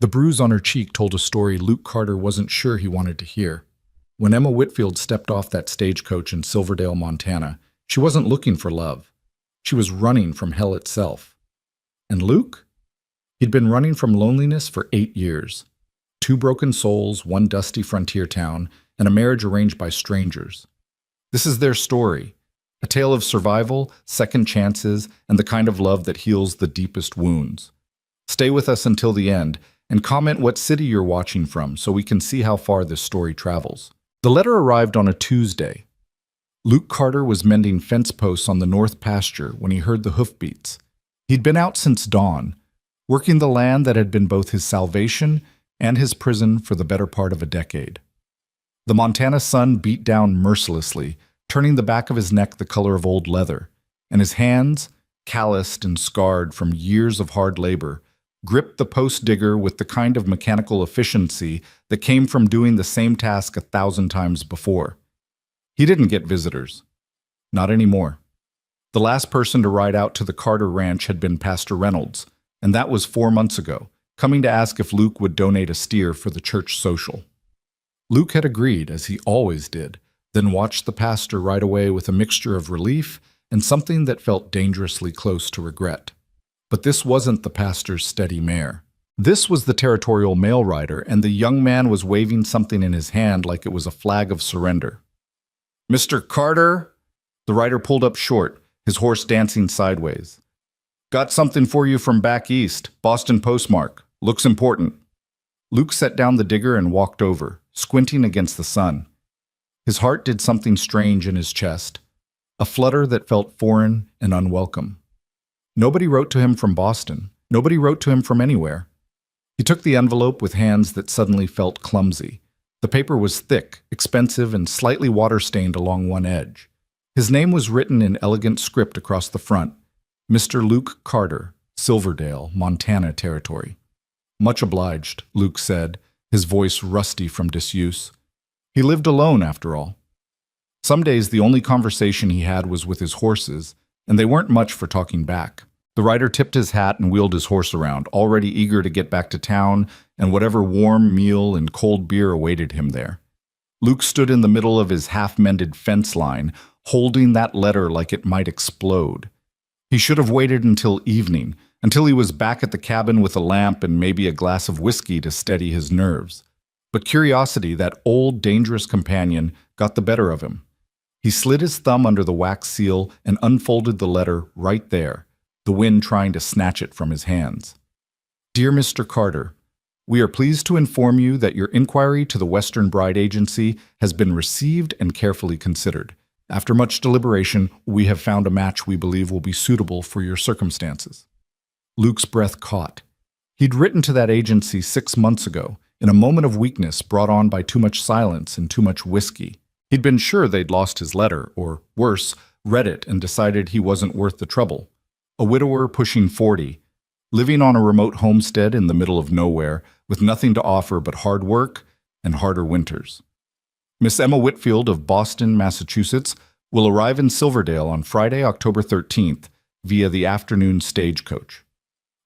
The bruise on her cheek told a story Luke Carter wasn't sure he wanted to hear. When Emma Whitfield stepped off that stagecoach in Silverdale, Montana, she wasn't looking for love. She was running from hell itself. And Luke? He'd been running from loneliness for 8 years. 2 broken souls, 1 dusty frontier town, and a marriage arranged by strangers. This is their story, a tale of survival, second chances, and the kind of love that heals the deepest wounds. Stay with us until the end, and comment what city you're watching from so we can see how far this story travels. The letter arrived on a Tuesday. Luke Carter was mending fence posts on the north pasture when he heard the hoofbeats. He'd been out since dawn, working the land that had been both his salvation and his prison for the better part of a decade. The Montana sun beat down mercilessly, turning the back of his neck the color of old leather, and his hands, calloused and scarred from years of hard labor, gripped the post digger with the kind of mechanical efficiency that came from doing the same task 1,000 times before. He didn't get visitors. Not anymore. The last person to ride out to the Carter Ranch had been Pastor Reynolds, and that was 4 months ago, coming to ask if Luke would donate a steer for the church social. Luke had agreed, as he always did, then watched the pastor ride away with a mixture of relief and something that felt dangerously close to regret. But this wasn't the pastor's steady mare. This was the territorial mail rider, and the young man was waving something in his hand like it was a flag of surrender. "Mr. Carter?" The rider pulled up short, his horse dancing sideways. "Got something for you from back east, Boston postmark. Looks important." Luke set down the digger and walked over, squinting against the sun. His heart did something strange in his chest, a flutter that felt foreign and unwelcome. Nobody wrote to him from Boston. Nobody wrote to him from anywhere. He took the envelope with hands that suddenly felt clumsy. The paper was thick, expensive, and slightly water-stained along one edge. His name was written in elegant script across the front, Mr. Luke Carter, Silverdale, Montana Territory. "Much obliged," Luke said, his voice rusty from disuse. He lived alone, after all. Some days the only conversation he had was with his horses, and they weren't much for talking back. The rider tipped his hat and wheeled his horse around, already eager to get back to town and whatever warm meal and cold beer awaited him there. Luke stood in the middle of his half-mended fence line, holding that letter like it might explode. He should have waited until evening, until he was back at the cabin with a lamp and maybe a glass of whiskey to steady his nerves. But curiosity, that old, dangerous companion, got the better of him. He slid his thumb under the wax seal and unfolded the letter right there, the wind trying to snatch it from his hands. "Dear Mr. Carter, we are pleased to inform you that your inquiry to the Western Bride Agency has been received and carefully considered. After much deliberation, we have found a match we believe will be suitable for your circumstances." Luke's breath caught. He'd written to that agency 6 months ago, in a moment of weakness brought on by too much silence and too much whiskey. He'd been sure they'd lost his letter, or worse, read it and decided he wasn't worth the trouble. A widower pushing 40, living on a remote homestead in the middle of nowhere, with nothing to offer but hard work and harder winters. Miss Emma Whitfield of Boston, Massachusetts, will arrive in Silverdale on Friday, October 13th, via the afternoon stagecoach.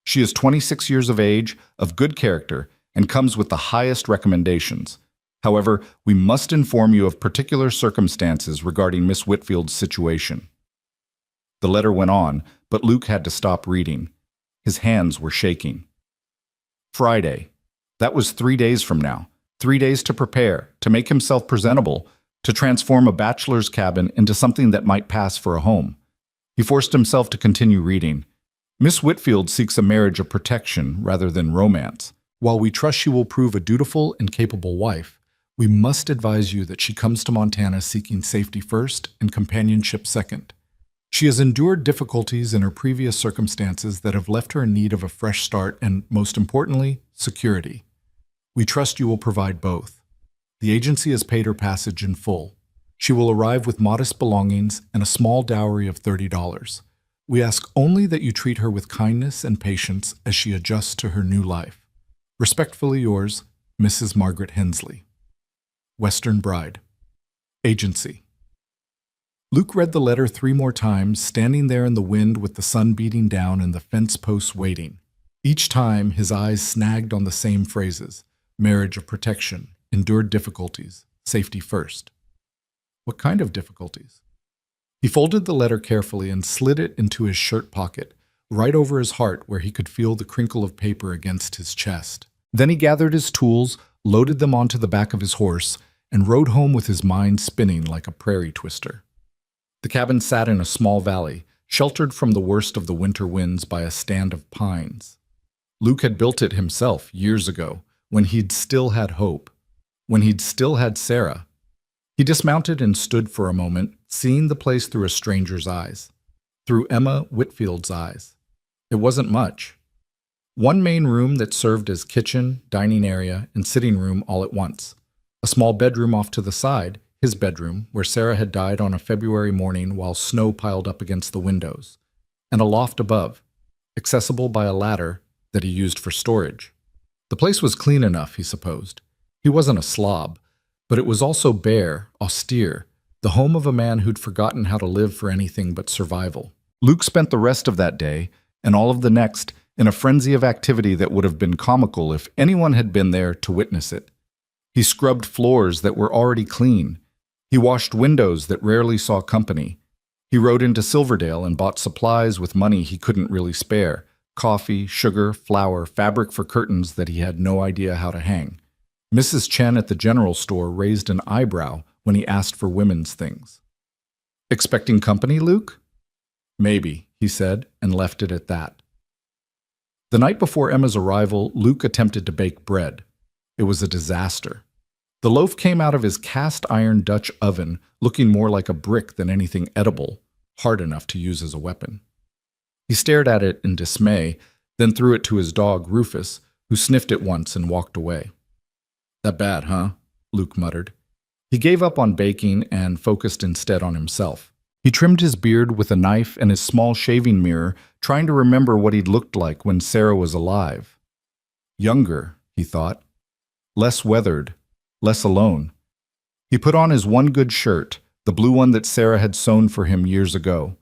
She is 26 years of age, of good character, and comes with the highest recommendations. However, we must inform you of particular circumstances regarding Miss Whitfield's situation. The letter went on, but Luke had to stop reading. His hands were shaking. Friday. That was 3 days from now. 3 days to prepare, to make himself presentable, to transform a bachelor's cabin into something that might pass for a home. He forced himself to continue reading. Miss Whitfield seeks a marriage of protection rather than romance. While we trust she will prove a dutiful and capable wife, we must advise you that she comes to Montana seeking safety first and companionship second. She has endured difficulties in her previous circumstances that have left her in need of a fresh start and, most importantly, security. We trust you will provide both. The agency has paid her passage in full. She will arrive with modest belongings and a small dowry of $30. We ask only that you treat her with kindness and patience as she adjusts to her new life. Respectfully yours, Mrs. Margaret Hensley. Western Bride. Agency. Luke read the letter 3 more times, standing there in the wind with the sun beating down and the fence posts waiting. Each time, his eyes snagged on the same phrases: marriage of protection, endured difficulties, safety first. What kind of difficulties? He folded the letter carefully and slid it into his shirt pocket, right over his heart where he could feel the crinkle of paper against his chest. Then he gathered his tools, loaded them onto the back of his horse, and rode home with his mind spinning like a prairie twister. The cabin sat in a small valley, sheltered from the worst of the winter winds by a stand of pines. Luke had built it himself years ago, when he'd still had hope, when he'd still had Sarah. He dismounted and stood for a moment, seeing the place through a stranger's eyes, through Emma Whitfield's eyes. It wasn't much. One main room that served as kitchen, dining area, and sitting room all at once. A small bedroom off to the side, his bedroom, where Sarah had died on a February morning while snow piled up against the windows. And a loft above, accessible by a ladder that he used for storage. The place was clean enough, he supposed. He wasn't a slob, but it was also bare, austere, the home of a man who'd forgotten how to live for anything but survival. Luke spent the rest of that day, and all of the next, in a frenzy of activity that would have been comical if anyone had been there to witness it. He scrubbed floors that were already clean. He washed windows that rarely saw company. He rode into Silverdale and bought supplies with money he couldn't really spare: coffee, sugar, flour, fabric for curtains that he had no idea how to hang. Mrs. Chen at the general store raised an eyebrow when he asked for women's things. "Expecting company, Luke?" "Maybe," he said, and left it at that. The night before Emma's arrival, Luke attempted to bake bread. It was a disaster. The loaf came out of his cast-iron Dutch oven, looking more like a brick than anything edible, hard enough to use as a weapon. He stared at it in dismay, then threw it to his dog, Rufus, who sniffed it once and walked away. "That bad, huh?" Luke muttered. He gave up on baking and focused instead on himself. He trimmed his beard with a knife and his small shaving mirror, trying to remember what he'd looked like when Sarah was alive. Younger, he thought. Less weathered, less alone. He put on his one good shirt, the blue one that Sarah had sewn for him years ago.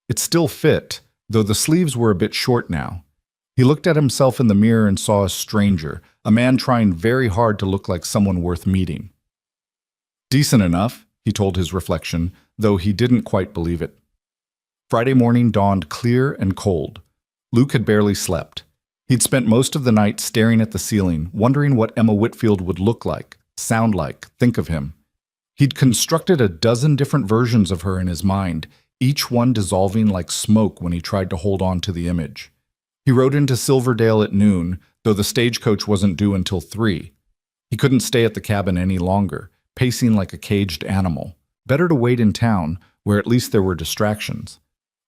It still fit, though the sleeves were a bit short now. He looked at himself in the mirror and saw a stranger, a man trying very hard to look like someone worth meeting. Decent enough, he told his reflection, though he didn't quite believe it. Friday morning dawned clear and cold. Luke had barely slept. He'd spent most of the night staring at the ceiling, wondering what Emma Whitfield would look like, sound like, think of him. He'd constructed a dozen different versions of her in his mind, each one dissolving like smoke when he tried to hold on to the image. He rode into Silverdale at noon, though the stagecoach wasn't due until 3. He couldn't stay at the cabin any longer, pacing like a caged animal. Better to wait in town, where at least there were distractions.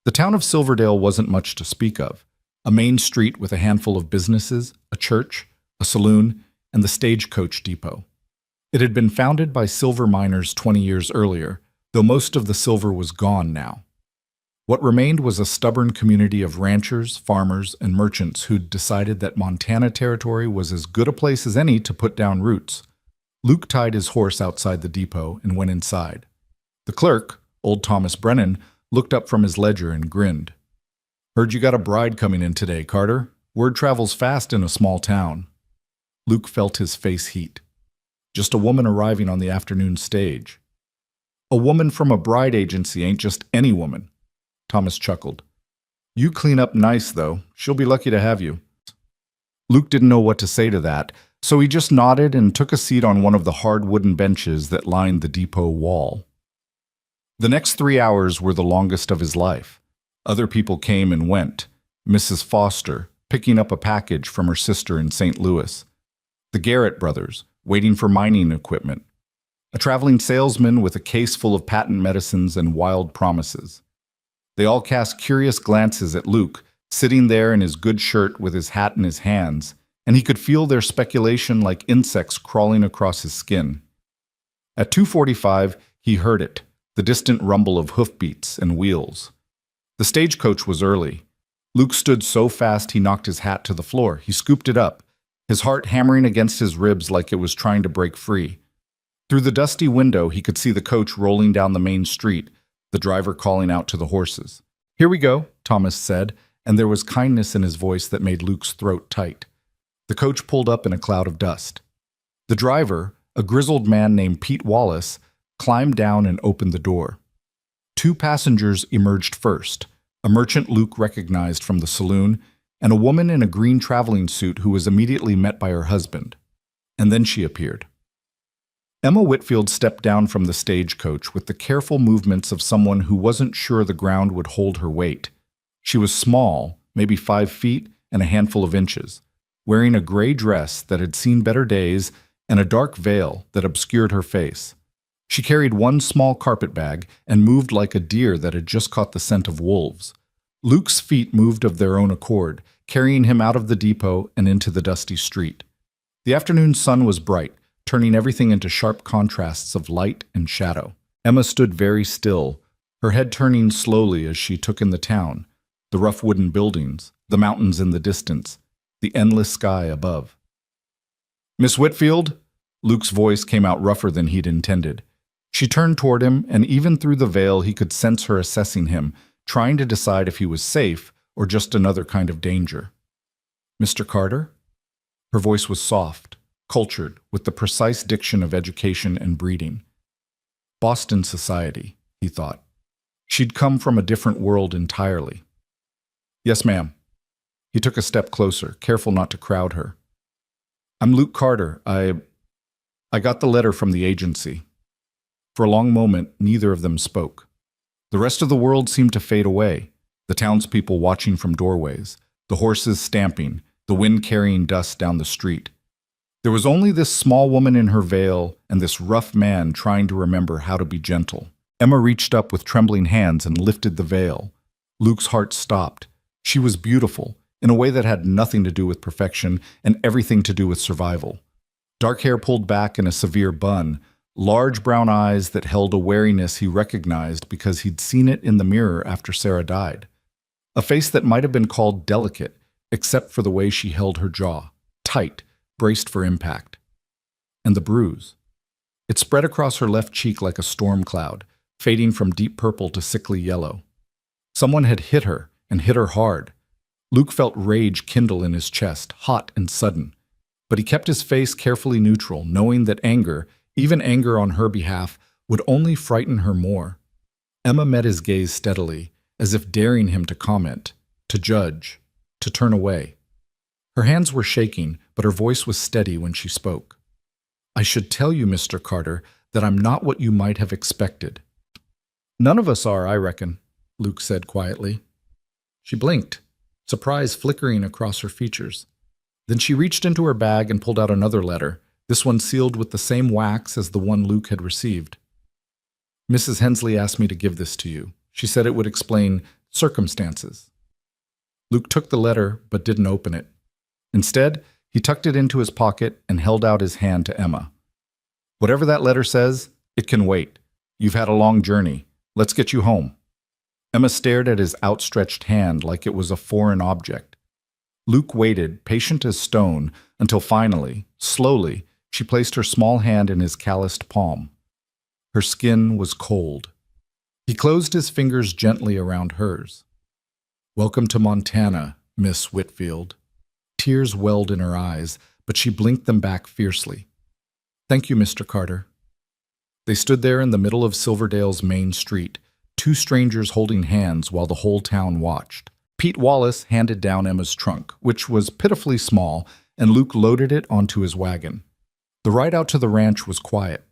The town of Silverdale wasn't much to speak of. A main street with a handful of businesses, a church, a saloon, and the stagecoach depot. It had been founded by silver miners 20 years earlier, though most of the silver was gone now. What remained was a stubborn community of ranchers, farmers, and merchants who'd decided that Montana Territory was as good a place as any to put down roots. Luke tied his horse outside the depot and went inside. The clerk, old Thomas Brennan, looked up from his ledger and grinned. "Heard you got a bride coming in today, Carter. Word travels fast in a small town." Luke felt his face heat. "Just a woman arriving on the afternoon stage." "A woman from a bride agency ain't just any woman." Thomas chuckled. "You clean up nice, though. She'll be lucky to have you." Luke didn't know what to say to that, so he just nodded and took a seat on one of the hard wooden benches that lined the depot wall. The next 3 hours were the longest of his life. Other people came and went. Mrs. Foster, picking up a package from her sister in St. Louis. The Garrett brothers, waiting for mining equipment. A traveling salesman with a case full of patent medicines and wild promises. They all cast curious glances at Luke, sitting there in his good shirt with his hat in his hands, and he could feel their speculation like insects crawling across his skin. At 2:45, he heard it, the distant rumble of hoofbeats and wheels. The stagecoach was early. Luke stood so fast he knocked his hat to the floor. He scooped it up, his heart hammering against his ribs like it was trying to break free. Through the dusty window, he could see the coach rolling down the main street, the driver calling out to the horses. "Here we go," Thomas said, and there was kindness in his voice that made Luke's throat tight. The coach pulled up in a cloud of dust. The driver, a grizzled man named Pete Wallace, climbed down and opened the door. Two passengers emerged first, a merchant Luke recognized from the saloon, and a woman in a green traveling suit who was immediately met by her husband. And then she appeared. Emma Whitfield stepped down from the stagecoach with the careful movements of someone who wasn't sure the ground would hold her weight. She was small, maybe 5 feet and a handful of inches, wearing a gray dress that had seen better days and a dark veil that obscured her face. She carried one small carpet bag and moved like a deer that had just caught the scent of wolves. Luke's feet moved of their own accord, carrying him out of the depot and into the dusty street. The afternoon sun was bright, turning everything into sharp contrasts of light and shadow. Emma stood very still, her head turning slowly as she took in the town, the rough wooden buildings, the mountains in the distance, the endless sky above. "Miss Whitfield?" Luke's voice came out rougher than he'd intended. She turned toward him, and even through the veil he could sense her assessing him, trying to decide if he was safe or just another kind of danger. "Mr. Carter?" Her voice was soft, cultured, with the precise diction of education and breeding. Boston society, he thought. She'd come from a different world entirely. "Yes, ma'am." He took a step closer, careful not to crowd her. "I'm Luke Carter. I got the letter from the agency." For a long moment, neither of them spoke. The rest of the world seemed to fade away, the townspeople watching from doorways, the horses stamping, the wind carrying dust down the street. There was only this small woman in her veil and this rough man trying to remember how to be gentle. Emma reached up with trembling hands and lifted the veil. Luke's heart stopped. She was beautiful, in a way that had nothing to do with perfection and everything to do with survival. Dark hair pulled back in a severe bun, large brown eyes that held a wariness he recognized because he'd seen it in the mirror after Sarah died. A face that might have been called delicate, except for the way she held her jaw, tight, braced for impact. And the bruise. It spread across her left cheek like a storm cloud, fading from deep purple to sickly yellow. Someone had hit her, and hit her hard. Luke felt rage kindle in his chest, hot and sudden. But he kept his face carefully neutral, knowing that anger, even anger on her behalf, would only frighten her more. Emma met his gaze steadily, as if daring him to comment, to judge, to turn away. Her hands were shaking, but her voice was steady when she spoke. "I should tell you, Mr. Carter, that I'm not what you might have expected." "None of us are, I reckon," Luke said quietly. She blinked, surprise flickering across her features. Then she reached into her bag and pulled out another letter, this one sealed with the same wax as the one Luke had received. "Mrs. Hensley asked me to give this to you. She said it would explain circumstances." Luke took the letter but didn't open it. Instead, he tucked it into his pocket and held out his hand to Emma. "Whatever that letter says, it can wait. You've had a long journey. Let's get you home." Emma stared at his outstretched hand like it was a foreign object. Luke waited, patient as stone, until finally, slowly, she placed her small hand in his calloused palm. Her skin was cold. He closed his fingers gently around hers. "Welcome to Montana, Miss Whitfield." Tears welled in her eyes, but she blinked them back fiercely. "Thank you, Mr. Carter." They stood there in the middle of Silverdale's main street, two strangers holding hands while the whole town watched. Pete Wallace handed down Emma's trunk, which was pitifully small, and Luke loaded it onto his wagon. The ride out to the ranch was quiet.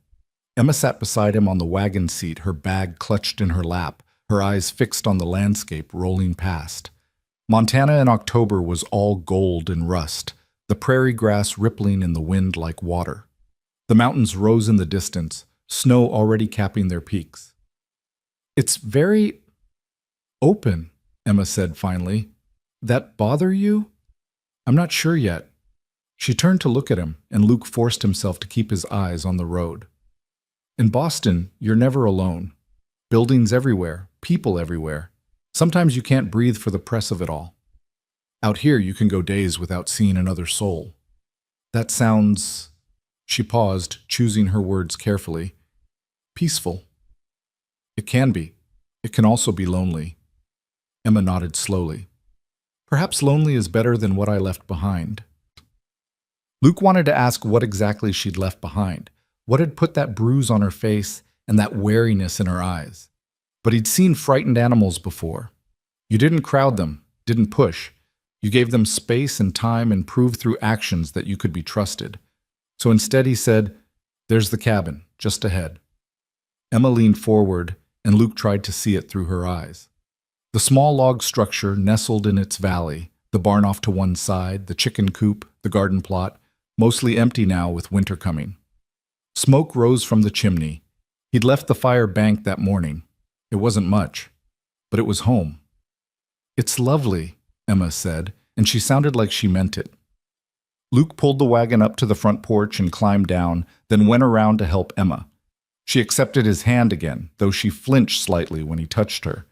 Emma sat beside him on the wagon seat, her bag clutched in her lap, her eyes fixed on the landscape rolling past. Montana in October was all gold and rust, the prairie grass rippling in the wind like water. The mountains rose in the distance, snow already capping their peaks. "It's very open," Emma said finally. "That bother you?" "I'm not sure yet." She turned to look at him, and Luke forced himself to keep his eyes on the road. "In Boston, you're never alone. Buildings everywhere, people everywhere. Sometimes you can't breathe for the press of it all. Out here, you can go days without seeing another soul. That sounds..." She paused, choosing her words carefully. "Peaceful." "It can be. It can also be lonely." Emma nodded slowly. Perhaps lonely is better than what I left behind. Luke wanted to ask what exactly she'd left behind, what had put that bruise on her face and that wariness in her eyes. But he'd seen frightened animals before. You didn't crowd them, didn't push. You gave them space and time and proved through actions that you could be trusted. So instead he said, "There's the cabin, just ahead." Emma leaned forward, and Luke tried to see it through her eyes. The small log structure nestled in its valley, the barn off to one side, the chicken coop, the garden plot, mostly empty now with winter coming. Smoke rose from the chimney. He'd left the fire banked that morning. It wasn't much, but it was home. "It's lovely," Emma said, and she sounded like she meant it. Luke pulled the wagon up to the front porch and climbed down, then went around to help Emma. She accepted his hand again, though she flinched slightly when he touched her.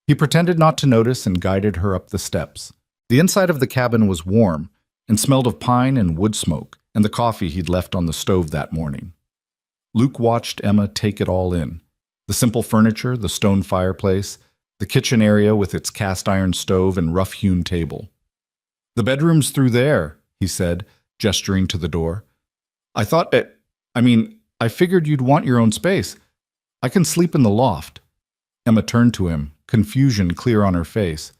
He pretended not to notice and guided her up the steps. The inside of the cabin was warm and smelled of pine and wood smoke and the coffee he'd left on the stove that morning. Luke watched Emma take it all in. The simple furniture, the stone fireplace, the kitchen area with its cast iron stove and rough-hewn table. "The bedroom's through there," he said, gesturing to the door. I figured you'd want your own space. I can sleep in the loft." Emma turned to him, confusion clear on her face.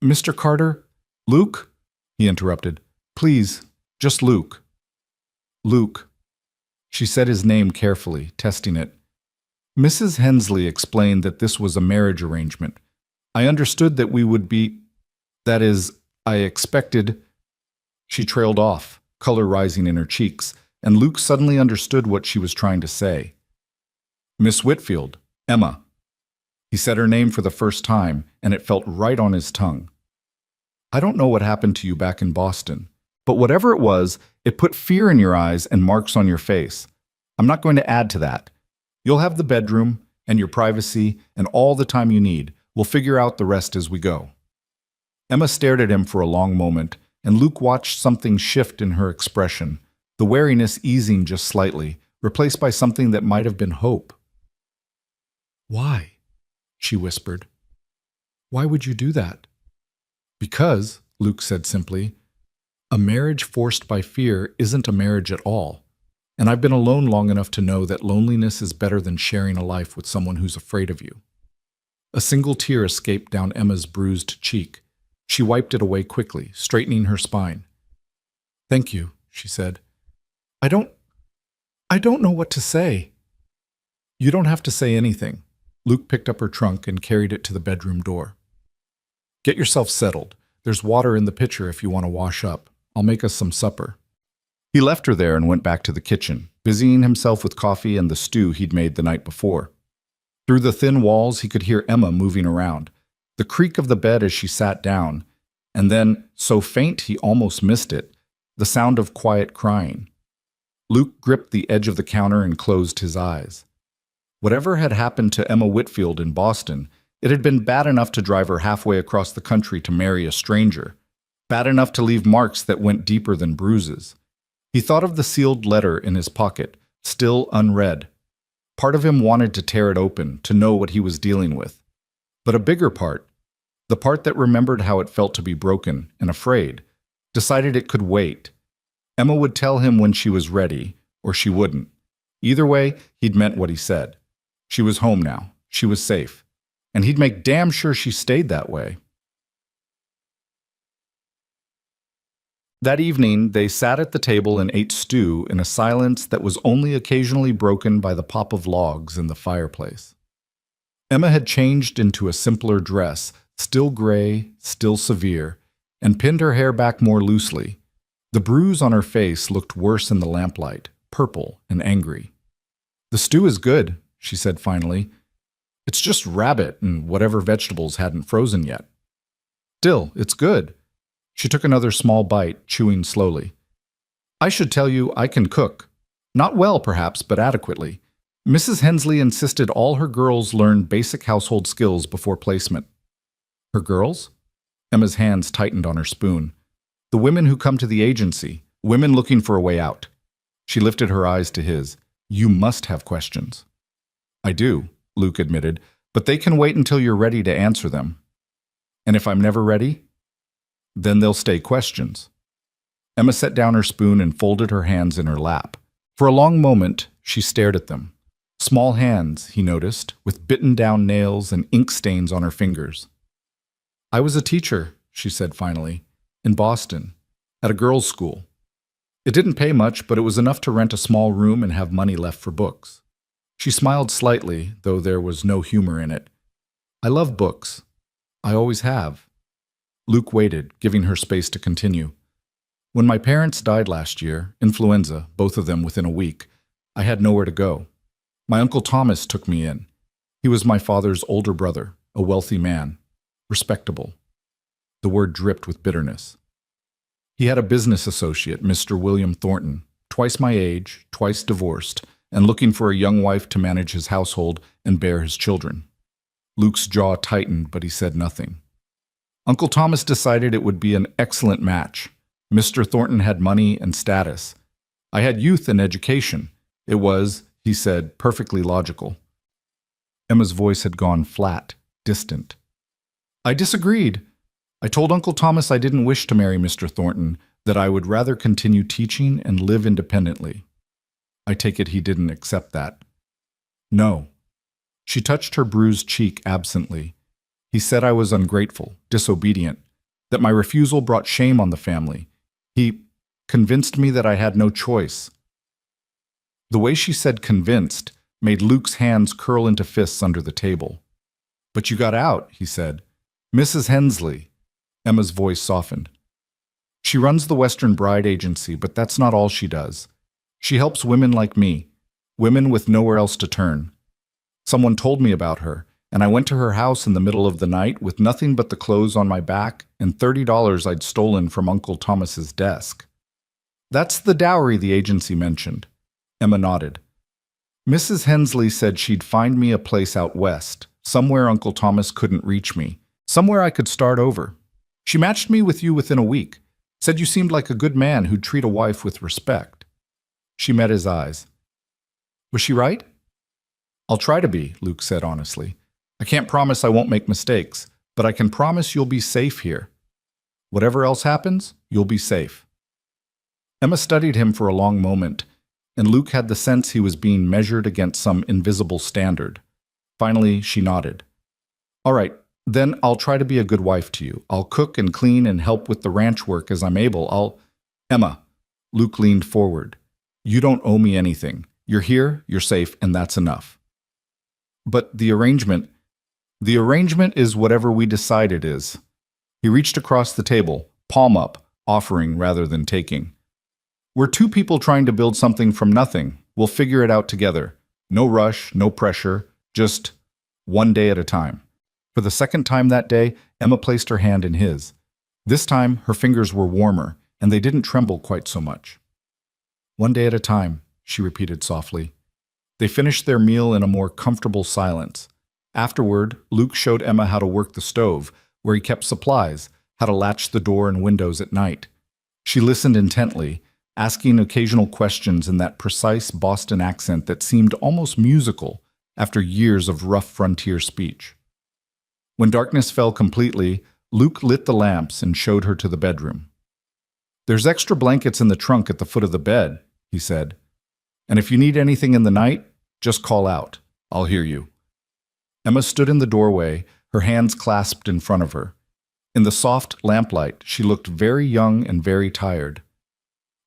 "Mr. Carter? Luke?" he interrupted. "Please, just Luke." "Luke." She said his name carefully, testing it. "Mrs. Hensley explained that this was a marriage arrangement. I understood that we would be... That is, I expected..." She trailed off, color rising in her cheeks, and Luke suddenly understood what she was trying to say. "Miss Whitfield, Emma." He said her name for the first time, and it felt right on his tongue. "I don't know what happened to you back in Boston, but whatever it was, it put fear in your eyes and marks on your face. I'm not going to add to that. You'll have the bedroom and your privacy and all the time you need. We'll figure out the rest as we go." Emma stared at him for a long moment, and Luke watched something shift in her expression, the wariness easing just slightly, replaced by something that might have been hope. "Why?" she whispered. "Why would you do that?" "Because," Luke said simply, "a marriage forced by fear isn't a marriage at all. And I've been alone long enough to know that loneliness is better than sharing a life with someone who's afraid of you." A single tear escaped down Emma's bruised cheek. She wiped it away quickly, straightening her spine. "Thank you," she said. I don't know what to say." "You don't have to say anything." Luke picked up her trunk and carried it to the bedroom door. "Get yourself settled. There's water in the pitcher if you want to wash up. I'll make us some supper." He left her there and went back to the kitchen, busying himself with coffee and the stew he'd made the night before. Through the thin walls, he could hear Emma moving around, the creak of the bed as she sat down, and then, so faint he almost missed it, the sound of quiet crying. Luke gripped the edge of the counter and closed his eyes. Whatever had happened to Emma Whitfield in Boston, it had been bad enough to drive her halfway across the country to marry a stranger, bad enough to leave marks that went deeper than bruises. He thought of the sealed letter in his pocket, still unread. Part of him wanted to tear it open, to know what he was dealing with. But a bigger part, the part that remembered how it felt to be broken and afraid, decided it could wait. Emma would tell him when she was ready, or she wouldn't. Either way, he'd meant what he said. She was home now. She was safe. And he'd make damn sure she stayed that way. That evening, they sat at the table and ate stew in a silence that was only occasionally broken by the pop of logs in the fireplace. Emma had changed into a simpler dress, still gray, still severe, and pinned her hair back more loosely. The bruise on her face looked worse in the lamplight, purple and angry. "The stew is good," she said finally. "It's just rabbit and whatever vegetables hadn't frozen yet. Still, it's good." She took another small bite, chewing slowly. "I should tell you I can cook. Not well, perhaps, but adequately. Mrs. Hensley insisted all her girls learn basic household skills before placement." "Her girls?" Emma's hands tightened on her spoon. "The women who come to the agency, women looking for a way out." She lifted her eyes to his. "You must have questions." "I do," Luke admitted, "but they can wait until you're ready to answer them." "And if I'm never ready?" Then they'll stay questions. Emma set down her spoon and folded her hands in her lap. For a long moment, she stared at them. Small hands, he noticed, with bitten-down nails and ink stains on her fingers. "I was a teacher," she said finally, "in Boston, at a girls' school. It didn't pay much, but it was enough to rent a small room and have money left for books." She smiled slightly, though there was no humor in it. "I love books. I always have." Luke waited, giving her space to continue. "When my parents died last year, influenza, both of them within a week, I had nowhere to go. My Uncle Thomas took me in. He was my father's older brother, a wealthy man, respectable." The word dripped with bitterness. "He had a business associate, Mr. William Thornton, twice my age, twice divorced, and looking for a young wife to manage his household and bear his children." Luke's jaw tightened, but he said nothing. "Uncle Thomas decided it would be an excellent match. Mr. Thornton had money and status. I had youth and education. It was, he said, perfectly logical." Emma's voice had gone flat, distant. "I disagreed. I told Uncle Thomas I didn't wish to marry Mr. Thornton, that I would rather continue teaching and live independently. I take it he didn't accept that." "No." She touched her bruised cheek absently. "He said I was ungrateful, disobedient, that my refusal brought shame on the family. He convinced me that I had no choice." The way she said "convinced" made Luke's hands curl into fists under the table. "But you got out," he said. "Mrs. Hensley." Emma's voice softened. "She runs the Western Bride Agency, but that's not all she does. She helps women like me, women with nowhere else to turn. Someone told me about her, and I went to her house in the middle of the night with nothing but the clothes on my back and $30 I'd stolen from Uncle Thomas's desk." "That's the dowry the agency mentioned." Emma nodded. "Mrs. Hensley said she'd find me a place out west, somewhere Uncle Thomas couldn't reach me, somewhere I could start over. She matched me with you within a week, said you seemed like a good man who'd treat a wife with respect." She met his eyes. "Was she right?" "I'll try to be," Luke said honestly. "I can't promise I won't make mistakes, but I can promise you'll be safe here. Whatever else happens, you'll be safe." Emma studied him for a long moment, and Luke had the sense he was being measured against some invisible standard. Finally, she nodded. "All right, then I'll try to be a good wife to you. I'll cook and clean and help with the ranch work as I'm able. Emma," Luke leaned forward, "you don't owe me anything. You're here, you're safe, and that's enough." "But the arrangement is whatever we decide it is." He reached across the table, palm up, offering rather than taking. "We're two people trying to build something from nothing. We'll figure it out together. No rush, no pressure, just one day at a time." For the second time that day, Emma placed her hand in his. This time, her fingers were warmer, and they didn't tremble quite so much. "One day at a time," she repeated softly. They finished their meal in a more comfortable silence. Afterward, Luke showed Emma how to work the stove, where he kept supplies, how to latch the door and windows at night. She listened intently, asking occasional questions in that precise Boston accent that seemed almost musical after years of rough frontier speech. When darkness fell completely, Luke lit the lamps and showed her to the bedroom. "There's extra blankets in the trunk at the foot of the bed," he said. "And if you need anything in the night, just call out. I'll hear you." Emma stood in the doorway, her hands clasped in front of her. In the soft lamplight, she looked very young and very tired.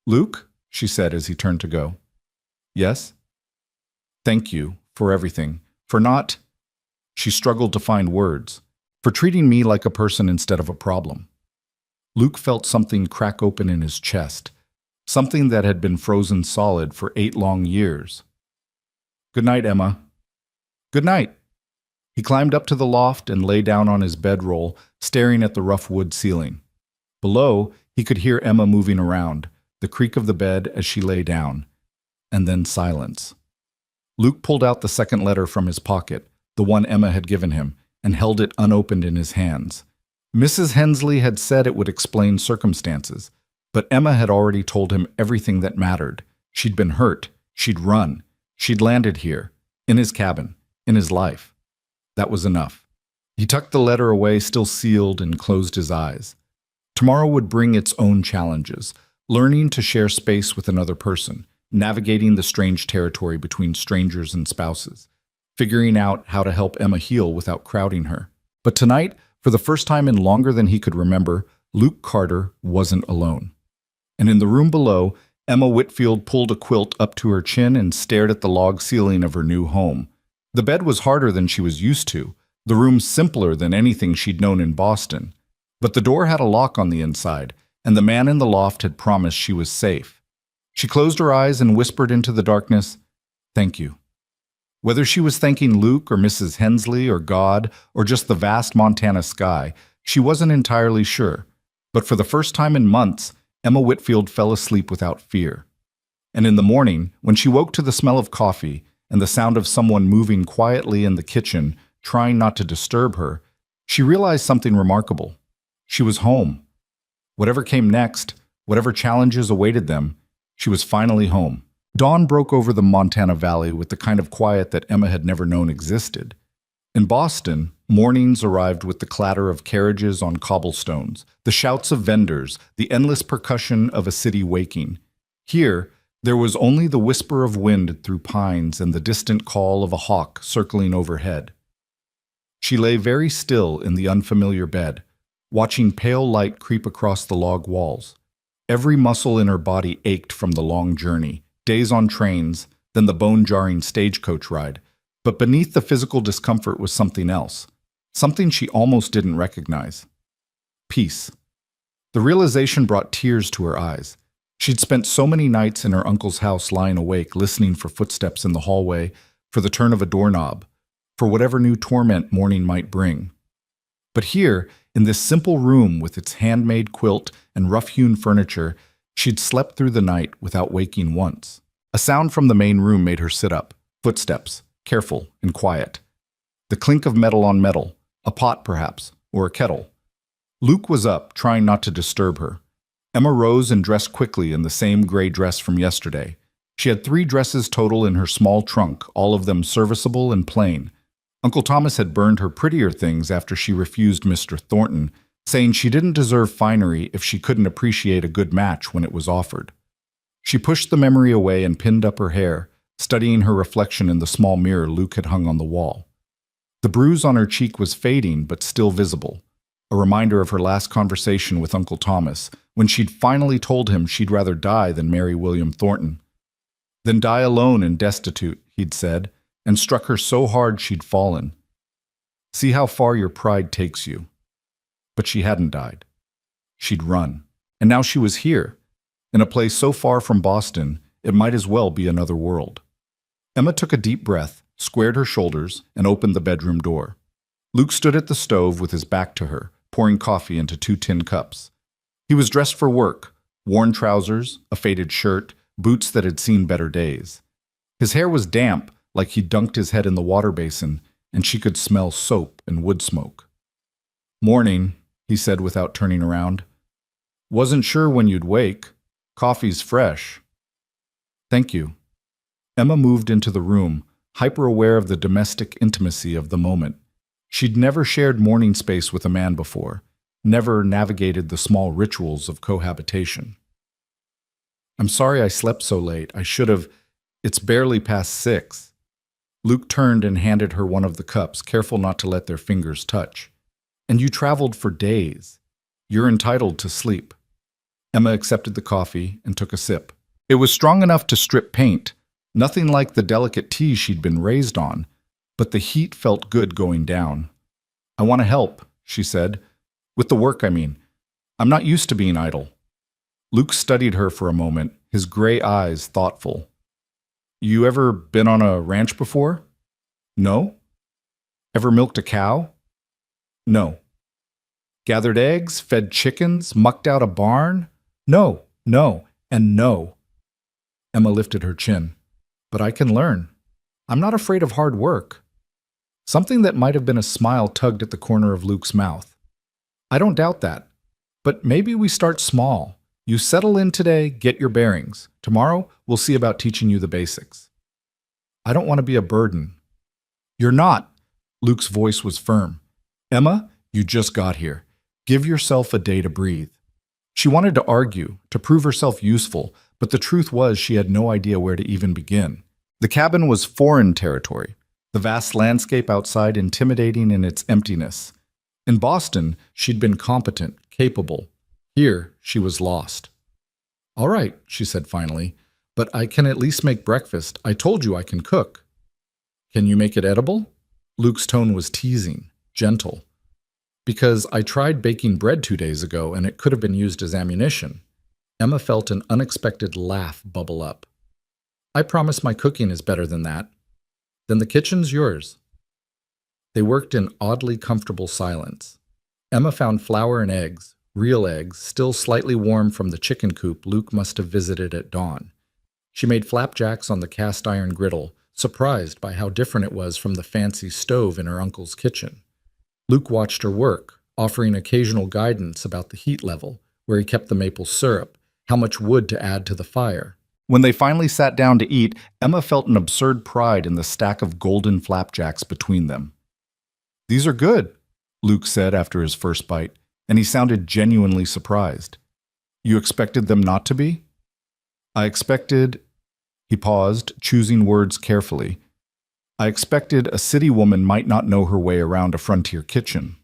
"Luke?" she said as he turned to go. "Yes?" "Thank you for everything, for not—" She struggled to find words. "For treating me like a person instead of a problem." Luke felt something crack open in his chest, something that had been frozen solid for 8 long years. "Good night, Emma." "Good night." He climbed up to the loft and lay down on his bedroll, staring at the rough wood ceiling. Below, he could hear Emma moving around, the creak of the bed as she lay down, and then silence. Luke pulled out the second letter from his pocket, the one Emma had given him, and held it unopened in his hands. Mrs. Hensley had said it would explain circumstances, but Emma had already told him everything that mattered. She'd been hurt, she'd run, she'd landed here, in his cabin, in his life. That was enough. He tucked the letter away, still sealed, and closed his eyes. Tomorrow would bring its own challenges, learning to share space with another person, navigating the strange territory between strangers and spouses, figuring out how to help Emma heal without crowding her. But tonight, for the first time in longer than he could remember, Luke Carter wasn't alone. And in the room below, Emma Whitfield pulled a quilt up to her chin and stared at the log ceiling of her new home. The bed was harder than she was used to, the room simpler than anything she'd known in Boston. But the door had a lock on the inside, and the man in the loft had promised she was safe. She closed her eyes and whispered into the darkness, "Thank you." Whether she was thanking Luke or Mrs. Hensley or God or just the vast Montana sky, she wasn't entirely sure. But for the first time in months, Emma Whitfield fell asleep without fear. And in the morning, when she woke to the smell of coffee and the sound of someone moving quietly in the kitchen, trying not to disturb her, she realized something remarkable. She was home. Whatever came next, whatever challenges awaited them, she was finally home. Dawn broke over the Montana Valley with the kind of quiet that Emma had never known existed. In Boston, mornings arrived with the clatter of carriages on cobblestones, the shouts of vendors, the endless percussion of a city waking. Here, there was only the whisper of wind through pines and the distant call of a hawk circling overhead. She lay very still in the unfamiliar bed, watching pale light creep across the log walls. Every muscle in her body ached from the long journey, days on trains, then the bone-jarring stagecoach ride. But beneath the physical discomfort was something else, something she almost didn't recognize. Peace. The realization brought tears to her eyes. She'd spent so many nights in her uncle's house lying awake, listening for footsteps in the hallway, for the turn of a doorknob, for whatever new torment morning might bring. But here, in this simple room with its handmade quilt and rough-hewn furniture, she'd slept through the night without waking once. A sound from the main room made her sit up. Footsteps, careful and quiet. The clink of metal on metal, a pot perhaps, or a kettle. Luke was up, trying not to disturb her. Emma rose and dressed quickly in the same gray dress from yesterday. She had 3 dresses total in her small trunk, all of them serviceable and plain. Uncle Thomas had burned her prettier things after she refused Mr. Thornton, saying she didn't deserve finery if she couldn't appreciate a good match when it was offered. She pushed the memory away and pinned up her hair, studying her reflection in the small mirror Luke had hung on the wall. The bruise on her cheek was fading but still visible, a reminder of her last conversation with Uncle Thomas, when she'd finally told him she'd rather die than marry William Thornton. "Than die alone and destitute," he'd said, and struck her so hard she'd fallen. "See how far your pride takes you." But she hadn't died. She'd run, and now she was here, in a place so far from Boston, it might as well be another world. Emma took a deep breath, squared her shoulders, and opened the bedroom door. Luke stood at the stove with his back to her, pouring coffee into 2 tin cups. He was dressed for work, worn trousers, a faded shirt, boots that had seen better days. His hair was damp, like he'd dunked his head in the water basin, and she could smell soap and wood smoke. "Morning," he said without turning around. "Wasn't sure when you'd wake. Coffee's fresh." "Thank you." Emma moved into the room, hyper-aware of the domestic intimacy of the moment. She'd never shared morning space with a man before, never navigated the small rituals of cohabitation. "I'm sorry I slept so late. I should have. It's barely past 6. Luke turned and handed her one of the cups, careful not to let their fingers touch. "And you traveled for days. You're entitled to sleep." Emma accepted the coffee and took a sip. It was strong enough to strip paint, nothing like the delicate tea she'd been raised on, but the heat felt good going down. "I want to help," she said. "With the work, I mean. I'm not used to being idle." Luke studied her for a moment, his gray eyes thoughtful. "You ever been on a ranch before?" "No." "Ever milked a cow?" "No." "Gathered eggs, fed chickens, mucked out a barn?" "No, no, and no." Emma lifted her chin. "But I can learn. I'm not afraid of hard work." Something that might have been a smile tugged at the corner of Luke's mouth. "I don't doubt that. But maybe we start small. You settle in today, get your bearings. Tomorrow, we'll see about teaching you the basics." "I don't want to be a burden." "You're not." Luke's voice was firm. "Emma, you just got here. Give yourself a day to breathe. She wanted to argue, to prove herself useful, but the truth was she had no idea where to even begin. The cabin was foreign territory, the vast landscape outside intimidating in its emptiness. In Boston, she'd been competent, capable. Here, she was lost. "All right," she said finally, "but I can at least make breakfast. I told you I can cook." "Can you make it edible?" Luke's tone was teasing, gentle. "Because I tried baking bread 2 days ago and it could have been used as ammunition." Emma felt an unexpected laugh bubble up. "I promise my cooking is better than that." "Then the kitchen's yours." They worked in oddly comfortable silence. Emma found flour and eggs, real eggs, still slightly warm from the chicken coop Luke must have visited at dawn. She made flapjacks on the cast iron griddle, surprised by how different it was from the fancy stove in her uncle's kitchen. Luke watched her work, offering occasional guidance about the heat level, where he kept the maple syrup, how much wood to add to the fire. When they finally sat down to eat, Emma felt an absurd pride in the stack of golden flapjacks between them. "These are good," Luke said after his first bite, and he sounded genuinely surprised. "You expected them not to be?" "I expected—" He paused, choosing words carefully. "I expected a city woman might not know her way around a frontier kitchen.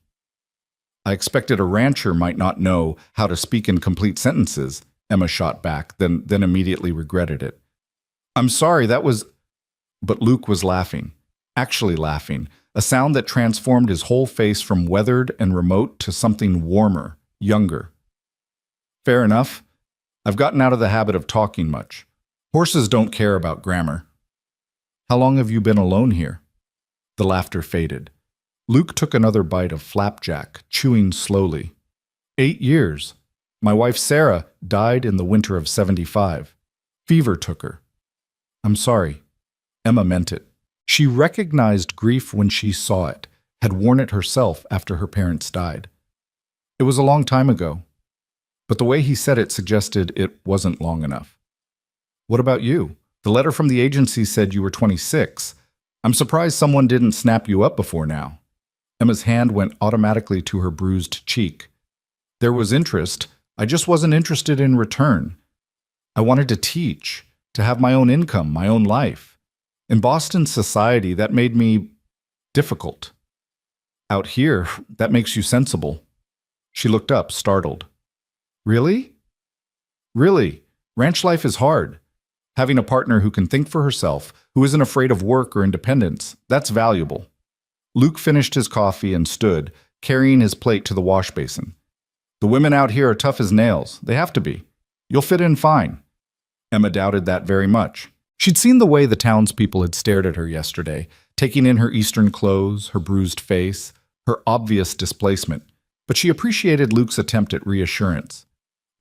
I expected a rancher might not know how to speak in complete sentences," Emma shot back, then immediately regretted it. "I'm sorry, that was—" But Luke was laughing, actually laughing, a sound that transformed his whole face from weathered and remote to something warmer, younger. "Fair enough. I've gotten out of the habit of talking much. Horses don't care about grammar." "How long have you been alone here?" The laughter faded. Luke took another bite of flapjack, chewing slowly. 8 years. My wife Sarah died in the winter of '75. Fever took her." "I'm sorry." Emma meant it. She recognized grief when she saw it, had worn it herself after her parents died. "It was a long time ago." But the way he said it suggested it wasn't long enough. "What about you? The letter from the agency said you were 26. I'm surprised someone didn't snap you up before now." Emma's hand went automatically to her bruised cheek. "There was interest. I just wasn't interested in return. I wanted to teach, to have my own income, my own life. In Boston society, that made me difficult. Out here, that makes you sensible." She looked up, startled. "Really?" "Really. Ranch life is hard. Having a partner who can think for herself, who isn't afraid of work or independence, that's valuable." Luke finished his coffee and stood, carrying his plate to the wash basin. "The women out here are tough as nails. They have to be. You'll fit in fine." Emma doubted that very much. She'd seen the way the townspeople had stared at her yesterday, taking in her Eastern clothes, her bruised face, her obvious displacement, but she appreciated Luke's attempt at reassurance.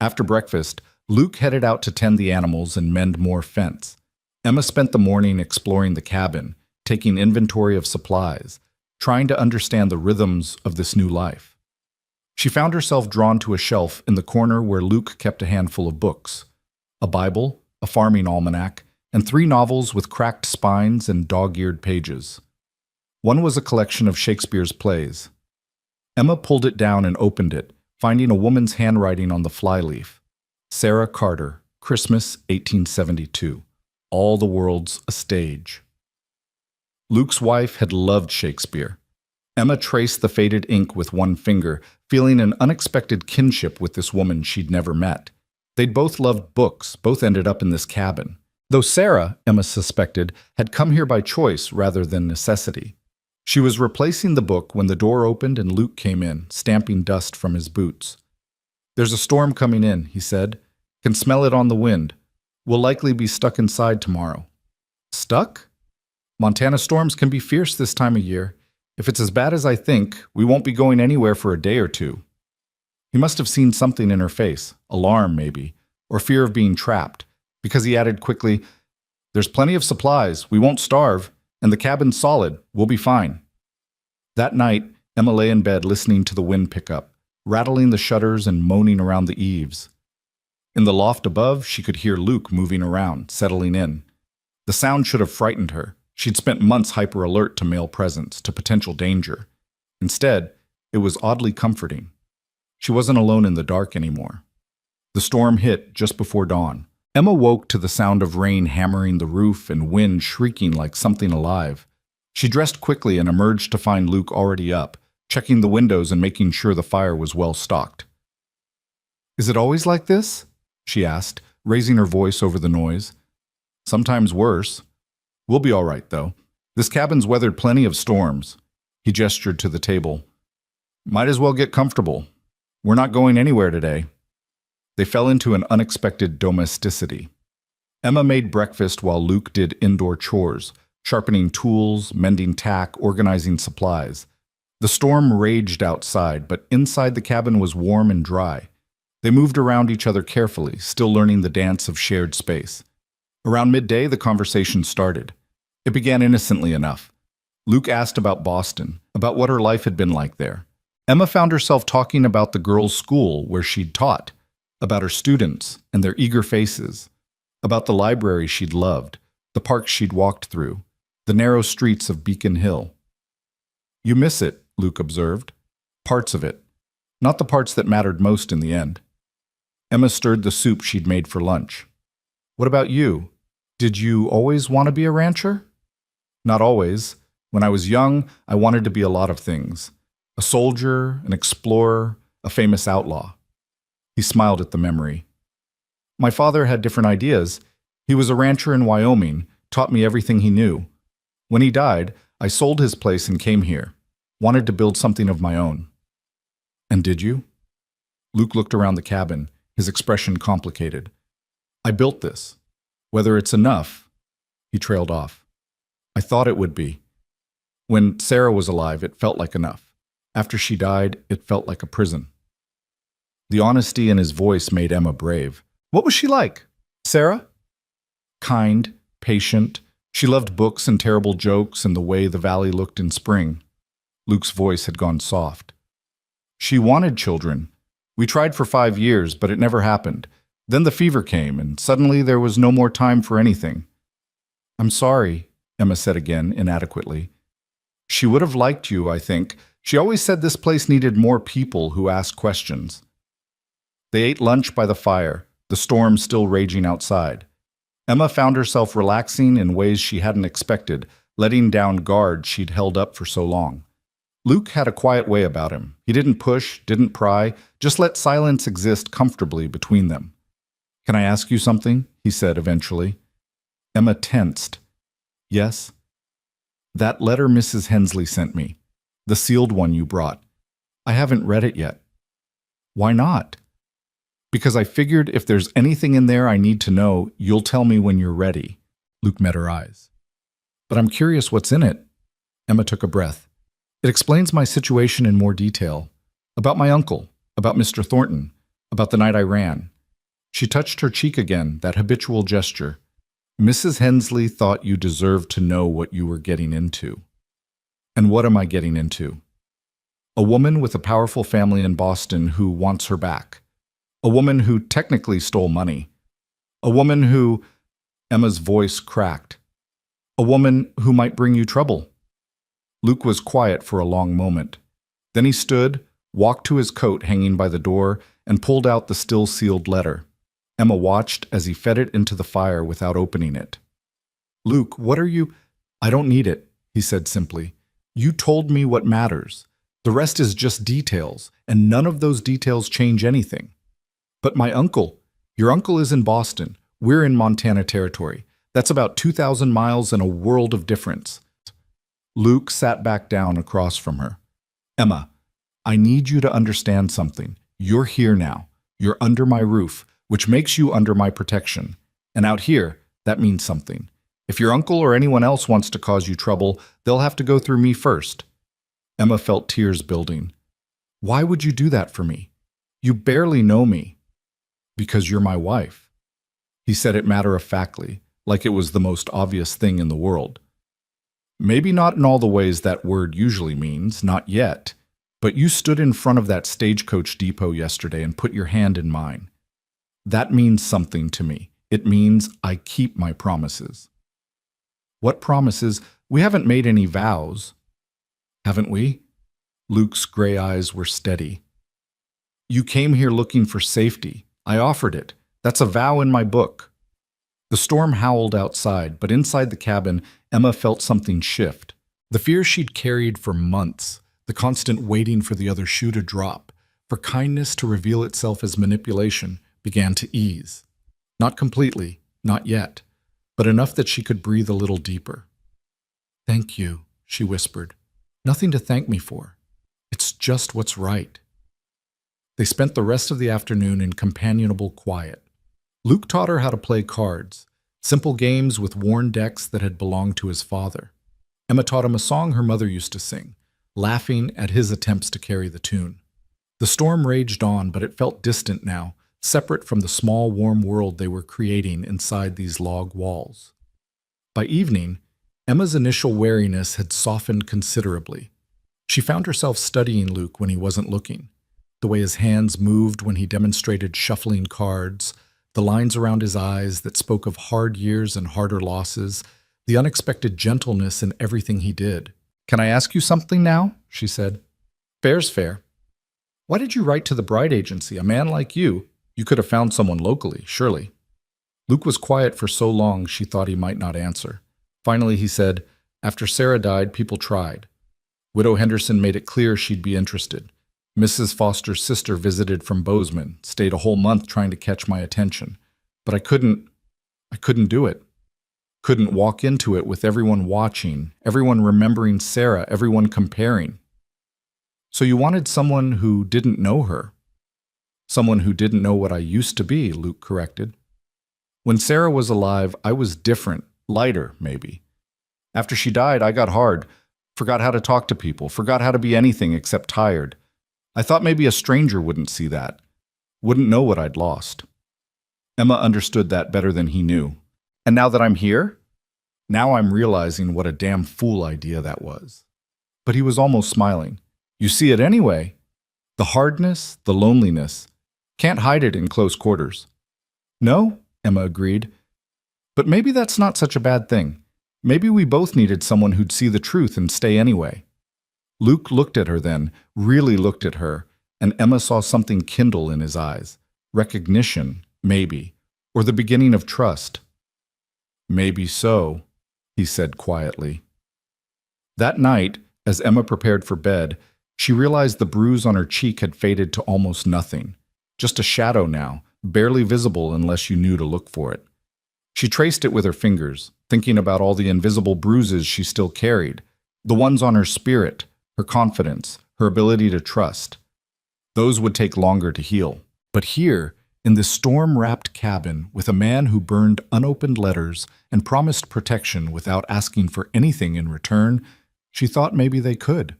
After breakfast, Luke headed out to tend the animals and mend more fence. Emma spent the morning exploring the cabin, taking inventory of supplies, trying to understand the rhythms of this new life. She found herself drawn to a shelf in the corner where Luke kept a handful of books: a Bible, a farming almanac, and 3 novels with cracked spines and dog-eared pages. One was a collection of Shakespeare's plays. Emma pulled it down and opened it, finding a woman's handwriting on the flyleaf. Sarah Carter, Christmas 1872. All the world's a stage. Luke's wife had loved Shakespeare. Emma traced the faded ink with one finger, feeling an unexpected kinship with this woman she'd never met. They'd both loved books, both ended up in this cabin. Though Sarah, Emma suspected, had come here by choice rather than necessity. She was replacing the book when the door opened and Luke came in, stamping dust from his boots. "There's a storm coming in," he said. "Can smell it on the wind. We'll likely be stuck inside tomorrow." "Stuck?" "Montana storms can be fierce this time of year. If it's as bad as I think, we won't be going anywhere for a day or two." He must have seen something in her face, alarm maybe, or fear of being trapped, because he added quickly, "There's plenty of supplies, we won't starve, and the cabin's solid, we'll be fine." That night, Emma lay in bed listening to the wind pick up, rattling the shutters and moaning around the eaves. In the loft above, she could hear Luke moving around, settling in. The sound should have frightened her. She'd spent months hyper-alert to male presence, to potential danger. Instead, it was oddly comforting. She wasn't alone in the dark anymore. The storm hit just before dawn. Emma woke to the sound of rain hammering the roof and wind shrieking like something alive. She dressed quickly and emerged to find Luke already up, checking the windows and making sure the fire was well stocked. "Is it always like this?" she asked, raising her voice over the noise. "Sometimes worse. We'll be all right, though. This cabin's weathered plenty of storms." He gestured to the table. "Might as well get comfortable. We're not going anywhere today." They fell into an unexpected domesticity. Emma made breakfast while Luke did indoor chores, sharpening tools, mending tack, organizing supplies. The storm raged outside, but inside the cabin was warm and dry. They moved around each other carefully, still learning the dance of shared space. Around midday, the conversation started. It began innocently enough. Luke asked about Boston, about what her life had been like there. Emma found herself talking about the girls' school where she'd taught, about her students and their eager faces, about the library she'd loved, the parks she'd walked through, the narrow streets of Beacon Hill. "You miss it," Luke observed. "Parts of it. Not the parts that mattered most in the end." Emma stirred the soup she'd made for lunch. "What about you? Did you always want to be a rancher?" "Not always. When I was young, I wanted to be a lot of things. A soldier, an explorer, a famous outlaw." He smiled at the memory. "My father had different ideas. He was a rancher in Wyoming, taught me everything he knew. When he died, I sold his place and came here. Wanted to build something of my own." "And did you?" Luke looked around the cabin, his expression complicated. "I built this. Whether it's enough," he trailed off. "I thought it would be. When Sarah was alive, it felt like enough. After she died, it felt like a prison." The honesty in his voice made Emma brave. "What was she like, Sarah?" "Kind, patient. She loved books and terrible jokes and the way the valley looked in spring." Luke's voice had gone soft. "She wanted children. We tried for 5 years, but it never happened. Then the fever came, and suddenly there was no more time for anything." "I'm sorry," Emma said again, inadequately. "She would have liked you, I think. She always said this place needed more people who asked questions." They ate lunch by the fire, the storm still raging outside. Emma found herself relaxing in ways she hadn't expected, letting down guard she'd held up for so long. Luke had a quiet way about him. He didn't push, didn't pry, just let silence exist comfortably between them. "Can I ask you something?" he said eventually. Emma tensed. "Yes?" "That letter Mrs. Hensley sent me, the sealed one you brought. I haven't read it yet." "Why not?" "Because I figured if there's anything in there I need to know, you'll tell me when you're ready." Luke met her eyes. "But I'm curious what's in it." Emma took a breath. "It explains my situation in more detail. About my uncle, about Mr. Thornton, about the night I ran." She touched her cheek again, that habitual gesture. "Mrs. Hensley thought you deserved to know what you were getting into." "And what am I getting into?" "A woman with a powerful family in Boston who wants her back. A woman who technically stole money. A woman who—" Emma's voice cracked. "A woman who might bring you trouble." Luke was quiet for a long moment. Then he stood, walked to his coat hanging by the door, and pulled out the still-sealed letter. Emma watched as he fed it into the fire without opening it. "Luke, what are you—" "I don't need it," he said simply. "You told me what matters. The rest is just details, and none of those details change anything." "But my uncle—" "Your uncle is in Boston. We're in Montana territory. That's about 2,000 miles and a world of difference." Luke sat back down across from her. "Emma, I need you to understand something. You're here now. You're under my roof, which makes you under my protection. And out here, that means something. If your uncle or anyone else wants to cause you trouble, they'll have to go through me first." Emma felt tears building. "Why would you do that for me? You barely know me." "Because you're my wife." He said it matter-of-factly, like it was the most obvious thing in the world. "Maybe not in all the ways that word usually means, not yet, but you stood in front of that stagecoach depot yesterday and put your hand in mine. That means something to me. It means I keep my promises." "What promises? We haven't made any vows." "Haven't we?" Luke's gray eyes were steady. "You came here looking for safety. I offered it. That's a vow in my book. The storm howled outside, but inside the cabin, Emma felt something shift. The fear she'd carried for months, the constant waiting for the other shoe to drop, for kindness to reveal itself as manipulation, began to ease. Not completely, not yet, but enough that she could breathe a little deeper. "Thank you," she whispered. "Nothing to thank me for. It's just what's right." They spent the rest of the afternoon in companionable quiet. Luke taught her how to play cards, simple games with worn decks that had belonged to his father. Emma taught him a song her mother used to sing, laughing at his attempts to carry the tune. The storm raged on, but it felt distant now, separate from the small, warm world they were creating inside these log walls. By evening, Emma's initial wariness had softened considerably. She found herself studying Luke when he wasn't looking, the way his hands moved when he demonstrated shuffling cards, the lines around his eyes that spoke of hard years and harder losses, the unexpected gentleness in everything he did. "Can I ask you something now?" she said. "Fair's fair. Why did you write to the bride agency? A man like you could have found someone locally, surely." Luke was quiet for so long she thought he might not answer. Finally he said, "After Sarah died, people tried. Widow Henderson made it clear she'd be interested. Mrs. Foster's sister visited from Bozeman, stayed a whole month trying to catch my attention. But I couldn't do it. Couldn't walk into it with everyone watching, everyone remembering Sarah, everyone comparing." "So you wanted someone who didn't know her?" "Someone who didn't know what I used to be," Luke corrected. "When Sarah was alive, I was different, lighter, maybe. After she died, I got hard, forgot how to talk to people, forgot how to be anything except tired. I thought maybe a stranger wouldn't see that, wouldn't know what I'd lost." Emma understood that better than he knew. "And now that I'm here? Now I'm realizing what a damn fool idea that was." But he was almost smiling. "You see it anyway. The hardness, the loneliness. Can't hide it in close quarters." "No," Emma agreed. "But maybe that's not such a bad thing. Maybe we both needed someone who'd see the truth and stay anyway." Luke looked at her then, really looked at her, and Emma saw something kindle in his eyes. Recognition, maybe, or the beginning of trust. "Maybe so," he said quietly. That night, as Emma prepared for bed, she realized the bruise on her cheek had faded to almost nothing. Just a shadow now, barely visible unless you knew to look for it. She traced it with her fingers, thinking about all the invisible bruises she still carried, the ones on her spirit, her confidence, her ability to trust. Those would take longer to heal. But here, in this storm-wrapped cabin, with a man who burned unopened letters and promised protection without asking for anything in return, she thought maybe they could.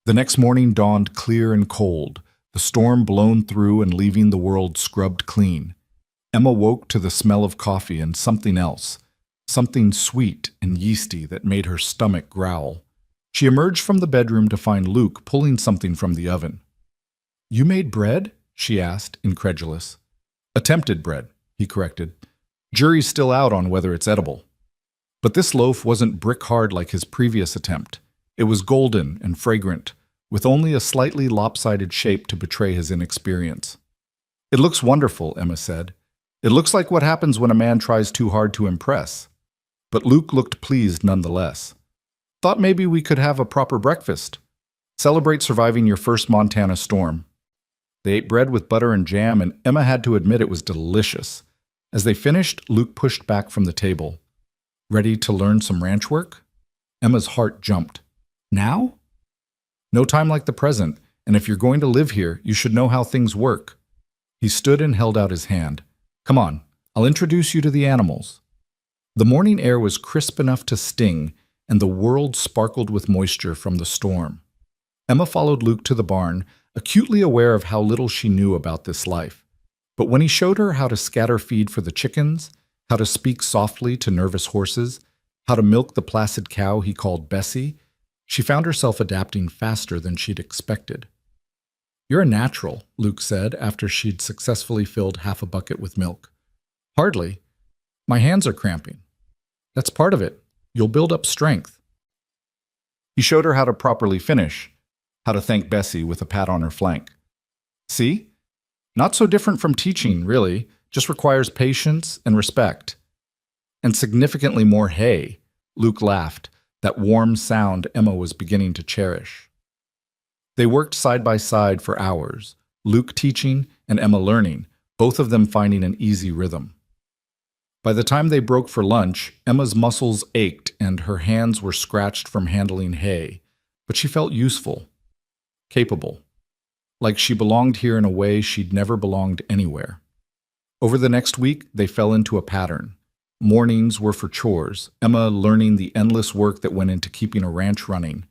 The next morning dawned clear and cold, the storm blown through and leaving the world scrubbed clean. Emma woke to the smell of coffee and something else, something sweet and yeasty that made her stomach growl. She emerged from the bedroom to find Luke pulling something from the oven. "You made bread?" she asked, incredulous. "Attempted bread," he corrected. "Jury's still out on whether it's edible." But this loaf wasn't brick-hard like his previous attempt. It was golden and fragrant, with only a slightly lopsided shape to betray his inexperience. "It looks wonderful," Emma said. "It looks like what happens when a man tries too hard to impress." But Luke looked pleased nonetheless. "Thought maybe we could have a proper breakfast. Celebrate surviving your first Montana storm." They ate bread with butter and jam, and Emma had to admit it was delicious. As they finished, Luke pushed back from the table. "Ready to learn some ranch work?" Emma's heart jumped. "Now?" "No time like the present, and if you're going to live here, you should know how things work." He stood and held out his hand. "Come on, I'll introduce you to the animals." The morning air was crisp enough to sting, and the world sparkled with moisture from the storm. Emma followed Luke to the barn, acutely aware of how little she knew about this life. But when he showed her how to scatter feed for the chickens, how to speak softly to nervous horses, how to milk the placid cow he called Bessie, she found herself adapting faster than she'd expected. "You're a natural," Luke said after she'd successfully filled half a bucket with milk. "Hardly. My hands are cramping." "That's part of it. You'll build up strength." He showed her how to properly finish, how to thank Bessie with a pat on her flank. "See? Not so different from teaching, really, just requires patience and respect. And significantly more hay. Luke laughed, that warm sound Emma was beginning to cherish. They worked side by side for hours, Luke teaching and Emma learning, both of them finding an easy rhythm. By the time they broke for lunch, Emma's muscles ached and her hands were scratched from handling hay, but she felt useful, capable, like she belonged here in a way she'd never belonged anywhere. Over the next week, they fell into a pattern. Mornings were for chores, Emma learning the endless work that went into keeping a ranch running.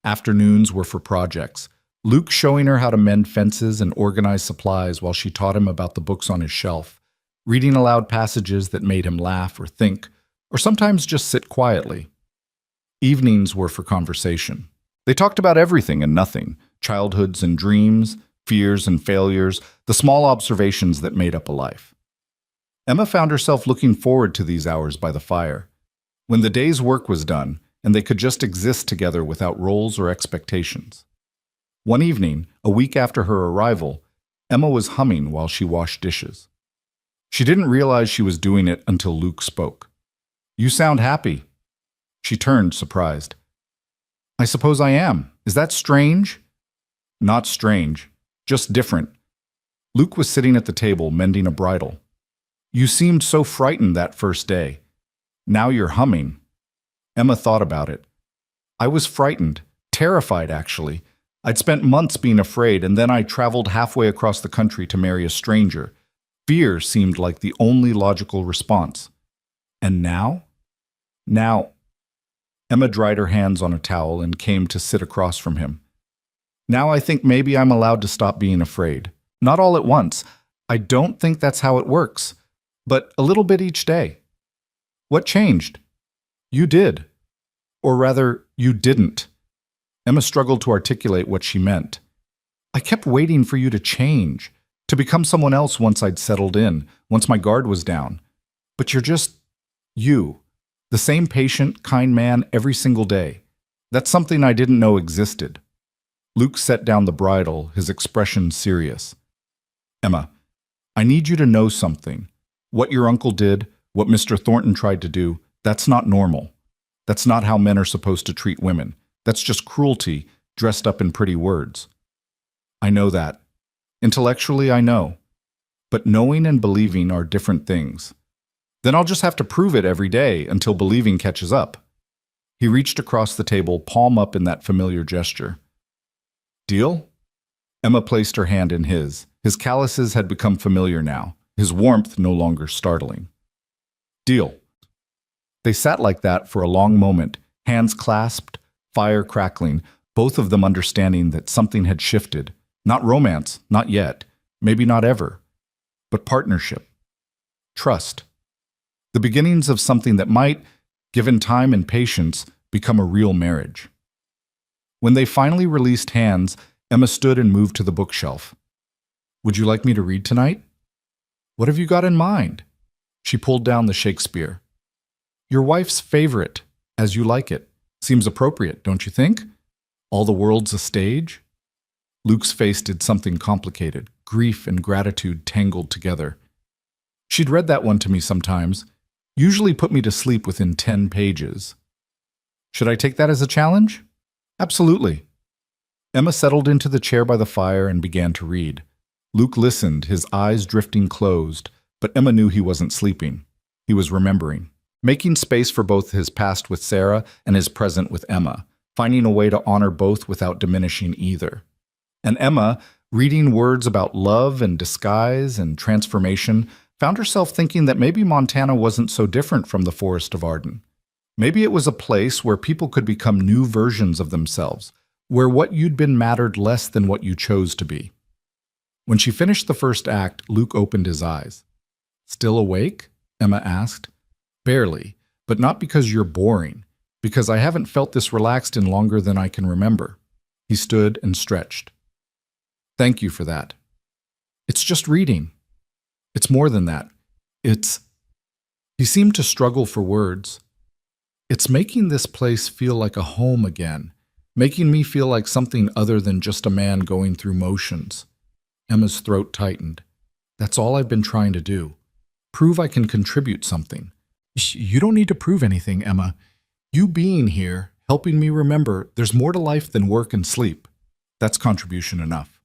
Afternoons were for projects, Luke showing her how to mend fences and organize supplies while she taught him about the books on his shelf, reading aloud passages that made him laugh or think, or sometimes just sit quietly. Evenings were for conversation. They talked about everything and nothing, childhoods and dreams, fears and failures, the small observations that made up a life. Emma found herself looking forward to these hours by the fire, when the day's work was done and they could just exist together without roles or expectations. One evening, a week after her arrival, Emma was humming while she washed dishes. She didn't realize she was doing it until Luke spoke. "You sound happy." She turned, surprised. "I suppose I am. Is that strange?" "Not strange, just different." Luke was sitting at the table, mending a bridle. "You seemed so frightened that first day. Now you're humming." Emma thought about it. "I was frightened, terrified actually. I'd spent months being afraid, and then I traveled halfway across the country to marry a stranger. Fear seemed like the only logical response. And now? Now..." Emma dried her hands on a towel and came to sit across from him. "Now I think maybe I'm allowed to stop being afraid. Not all at once. I don't think that's how it works. But a little bit each day." "What changed?" "You did. Or rather, you didn't." Emma struggled to articulate what she meant. "I kept waiting for you to change, to become someone else once I'd settled in, once my guard was down. But you're just you, the same patient, kind man every single day. That's something I didn't know existed." Luke set down the bridle, his expression serious. "Emma, I need you to know something. What your uncle did, what Mr. Thornton tried to do, that's not normal. That's not how men are supposed to treat women. That's just cruelty dressed up in pretty words." "I know that. Intellectually, I know. But knowing and believing are different things. Then I'll just have to prove it every day until believing catches up." He reached across the table, palm up in that familiar gesture. "Deal?" Emma placed her hand in his. His calluses had become familiar now, his warmth no longer startling. "Deal." They sat like that for a long moment, hands clasped, fire crackling, both of them understanding that something had shifted. Not romance, not yet, maybe not ever, but partnership, trust. The beginnings of something that might, given time and patience, become a real marriage. When they finally released hands, Emma stood and moved to the bookshelf. "Would you like me to read tonight?" "What have you got in mind?" She pulled down the Shakespeare. "Your wife's favorite, As You Like It. Seems appropriate, don't you think? All the world's a stage." Luke's face did something complicated, grief and gratitude tangled together. "She'd read that one to me sometimes, usually put me to sleep within 10 pages. Should I take that as a challenge?" "Absolutely." Emma settled into the chair by the fire and began to read. Luke listened, his eyes drifting closed, but Emma knew he wasn't sleeping. He was remembering, making space for both his past with Sarah and his present with Emma, finding a way to honor both without diminishing either. And Emma, reading words about love and disguise and transformation, found herself thinking that maybe Montana wasn't so different from the Forest of Arden. Maybe it was a place where people could become new versions of themselves, where what you'd been mattered less than what you chose to be. When she finished the first act, Luke opened his eyes. "Still awake?" Emma asked. "Barely, but not because you're boring, because I haven't felt this relaxed in longer than I can remember." He stood and stretched. "Thank you for that. It's just reading. It's more than that. It's..." He seemed to struggle for words. "It's making this place feel like a home again, making me feel like something other than just a man going through motions." Emma's throat tightened. That's all I've been trying to do. Prove I can contribute something. You don't need to prove anything, Emma. You being here, helping me remember there's more to life than work and sleep. That's contribution enough.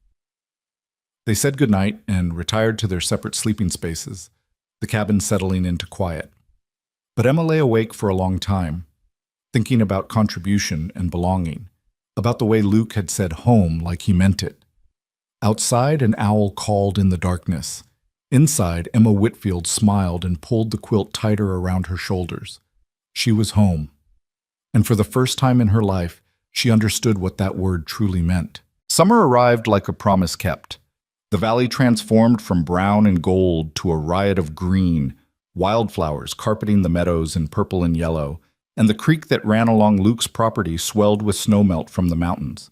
They said goodnight and retired to their separate sleeping spaces, the cabin settling into quiet. But Emma lay awake for a long time, thinking about contribution and belonging, about the way Luke had said home like he meant it. Outside, an owl called in the darkness. Inside, Emma Whitfield smiled and pulled the quilt tighter around her shoulders. She was home. And for the first time in her life, she understood what that word truly meant. Summer arrived like a promise kept. The valley transformed from brown and gold to a riot of green, wildflowers carpeting the meadows in purple and yellow, and the creek that ran along Luke's property swelled with snowmelt from the mountains.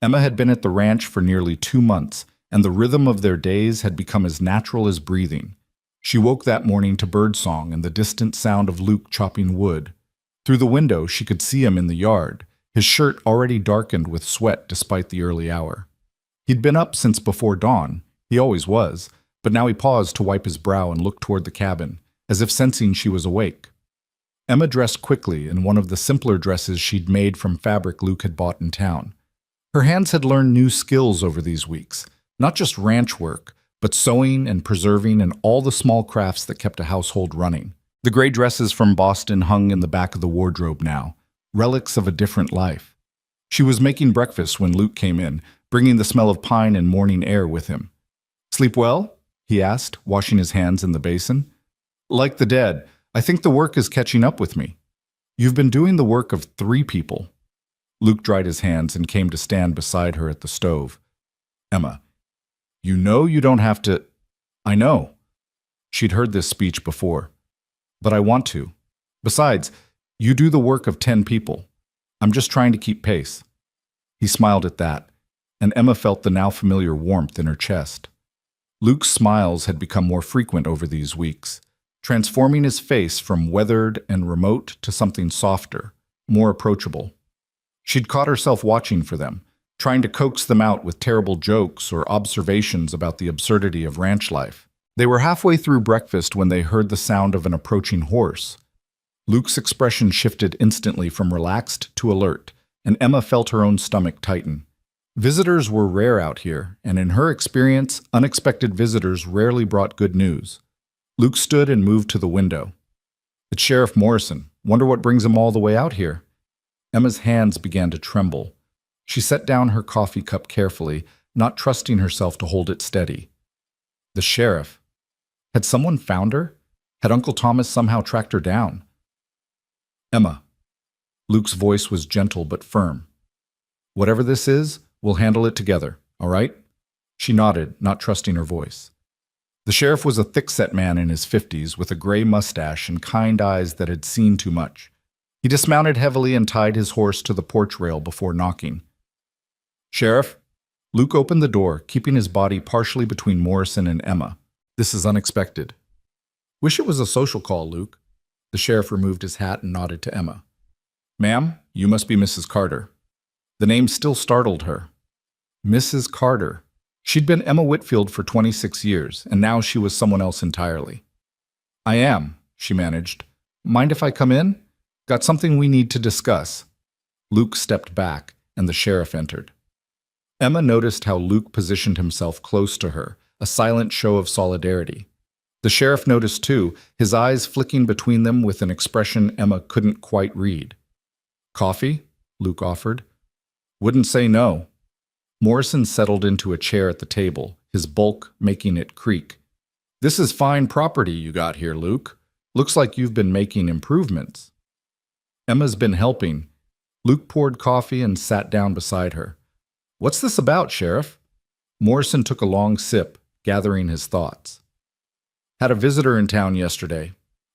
Emma had been at the ranch for nearly 2 months, and the rhythm of their days had become as natural as breathing. She woke that morning to birdsong and the distant sound of Luke chopping wood. Through the window, she could see him in the yard, his shirt already darkened with sweat despite the early hour. He'd been up since before dawn. He always was, but now he paused to wipe his brow and look toward the cabin, as if sensing she was awake. Emma dressed quickly in one of the simpler dresses she'd made from fabric Luke had bought in town. Her hands had learned new skills over these weeks, not just ranch work, but sewing and preserving and all the small crafts that kept a household running. The gray dresses from Boston hung in the back of the wardrobe now, relics of a different life. She was making breakfast when Luke came in, bringing the smell of pine and morning air with him. "Sleep well?" he asked, washing his hands in the basin. "Like the dead, I think the work is catching up with me. You've been doing the work of 3 people. Luke dried his hands and came to stand beside her at the stove. "Emma, you know you don't have to—" "I know." She'd heard this speech before. "But I want to. Besides, you do the work of 10 people. I'm just trying to keep pace." He smiled at that, and Emma felt the now familiar warmth in her chest. Luke's smiles had become more frequent over these weeks, transforming his face from weathered and remote to something softer, more approachable. She'd caught herself watching for them, trying to coax them out with terrible jokes or observations about the absurdity of ranch life. They were halfway through breakfast when they heard the sound of an approaching horse. Luke's expression shifted instantly from relaxed to alert, and Emma felt her own stomach tighten. Visitors were rare out here, and in her experience, unexpected visitors rarely brought good news. Luke stood and moved to the window. "It's Sheriff Morrison. Wonder what brings him all the way out here." Emma's hands began to tremble. She set down her coffee cup carefully, not trusting herself to hold it steady. The sheriff. Had someone found her? Had Uncle Thomas somehow tracked her down? "Emma." Luke's voice was gentle but firm. "Whatever this is, we'll handle it together, all right?" She nodded, not trusting her voice. The sheriff was a thick-set man in his 50s with a gray mustache and kind eyes that had seen too much. He dismounted heavily and tied his horse to the porch rail before knocking. "Sheriff?" Luke opened the door, keeping his body partially between Morrison and Emma. "This is unexpected." "Wish it was a social call, Luke." The sheriff removed his hat and nodded to Emma. "Ma'am, you must be Mrs. Carter." The name still startled her. Mrs. Carter. She'd been Emma Whitfield for 26 years, and now she was someone else entirely. "I am," she managed. "Mind if I come in? Got something we need to discuss." Luke stepped back, and the sheriff entered. Emma noticed how Luke positioned himself close to her, a silent show of solidarity. The sheriff noticed too, his eyes flicking between them with an expression Emma couldn't quite read. "Coffee?" Luke offered. "Wouldn't say no." Morrison settled into a chair at the table, his bulk making it creak. "This is fine property you got here, Luke. Looks like you've been making improvements." Emma's been helping. Luke poured coffee and sat down beside her. "What's this about, Sheriff?" Morrison took a long sip, gathering his thoughts. "Had a visitor in town yesterday.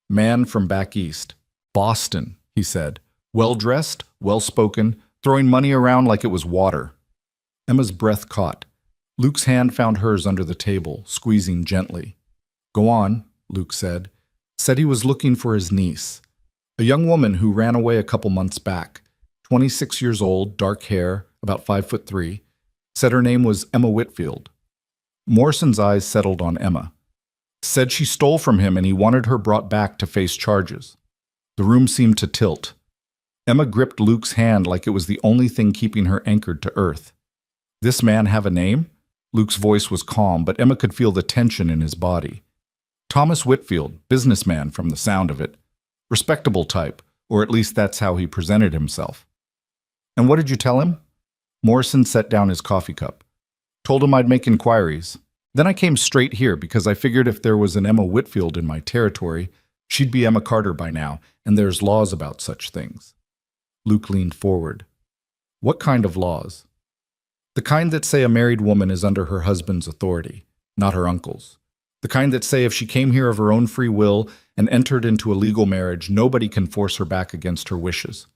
Man from back east. Boston," he said. "Well-dressed, well-spoken, throwing money around like it was water." Emma's breath caught. Luke's hand found hers under the table, squeezing gently. "Go on," Luke said. Said he was looking for his niece. A young woman who ran away a couple months back. 26 years old, dark hair, about 5'3". Said her name was Emma Whitfield. Morrison's eyes settled on Emma. Said she stole from him and he wanted her brought back to face charges. The room seemed to tilt. Emma gripped Luke's hand like it was the only thing keeping her anchored to earth. This man have a name? Luke's voice was calm, but Emma could feel the tension in his body. Thomas Whitfield, businessman from the sound of it. Respectable type, or at least that's how he presented himself. And what did you tell him? Morrison set down his coffee cup. Told him I'd make inquiries. Then I came straight here because I figured if there was an Emma Whitfield in my territory, she'd be Emma Carter by now, and there's laws about such things. Luke leaned forward. What kind of laws? The kind that say a married woman is under her husband's authority, not her uncle's. The kind that say if she came here of her own free will and entered into a legal marriage, nobody can force her back against her wishes.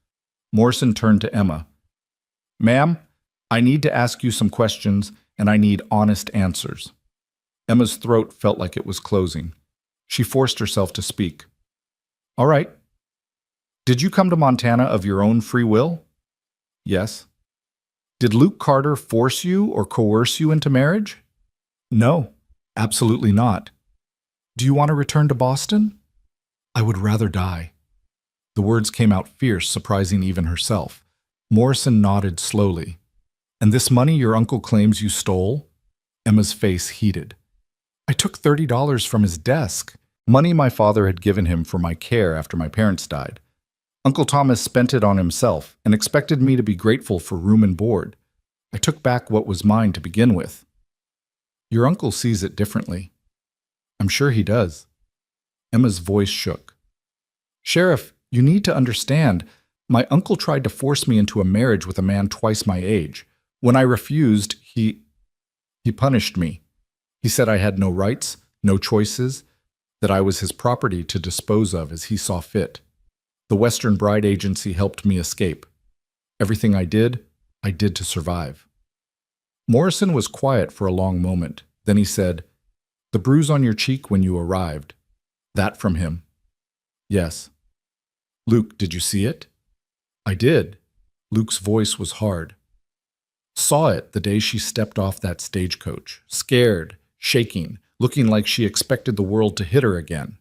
Morrison turned to Emma. Ma'am, I need to ask you some questions, and I need honest answers. Emma's throat felt like it was closing. She forced herself to speak. All right. Did you come to Montana of your own free will? Yes. Did Luke Carter force you or coerce you into marriage? No, absolutely not. Do you want to return to Boston? I would rather die. The words came out fierce, surprising even herself. Morrison nodded slowly. And this money your uncle claims you stole? Emma's face heated. I took $30 from his desk, money my father had given him for my care after my parents died. Uncle Thomas spent it on himself and expected me to be grateful for room and board. I took back what was mine to begin with. Your uncle sees it differently. I'm sure he does. Emma's voice shook. Sheriff, you need to understand, my uncle tried to force me into a marriage with a man twice my age. When I refused, he punished me. He said I had no rights, no choices, that I was his property to dispose of as he saw fit. The Western Bride Agency helped me escape. Everything I did to survive. Morrison was quiet for a long moment. Then he said, The bruise on your cheek when you arrived. That from him. Yes. Luke, did you see it? I did. Luke's voice was hard. Saw it the day she stepped off that stagecoach, scared, shaking, looking like she expected the world to hit her again.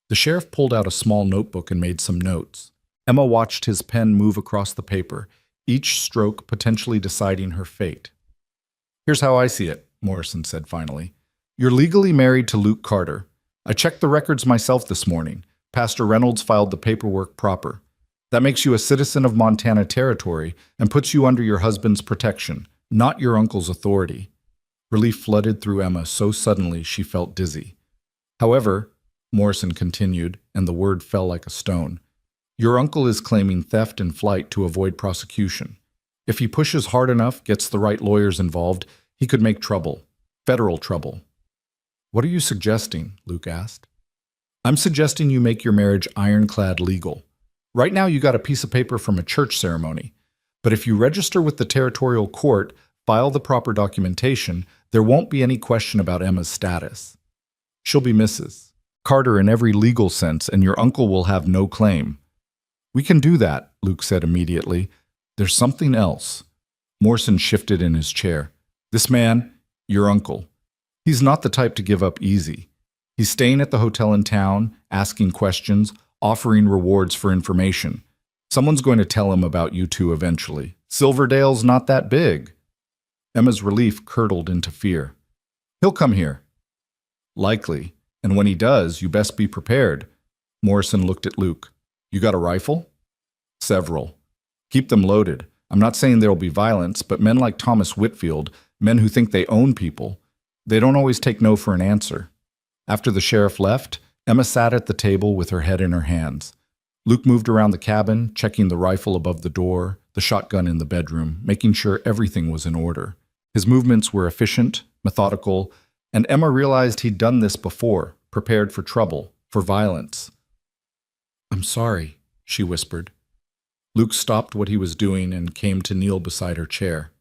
The sheriff pulled out a small notebook and made some notes. Emma watched his pen move across the paper, each stroke potentially deciding her fate. Here's how I see it, Morrison said finally. You're legally married to Luke Carter. I checked the records myself this morning. Pastor Reynolds filed the paperwork proper. That makes you a citizen of Montana Territory and puts you under your husband's protection, not your uncle's authority. Relief flooded through Emma so suddenly she felt dizzy. However, Morrison continued, and the word fell like a stone, your uncle is claiming theft and flight to avoid prosecution. If he pushes hard enough, gets the right lawyers involved, he could make trouble, federal trouble. What are you suggesting? Luke asked. I'm suggesting you make your marriage ironclad legal. Right now you got a piece of paper from a church ceremony, but if you register with the territorial court, file the proper documentation, there won't be any question about Emma's status. She'll be Mrs. Carter in every legal sense, and your uncle will have no claim. We can do that, Luke said immediately. There's something else. Morrison shifted in his chair. This man, your uncle, he's not the type to give up easy. He's staying at the hotel in town, asking questions, offering rewards for information. Someone's going to tell him about you two eventually. Silverdale's not that big. Emma's relief curdled into fear. He'll come here. Likely. And when he does, you best be prepared. Morrison looked at Luke. You got a rifle? Several. Keep them loaded. I'm not saying there'll be violence, but men like Thomas Whitfield, men who think they own people, they don't always take no for an answer. After the sheriff left, Emma sat at the table with her head in her hands. Luke moved around the cabin, checking the rifle above the door, the shotgun in the bedroom, making sure everything was in order. His movements were efficient, methodical, and Emma realized he'd done this before, prepared for trouble, for violence. I'm sorry, she whispered. Luke stopped what he was doing and came to kneel beside her chair.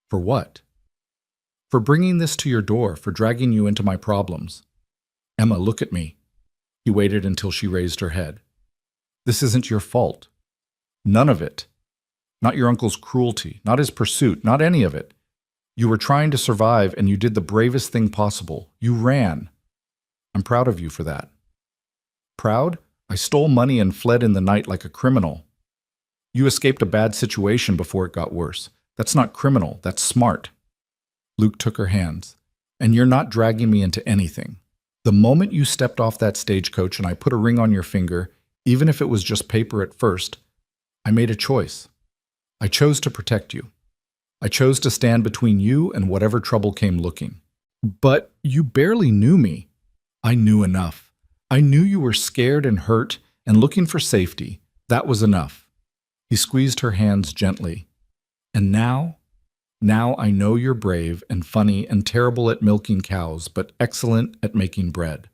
For what? For bringing this to your door, for dragging you into my problems. Emma, look at me. He waited until she raised her head. This isn't your fault. None of it. Not your uncle's cruelty, not his pursuit, not any of it. You were trying to survive and you did the bravest thing possible. You ran. I'm proud of you for that. Proud? I stole money and fled in the night like a criminal. You escaped a bad situation before it got worse. That's not criminal, that's smart. Luke took her hands. And you're not dragging me into anything. The moment you stepped off that stagecoach and I put a ring on your finger, even if it was just paper at first, I made a choice. I chose to protect you. I chose to stand between you and whatever trouble came looking. But you barely knew me. I knew enough. I knew you were scared and hurt and looking for safety. That was enough. He squeezed her hands gently. And now I know you're brave and funny and terrible at milking cows, but excellent at making bread.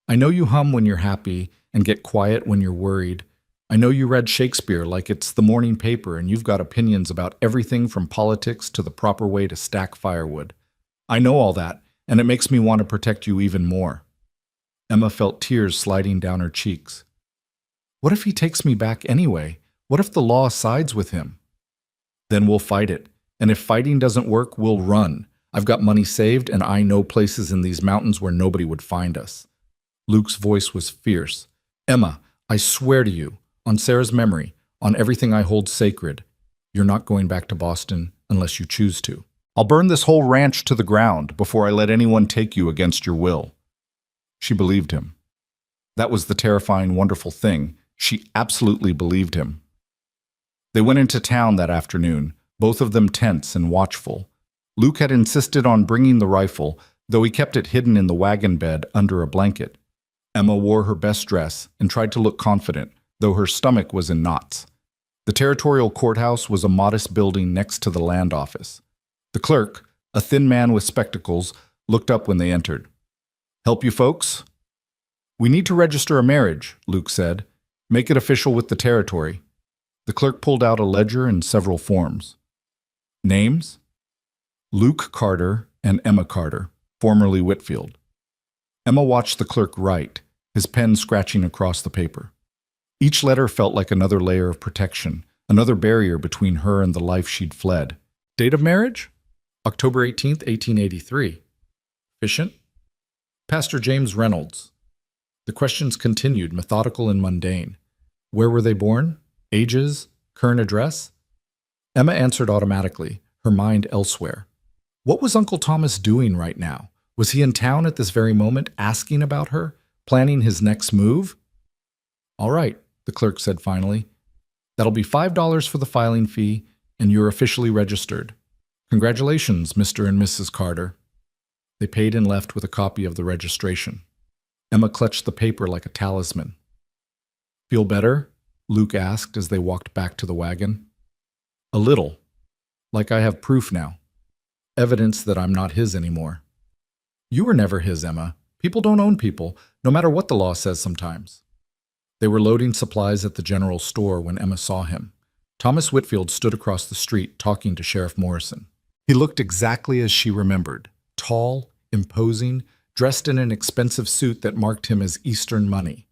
I know you hum when you're happy and get quiet when you're worried. I know you read Shakespeare like it's the morning paper and you've got opinions about everything from politics to the proper way to stack firewood. I know all that, and it makes me want to protect you even more. Emma felt tears sliding down her cheeks. What if he takes me back anyway? What if the law sides with him? Then we'll fight it. And if fighting doesn't work, we'll run. I've got money saved, and I know places in these mountains where nobody would find us. Luke's voice was fierce. Emma, I swear to you, on Sarah's memory, on everything I hold sacred, you're not going back to Boston unless you choose to. I'll burn this whole ranch to the ground before I let anyone take you against your will. She believed him. That was the terrifying, wonderful thing. She absolutely believed him. They went into town that afternoon, both of them tense and watchful. Luke had insisted on bringing the rifle, though he kept it hidden in the wagon bed under a blanket. Emma wore her best dress and tried to look confident, though her stomach was in knots. The territorial courthouse was a modest building next to the land office. The clerk, a thin man with spectacles, looked up when they entered. Help you folks? We need to register a marriage, Luke said. Make it official with the territory. The clerk pulled out a ledger and several forms. Names? Luke Carter and Emma Carter, formerly Whitfield. Emma watched the clerk write, his pen scratching across the paper. Each letter felt like another layer of protection, another barrier between her and the life she'd fled. Date of marriage? October 18th, 1883. Efficient? Pastor James Reynolds. The questions continued, methodical and mundane. Where were they born? Ages? Current address? Emma answered automatically, her mind elsewhere. What was Uncle Thomas doing right now? Was he in town at this very moment, asking about her, planning his next move? All right, the clerk said finally. That'll be $5 for the filing fee, and you're officially registered. Congratulations, Mr. and Mrs. Carter. They paid and left with a copy of the registration. Emma clutched the paper like a talisman. Feel better? Luke asked as they walked back to the wagon. A little. Like I have proof now. Evidence that I'm not his anymore. You were never his, Emma. People don't own people, no matter what the law says sometimes. They were loading supplies at the general store when Emma saw him. Thomas Whitfield stood across the street talking to Sheriff Morrison. He looked exactly as she remembered. Tall, imposing, dressed in an expensive suit that marked him as Eastern money.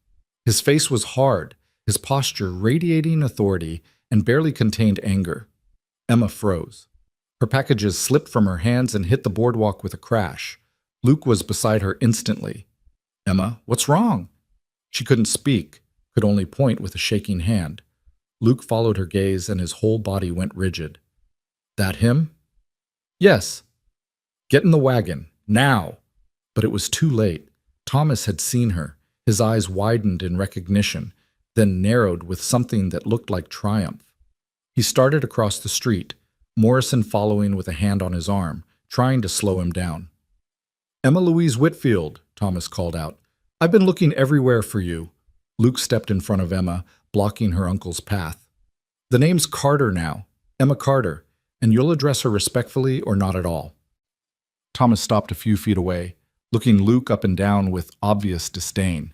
His face was hard, his posture radiating authority and barely contained anger. Emma froze. Her packages slipped from her hands and hit the boardwalk with a crash. Luke was beside her instantly. Emma, what's wrong? She couldn't speak, could only point with a shaking hand. Luke followed her gaze and his whole body went rigid. That him? Yes. Get in the wagon, now. But it was too late. Thomas had seen her. His eyes widened in recognition, then narrowed with something that looked like triumph. He started across the street, Morrison following with a hand on his arm, trying to slow him down. Emma Louise Whitfield, Thomas called out. I've been looking everywhere for you. Luke stepped in front of Emma, blocking her uncle's path. The name's Carter now, Emma Carter, and you'll address her respectfully or not at all. Thomas stopped a few feet away, looking Luke up and down with obvious disdain.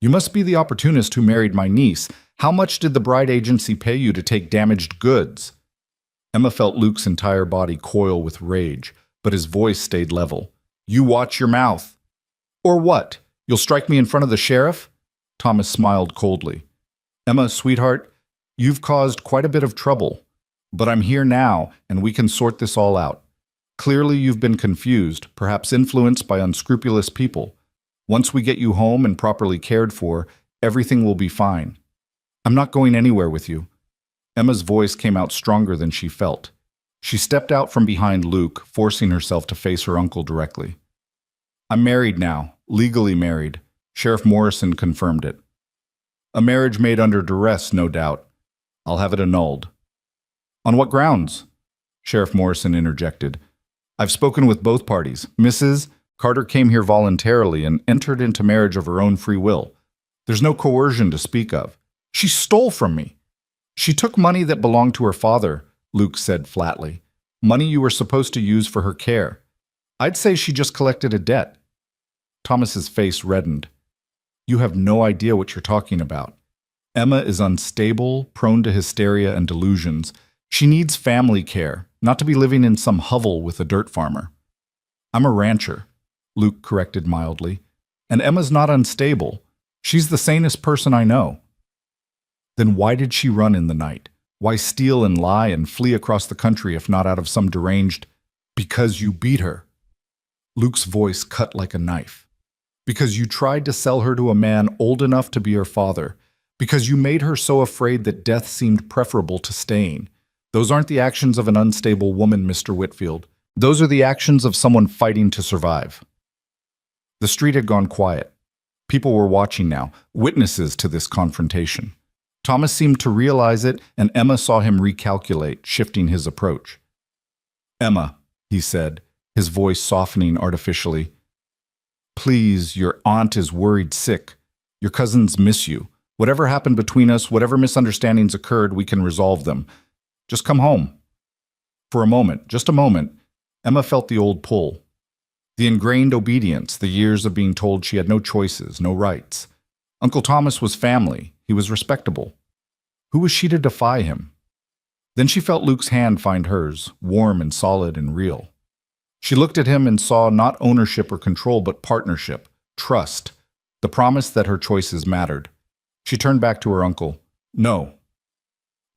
You must be the opportunist who married my niece. How much did the bride agency pay you to take damaged goods? Emma felt Luke's entire body coil with rage, but his voice stayed level. You watch your mouth. Or what? You'll strike me in front of the sheriff? Thomas smiled coldly. Emma, sweetheart, you've caused quite a bit of trouble. But I'm here now, and we can sort this all out. Clearly you've been confused, perhaps influenced by unscrupulous people. Once we get you home and properly cared for, everything will be fine. I'm not going anywhere with you." Emma's voice came out stronger than she felt. She stepped out from behind Luke, forcing herself to face her uncle directly. "I'm married now, legally married." Sheriff Morrison confirmed it. "A marriage made under duress, no doubt. I'll have it annulled." "On what grounds?" Sheriff Morrison interjected. "I've spoken with both parties. Mrs. Carter came here voluntarily and entered into marriage of her own free will. There's no coercion to speak of. She stole from me. She took money that belonged to her father," Luke said flatly. "Money you were supposed to use for her care. I'd say she just collected a debt." Thomas's face reddened. "You have no idea what you're talking about. Emma is unstable, prone to hysteria and delusions. She needs family care, not to be living in some hovel with a dirt farmer." "I'm a rancher," Luke corrected mildly. "And Emma's not unstable. She's the sanest person I know." "Then why did she run in the night? Why steal and lie and flee across the country if not out of some deranged—" "Because you beat her." Luke's voice cut like a knife. "Because you tried to sell her to a man old enough to be her father. Because you made her so afraid that death seemed preferable to staying. Those aren't the actions of an unstable woman, Mr. Whitfield. Those are the actions of someone fighting to survive." The street had gone quiet. People were watching now, witnesses to this confrontation. Thomas seemed to realize it, and Emma saw him recalculate, shifting his approach. "Emma," he said, his voice softening artificially, "please, your aunt is worried sick. Your cousins miss you. Whatever happened between us, whatever misunderstandings occurred, we can resolve them. Just come home." For a moment, just a moment, Emma felt the old pull. The ingrained obedience, the years of being told she had no choices, no rights. Uncle Thomas was family. He was respectable. Who was she to defy him? Then she felt Luke's hand find hers, warm and solid and real. She looked at him and saw not ownership or control, but partnership, trust, the promise that her choices mattered. She turned back to her uncle. "No."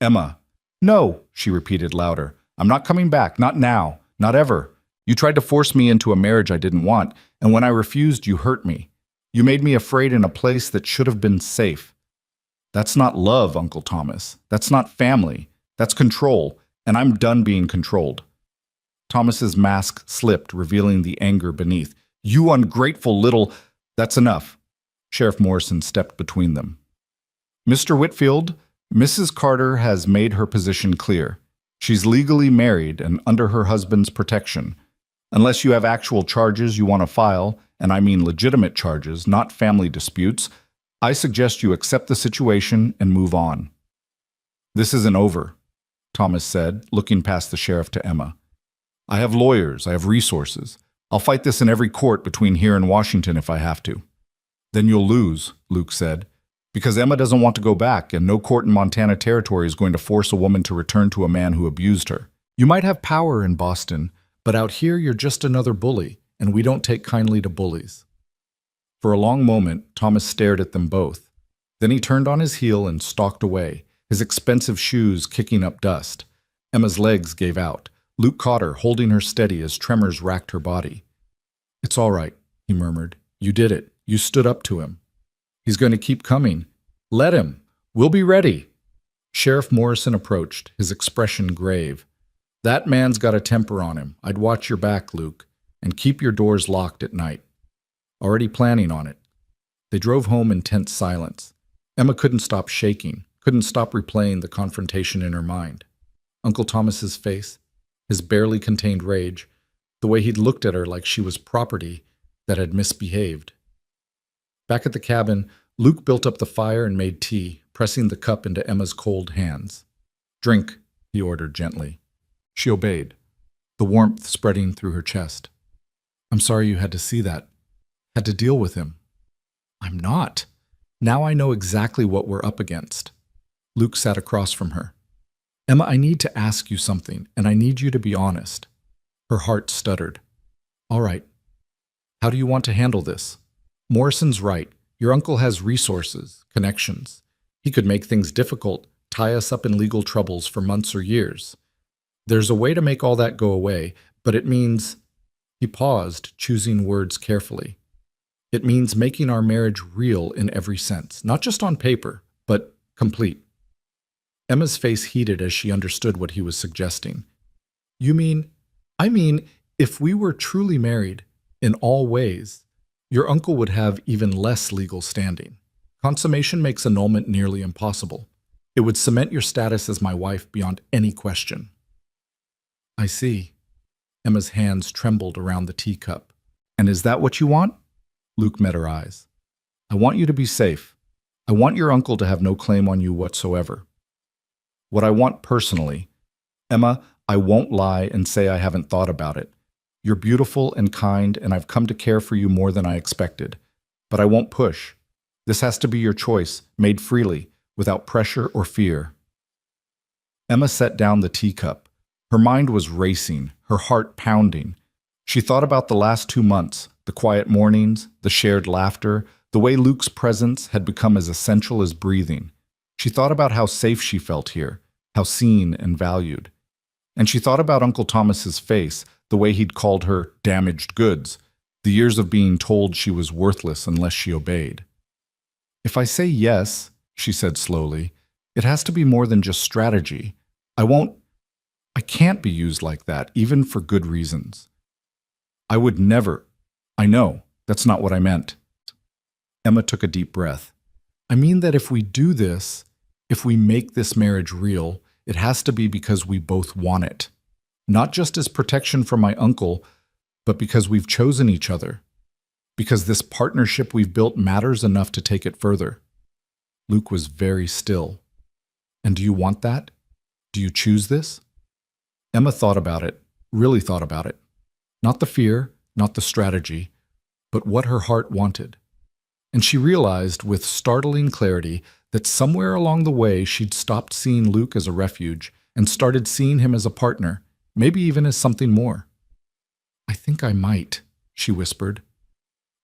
"Emma." "No," she repeated louder. "I'm not coming back, not now, not ever. You tried to force me into a marriage I didn't want, and when I refused, you hurt me. You made me afraid in a place that should have been safe. That's not love, Uncle Thomas. That's not family. That's control, and I'm done being controlled." Thomas's mask slipped, revealing the anger beneath. "You ungrateful little—" "That's enough." Sheriff Morrison stepped between them. "Mr. Whitfield, Mrs. Carter has made her position clear. She's legally married and under her husband's protection. Unless you have actual charges you want to file, and I mean legitimate charges, not family disputes, I suggest you accept the situation and move on." "This isn't over," Thomas said, looking past the sheriff to Emma. "I have lawyers, I have resources. I'll fight this in every court between here and Washington if I have to." "Then you'll lose," Luke said, "because Emma doesn't want to go back, and no court in Montana Territory is going to force a woman to return to a man who abused her. You might have power in Boston, but out here you're just another bully, and we don't take kindly to bullies." For a long moment, Thomas stared at them both. Then he turned on his heel and stalked away, his expensive shoes kicking up dust. Emma's legs gave out. Luke caught her, holding her steady as tremors racked her body. "It's all right," he murmured. "You did it. You stood up to him. He's going to keep coming. Let him. We'll be ready." Sheriff Morrison approached, his expression grave. "That man's got a temper on him. I'd watch your back, Luke, and keep your doors locked at night." "Already planning on it." They drove home in tense silence. Emma couldn't stop shaking, couldn't stop replaying the confrontation in her mind. Uncle Thomas's face, his barely contained rage, the way he'd looked at her like she was property that had misbehaved. Back at the cabin, Luke built up the fire and made tea, pressing the cup into Emma's cold hands. "Drink," he ordered gently. She obeyed, the warmth spreading through her chest. "I'm sorry you had to see that. Had to deal with him." "I'm not. Now I know exactly what we're up against." Luke sat across from her. "Emma, I need to ask you something, and I need you to be honest." Her heart stuttered. "All right. How do you want to handle this? Morrison's right. Your uncle has resources, connections. He could make things difficult, tie us up in legal troubles for months or years. There's a way to make all that go away, but it means, he paused, choosing words carefully. It means making our marriage real in every sense, not just on paper, but complete. Emma's face heated as she understood what he was suggesting. You mean, I mean, if we were truly married, in all ways, your uncle would have even less legal standing. Consummation makes annulment nearly impossible. It would cement your status as my wife beyond any question. I see. Emma's hands trembled around the teacup. And is that what you want? Luke met her eyes. I want you to be safe. I want your uncle to have no claim on you whatsoever. What I want personally, Emma, I won't lie and say I haven't thought about it. You're beautiful and kind, and I've come to care for you more than I expected. But I won't push. This has to be your choice, made freely, without pressure or fear. Emma set down the teacup. Her mind was racing, her heart pounding. She thought about the last 2 months, the quiet mornings, the shared laughter, the way Luke's presence had become as essential as breathing. She thought about how safe she felt here, how seen and valued. And she thought about Uncle Thomas's face, the way he'd called her damaged goods, the years of being told she was worthless unless she obeyed. If I say yes, she said slowly, it has to be more than just strategy. I can't be used like that, even for good reasons. I would never. I know, that's not what I meant. Emma took a deep breath. I mean that if we do this, if we make this marriage real, it has to be because we both want it. Not just as protection from my uncle, but because we've chosen each other. Because this partnership we've built matters enough to take it further. Luke was very still. And do you want that? Do you choose this? Emma thought about it, really thought about it. Not the fear, not the strategy, but what her heart wanted. And she realized with startling clarity that somewhere along the way she'd stopped seeing Luke as a refuge and started seeing him as a partner, maybe even as something more. I think I might, she whispered.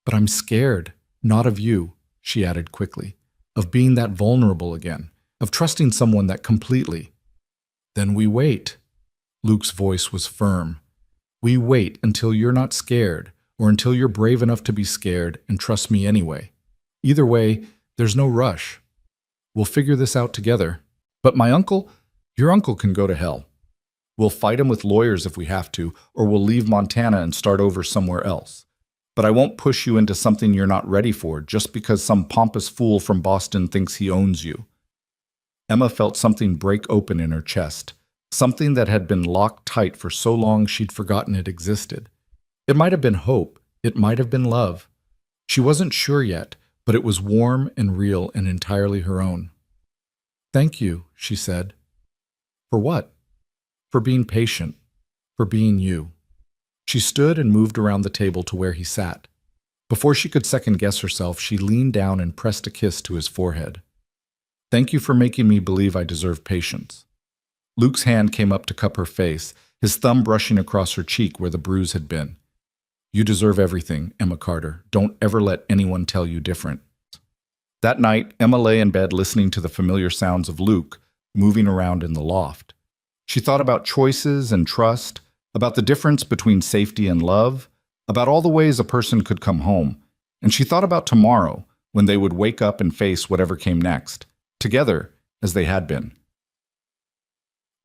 But I'm scared, not of you, she added quickly, of being that vulnerable again, of trusting someone that completely. Then we wait. Luke's voice was firm. We wait until you're not scared, or until you're brave enough to be scared and trust me anyway. Either way, there's no rush. We'll figure this out together. But your uncle can go to hell. We'll fight him with lawyers if we have to, or we'll leave Montana and start over somewhere else. But I won't push you into something you're not ready for just because some pompous fool from Boston thinks he owns you. Emma felt something break open in her chest, something that had been locked tight for so long she'd forgotten it existed. It might have been hope, it might have been love. She wasn't sure yet, but it was warm and real and entirely her own. Thank you, she said. For what? For being patient, for being you. She stood and moved around the table to where he sat. Before she could second-guess herself, she leaned down and pressed a kiss to his forehead. Thank you for making me believe I deserve patience. Luke's hand came up to cup her face, his thumb brushing across her cheek where the bruise had been. You deserve everything, Emma Carter. Don't ever let anyone tell you different. That night, Emma lay in bed listening to the familiar sounds of Luke moving around in the loft. She thought about choices and trust, about the difference between safety and love, about all the ways a person could come home, and she thought about tomorrow, when they would wake up and face whatever came next, together as they had been.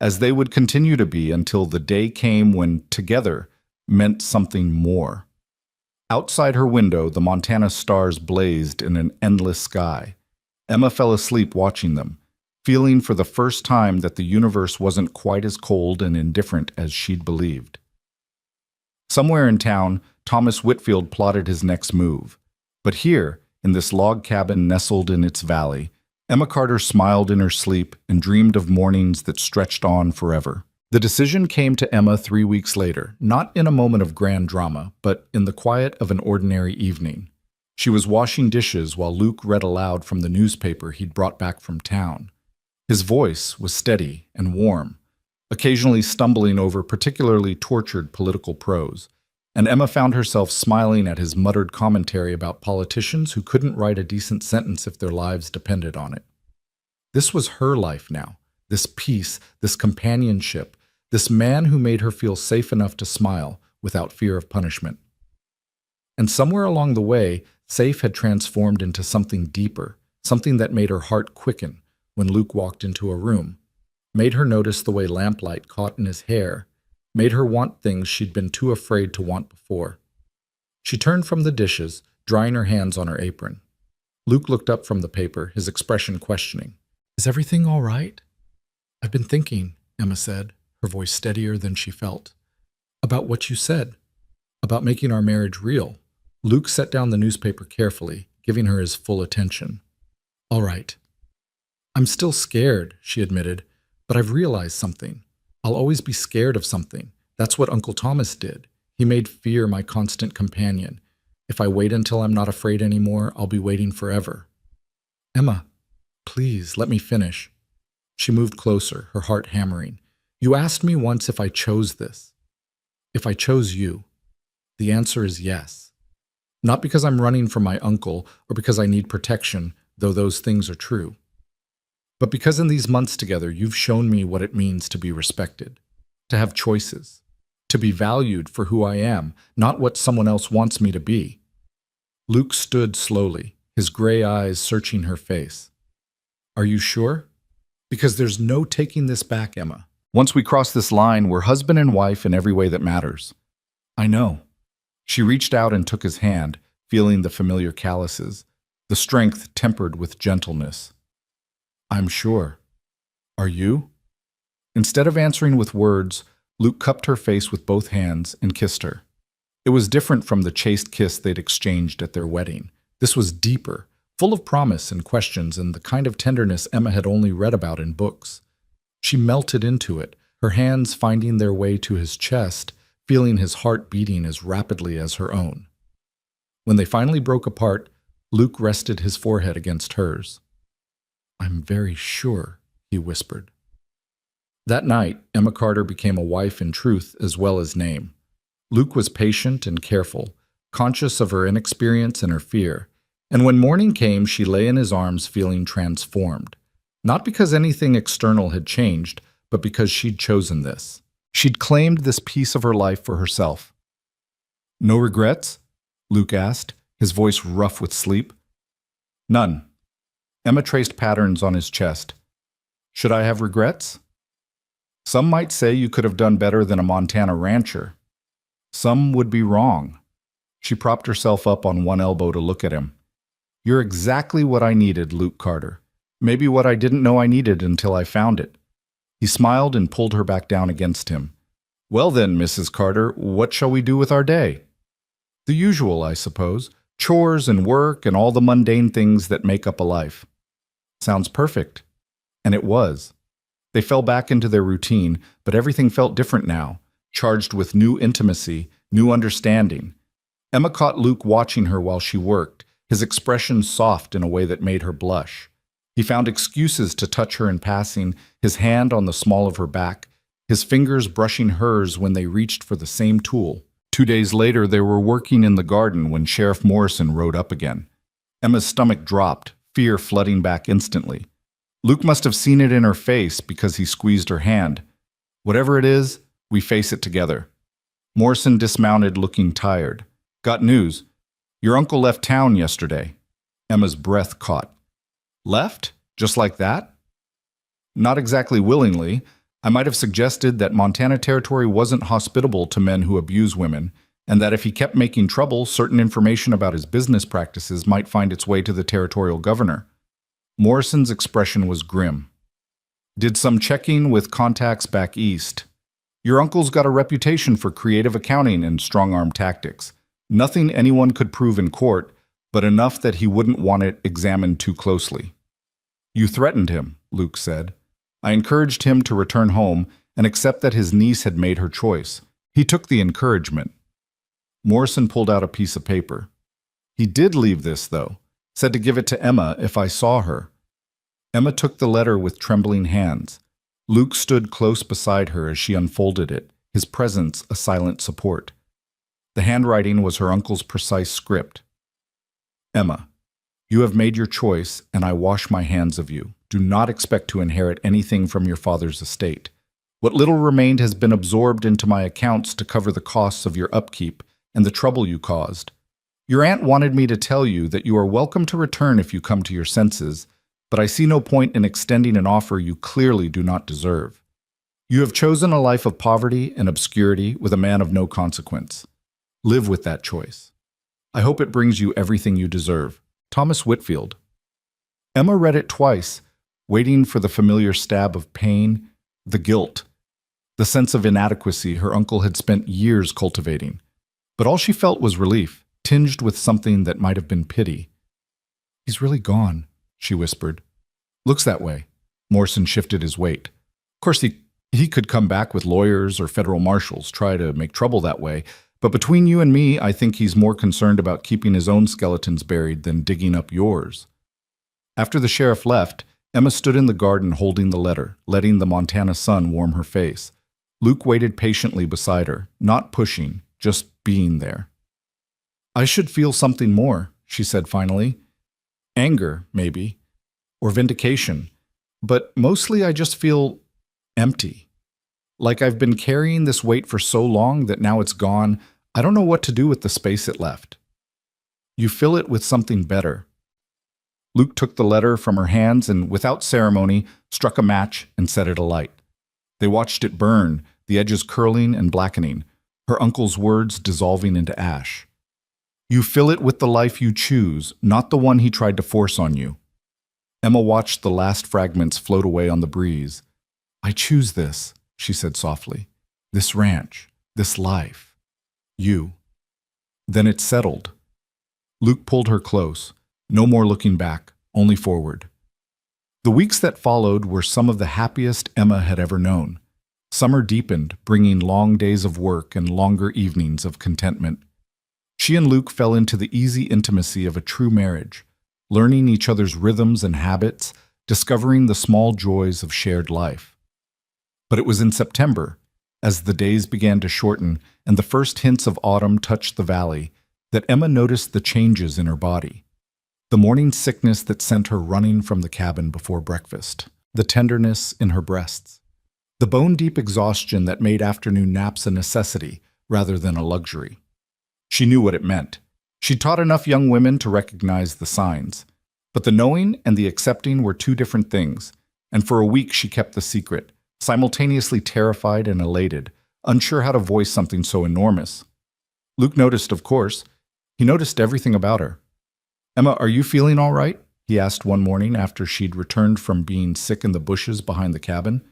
As they would continue to be until the day came when together meant something more. Outside her window, the Montana stars blazed in an endless sky. Emma fell asleep watching them, feeling for the first time that the universe wasn't quite as cold and indifferent as she'd believed. Somewhere in town, Thomas Whitfield plotted his next move. But here, in this log cabin nestled in its valley, Emma Carter smiled in her sleep and dreamed of mornings that stretched on forever. The decision came to Emma 3 weeks later, not in a moment of grand drama, but in the quiet of an ordinary evening. She was washing dishes while Luke read aloud from the newspaper he'd brought back from town. His voice was steady and warm, occasionally stumbling over particularly tortured political prose, and Emma found herself smiling at his muttered commentary about politicians who couldn't write a decent sentence if their lives depended on it. This was her life now, this peace, this companionship, This man who made her feel safe enough to smile without fear of punishment. And somewhere along the way, safe had transformed into something deeper, something that made her heart quicken when Luke walked into a room, made her notice the way lamplight caught in his hair, made her want things she'd been too afraid to want before. She turned from the dishes, drying her hands on her apron. Luke looked up from the paper, his expression questioning. "Is everything all right?" "I've been thinking," Emma said, her voice steadier than she felt, "about what you said, about making our marriage real." Luke set down the newspaper carefully, giving her his full attention. "All right. I'm still scared," she admitted, "but I've realized something. I'll always be scared of something. That's what Uncle Thomas did. He made fear my constant companion. If I wait until I'm not afraid anymore, I'll be waiting forever." "Emma, please, let me finish." She moved closer, her heart hammering. "You asked me once if I chose this. If I chose you. The answer is yes. Not because I'm running from my uncle or because I need protection, though those things are true. But because in these months together, you've shown me what it means to be respected, to have choices, to be valued for who I am, not what someone else wants me to be." Luke stood slowly, his gray eyes searching her face. "Are you sure? Because there's no taking this back, Emma. Once we cross this line, we're husband and wife in every way that matters." "I know." She reached out and took his hand, feeling the familiar calluses, the strength tempered with gentleness. "I'm sure. Are you?" Instead of answering with words, Luke cupped her face with both hands and kissed her. It was different from the chaste kiss they'd exchanged at their wedding. This was deeper, full of promise and questions and the kind of tenderness Emma had only read about in books. She melted into it, her hands finding their way to his chest, feeling his heart beating as rapidly as her own. When they finally broke apart, Luke rested his forehead against hers. "I'm very sure," he whispered. That night, Emma Carter became a wife in truth as well as name. Luke was patient and careful, conscious of her inexperience and her fear, and when morning came, she lay in his arms feeling transformed. Not because anything external had changed, but because she'd chosen this. She'd claimed this piece of her life for herself. "No regrets?" Luke asked, his voice rough with sleep. "None." Emma traced patterns on his chest. "Should I have regrets?" "Some might say you could have done better than a Montana rancher. Some would be wrong." She propped herself up on one elbow to look at him. "You're exactly what I needed, Luke Carter. Maybe what I didn't know I needed until I found it." He smiled and pulled her back down against him. "Well then, Mrs. Carter, what shall we do with our day?" "The usual, I suppose. Chores and work and all the mundane things that make up a life." "Sounds perfect." And it was. They fell back into their routine, but everything felt different now, charged with new intimacy, new understanding. Emma caught Luke watching her while she worked, his expression soft in a way that made her blush. He found excuses to touch her in passing, his hand on the small of her back, his fingers brushing hers when they reached for the same tool. 2 days later, they were working in the garden when Sheriff Morrison rode up again. Emma's stomach dropped, fear flooding back instantly. Luke must have seen it in her face because he squeezed her hand. "Whatever it is, we face it together." Morrison dismounted, looking tired. "Got news. Your uncle left town yesterday." Emma's breath caught. "Left? Just like that?" "Not exactly willingly. I might have suggested that Montana Territory wasn't hospitable to men who abuse women, and that if he kept making trouble, certain information about his business practices might find its way to the territorial governor." Morrison's expression was grim. "Did some checking with contacts back east. Your uncle's got a reputation for creative accounting and strong-arm tactics. Nothing anyone could prove in court, but enough that he wouldn't want it examined too closely." "You threatened him," Luke said. "I encouraged him to return home and accept that his niece had made her choice. He took the encouragement." Morrison pulled out a piece of paper. "He did leave this, though. Said to give it to Emma if I saw her." Emma took the letter with trembling hands. Luke stood close beside her as she unfolded it, his presence a silent support. The handwriting was her uncle's precise script. "Emma, you have made your choice, and I wash my hands of you. Do not expect to inherit anything from your father's estate. What little remained has been absorbed into my accounts to cover the costs of your upkeep and the trouble you caused. Your aunt wanted me to tell you that you are welcome to return if you come to your senses, but I see no point in extending an offer you clearly do not deserve. You have chosen a life of poverty and obscurity with a man of no consequence. Live with that choice. I hope it brings you everything you deserve. Thomas Whitfield. Emma read it twice, waiting for the familiar stab of pain, the guilt, the sense of inadequacy her uncle had spent years cultivating. But all she felt was relief, tinged with something that might have been pity. "He's really gone," she whispered. "Looks that way." Morrison shifted his weight. Of course, he could come back with lawyers or federal marshals, try to make trouble that way. But between you and me, I think he's more concerned about keeping his own skeletons buried than digging up yours. After the sheriff left, Emma stood in the garden holding the letter, letting the Montana sun warm her face. Luke waited patiently beside her, not pushing, just being there. "I should feel something more," she said finally. "Anger, maybe, or vindication. But mostly I just feel empty. Like I've been carrying this weight for so long that now it's gone, I don't know what to do with the space it left." "You fill it with something better." Luke took the letter from her hands and, without ceremony, struck a match and set it alight. They watched it burn, the edges curling and blackening, her uncle's words dissolving into ash. "You fill it with the life you choose, not the one he tried to force on you." Emma watched the last fragments float away on the breeze. "I choose this," she said softly. "This ranch, this life. You." Then it settled. Luke pulled her close. No more looking back, only forward. The weeks that followed were some of the happiest Emma had ever known. Summer deepened, bringing long days of work and longer evenings of contentment. She and Luke fell into the easy intimacy of a true marriage, learning each other's rhythms and habits, discovering the small joys of shared life. But it was in September, as the days began to shorten and the first hints of autumn touched the valley, that Emma noticed the changes in her body. The morning sickness that sent her running from the cabin before breakfast, the tenderness in her breasts, the bone-deep exhaustion that made afternoon naps a necessity rather than a luxury. She knew what it meant. She'd taught enough young women to recognize the signs. But the knowing and the accepting were two different things, and for a week she kept the secret, simultaneously terrified and elated, unsure how to voice something so enormous. Luke noticed, of course. He noticed everything about her. "Emma, are you feeling all right?" he asked one morning after she'd returned from being sick in the bushes behind the cabin.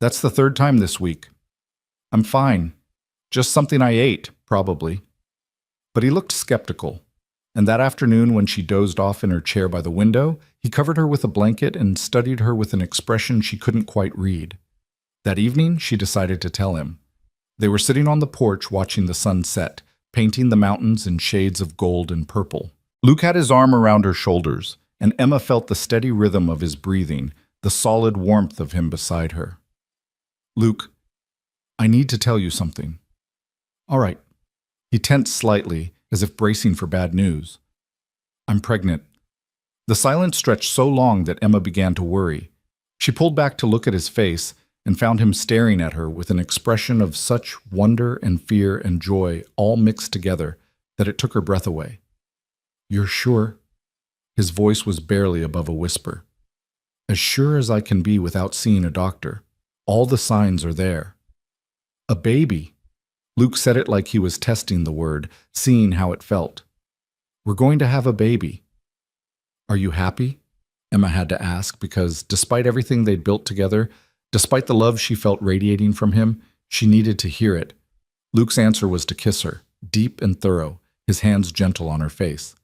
"That's the third time this week." "I'm fine. Just something I ate, probably." But he looked skeptical, and that afternoon when she dozed off in her chair by the window, he covered her with a blanket and studied her with an expression she couldn't quite read. That evening, she decided to tell him. They were sitting on the porch watching the sun set, painting the mountains in shades of gold and purple. Luke had his arm around her shoulders, and Emma felt the steady rhythm of his breathing, the solid warmth of him beside her. "Luke, I need to tell you something." "All right." He tensed slightly, as if bracing for bad news. "I'm pregnant." The silence stretched so long that Emma began to worry. She pulled back to look at his face and found him staring at her with an expression of such wonder and fear and joy all mixed together that it took her breath away. "You're sure?" His voice was barely above a whisper. "As sure as I can be without seeing a doctor. All the signs are there." "A baby." Luke said it like he was testing the word, seeing how it felt. "We're going to have a baby." "Are you happy?" Emma had to ask because, despite everything they'd built together, despite the love she felt radiating from him, she needed to hear it. Luke's answer was to kiss her, deep and thorough, his hands gentle on her face.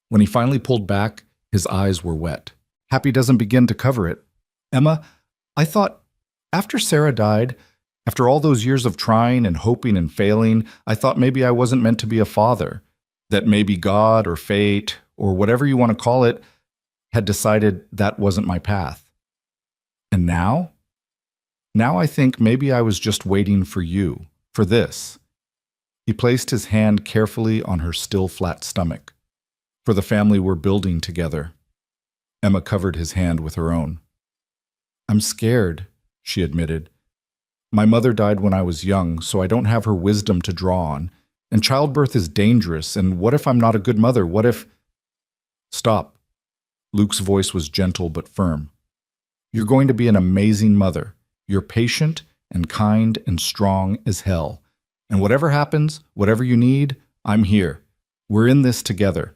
When he finally pulled back, his eyes were wet. "Happy doesn't begin to cover it." "Emma, I thought, after Sarah died, after all those years of trying and hoping and failing, I thought maybe I wasn't meant to be a father, that maybe God or fate, or whatever you want to call it, had decided that wasn't my path. And now? Now I think maybe I was just waiting for you, for this." He placed his hand carefully on her still flat stomach. "For the family we're building together." Emma covered his hand with her own. "I'm scared," she admitted. My mother died when I was young, so I don't have her wisdom to draw on. And childbirth is dangerous, and what if I'm not a good mother? What if— Stop. Luke's voice was gentle but firm. You're going to be an amazing mother. You're patient and kind and strong as hell. And whatever happens, whatever you need, I'm here. We're in this together.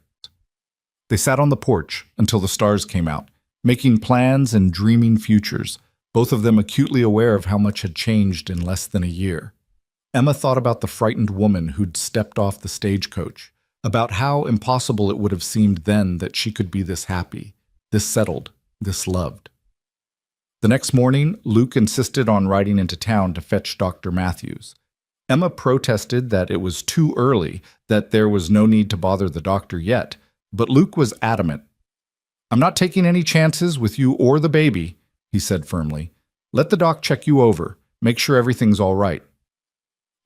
They sat on the porch until the stars came out, making plans and dreaming futures, both of them acutely aware of how much had changed in less than a year. Emma thought about the frightened woman who'd stepped off the stagecoach, about how impossible it would have seemed then that she could be this happy, this settled, this loved. The next morning, Luke insisted on riding into town to fetch Dr. Matthews. Emma protested that it was too early, that there was no need to bother the doctor yet, but Luke was adamant. I'm not taking any chances with you or the baby, he said firmly. Let the doc check you over, make sure everything's all right.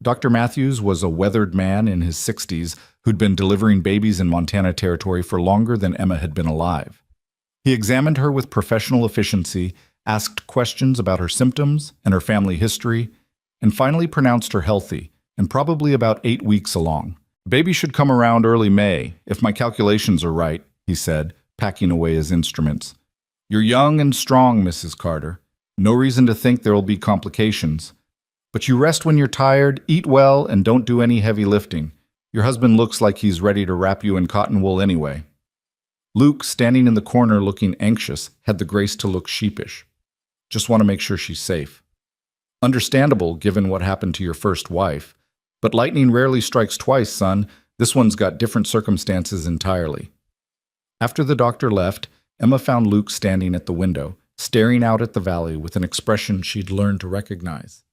Dr. Matthews was a weathered man in his 60s who'd been delivering babies in Montana Territory for longer than Emma had been alive. He examined her with professional efficiency, asked questions about her symptoms and her family history, and finally pronounced her healthy and probably about 8 weeks along. Baby should come around early May, if my calculations are right, he said, packing away his instruments. You're young and strong, Mrs. Carter. No reason to think there will be complications. But you rest when you're tired, eat well, and don't do any heavy lifting. Your husband looks like he's ready to wrap you in cotton wool anyway. Luke, standing in the corner looking anxious, had the grace to look sheepish. Just want to make sure she's safe. Understandable, given what happened to your first wife. But lightning rarely strikes twice, son. This one's got different circumstances entirely. After the doctor left, Emma found Luke standing at the window, staring out at the valley with an expression she'd learned to recognize.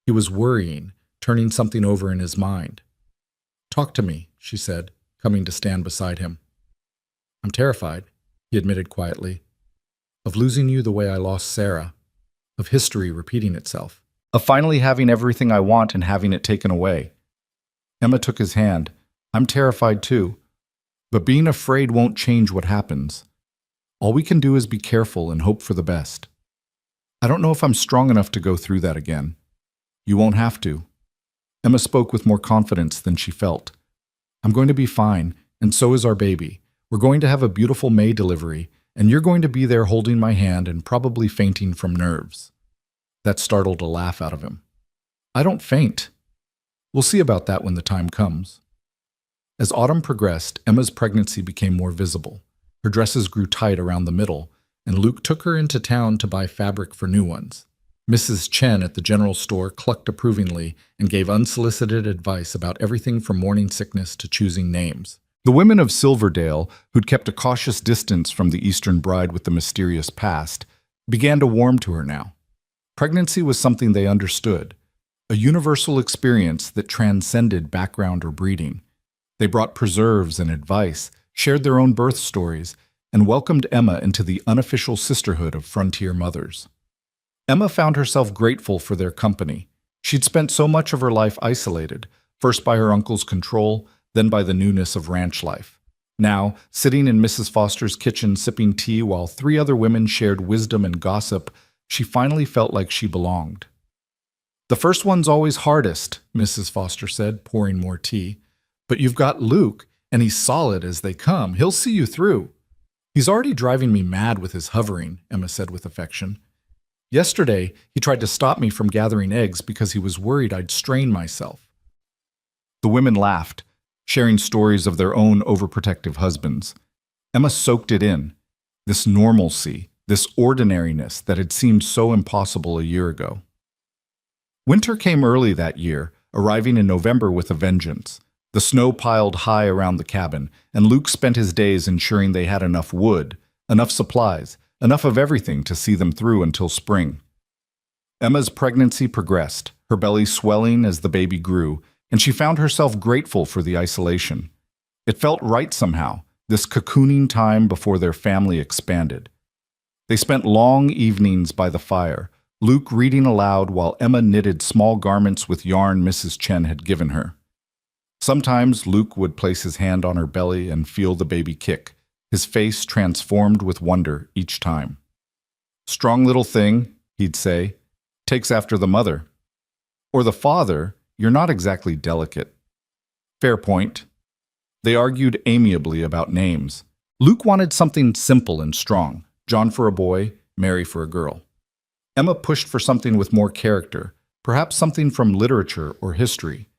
He was worrying, turning something over in his mind. Talk to me, she said, coming to stand beside him. I'm terrified, he admitted quietly, of losing you the way I lost Sarah, of history repeating itself, of finally having everything I want and having it taken away. Emma took his hand. I'm terrified too, but being afraid won't change what happens. All we can do is be careful and hope for the best. I don't know if I'm strong enough to go through that again. You won't have to. Emma spoke with more confidence than she felt. I'm going to be fine, and so is our baby. We're going to have a beautiful May delivery, and you're going to be there holding my hand and probably fainting from nerves. That startled a laugh out of him. I don't faint. We'll see about that when the time comes. As autumn progressed, Emma's pregnancy became more visible. Her dresses grew tight around the middle, and Luke took her into town to buy fabric for new ones. Mrs. Chen at the general store clucked approvingly and gave unsolicited advice about everything from morning sickness to choosing names. The women of Silverdale, who'd kept a cautious distance from the Eastern bride with the mysterious past, began to warm to her now. Pregnancy was something they understood, a universal experience that transcended background or breeding. They brought preserves and advice, shared their own birth stories, and welcomed Emma into the unofficial sisterhood of frontier mothers. Emma found herself grateful for their company. She'd spent so much of her life isolated, first by her uncle's control, then by the newness of ranch life. Now, sitting in Mrs. Foster's kitchen sipping tea while 3 other women shared wisdom and gossip, she finally felt like she belonged. The first one's always hardest, Mrs. Foster said, pouring more tea. But you've got Luke, and he's solid as they come. He'll see you through. He's already driving me mad with his hovering, Emma said with affection. Yesterday, he tried to stop me from gathering eggs because he was worried I'd strain myself. The women laughed, sharing stories of their own overprotective husbands. Emma soaked it in, this normalcy, this ordinariness that had seemed so impossible a year ago. Winter came early that year, arriving in November with a vengeance. The snow piled high around the cabin, and Luke spent his days ensuring they had enough wood, enough supplies, enough of everything to see them through until spring. Emma's pregnancy progressed, her belly swelling as the baby grew, and she found herself grateful for the isolation. It felt right somehow, this cocooning time before their family expanded. They spent long evenings by the fire, Luke reading aloud while Emma knitted small garments with yarn Mrs. Chen had given her. Sometimes Luke would place his hand on her belly and feel the baby kick, his face transformed with wonder each time. Strong little thing, he'd say, takes after the mother. Or the father, you're not exactly delicate. Fair point. They argued amiably about names. Luke wanted something simple and strong. John for a boy, Mary for a girl. Emma pushed for something with more character, perhaps something from literature or history.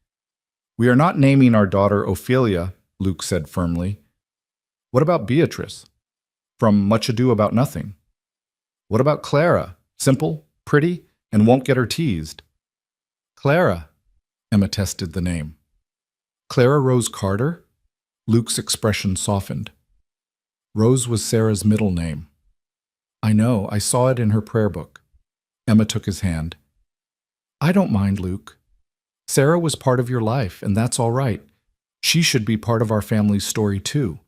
We are not naming our daughter Ophelia, Luke said firmly. What about Beatrice? From Much Ado About Nothing. What about Clara? Simple, pretty, and won't get her teased. Clara, Emma tested the name. Clara Rose Carter? Luke's expression softened. Rose was Sarah's middle name. I know, I saw it in her prayer book. Emma took his hand. I don't mind, Luke. Sarah was part of your life, and that's all right. She should be part of our family's story, too.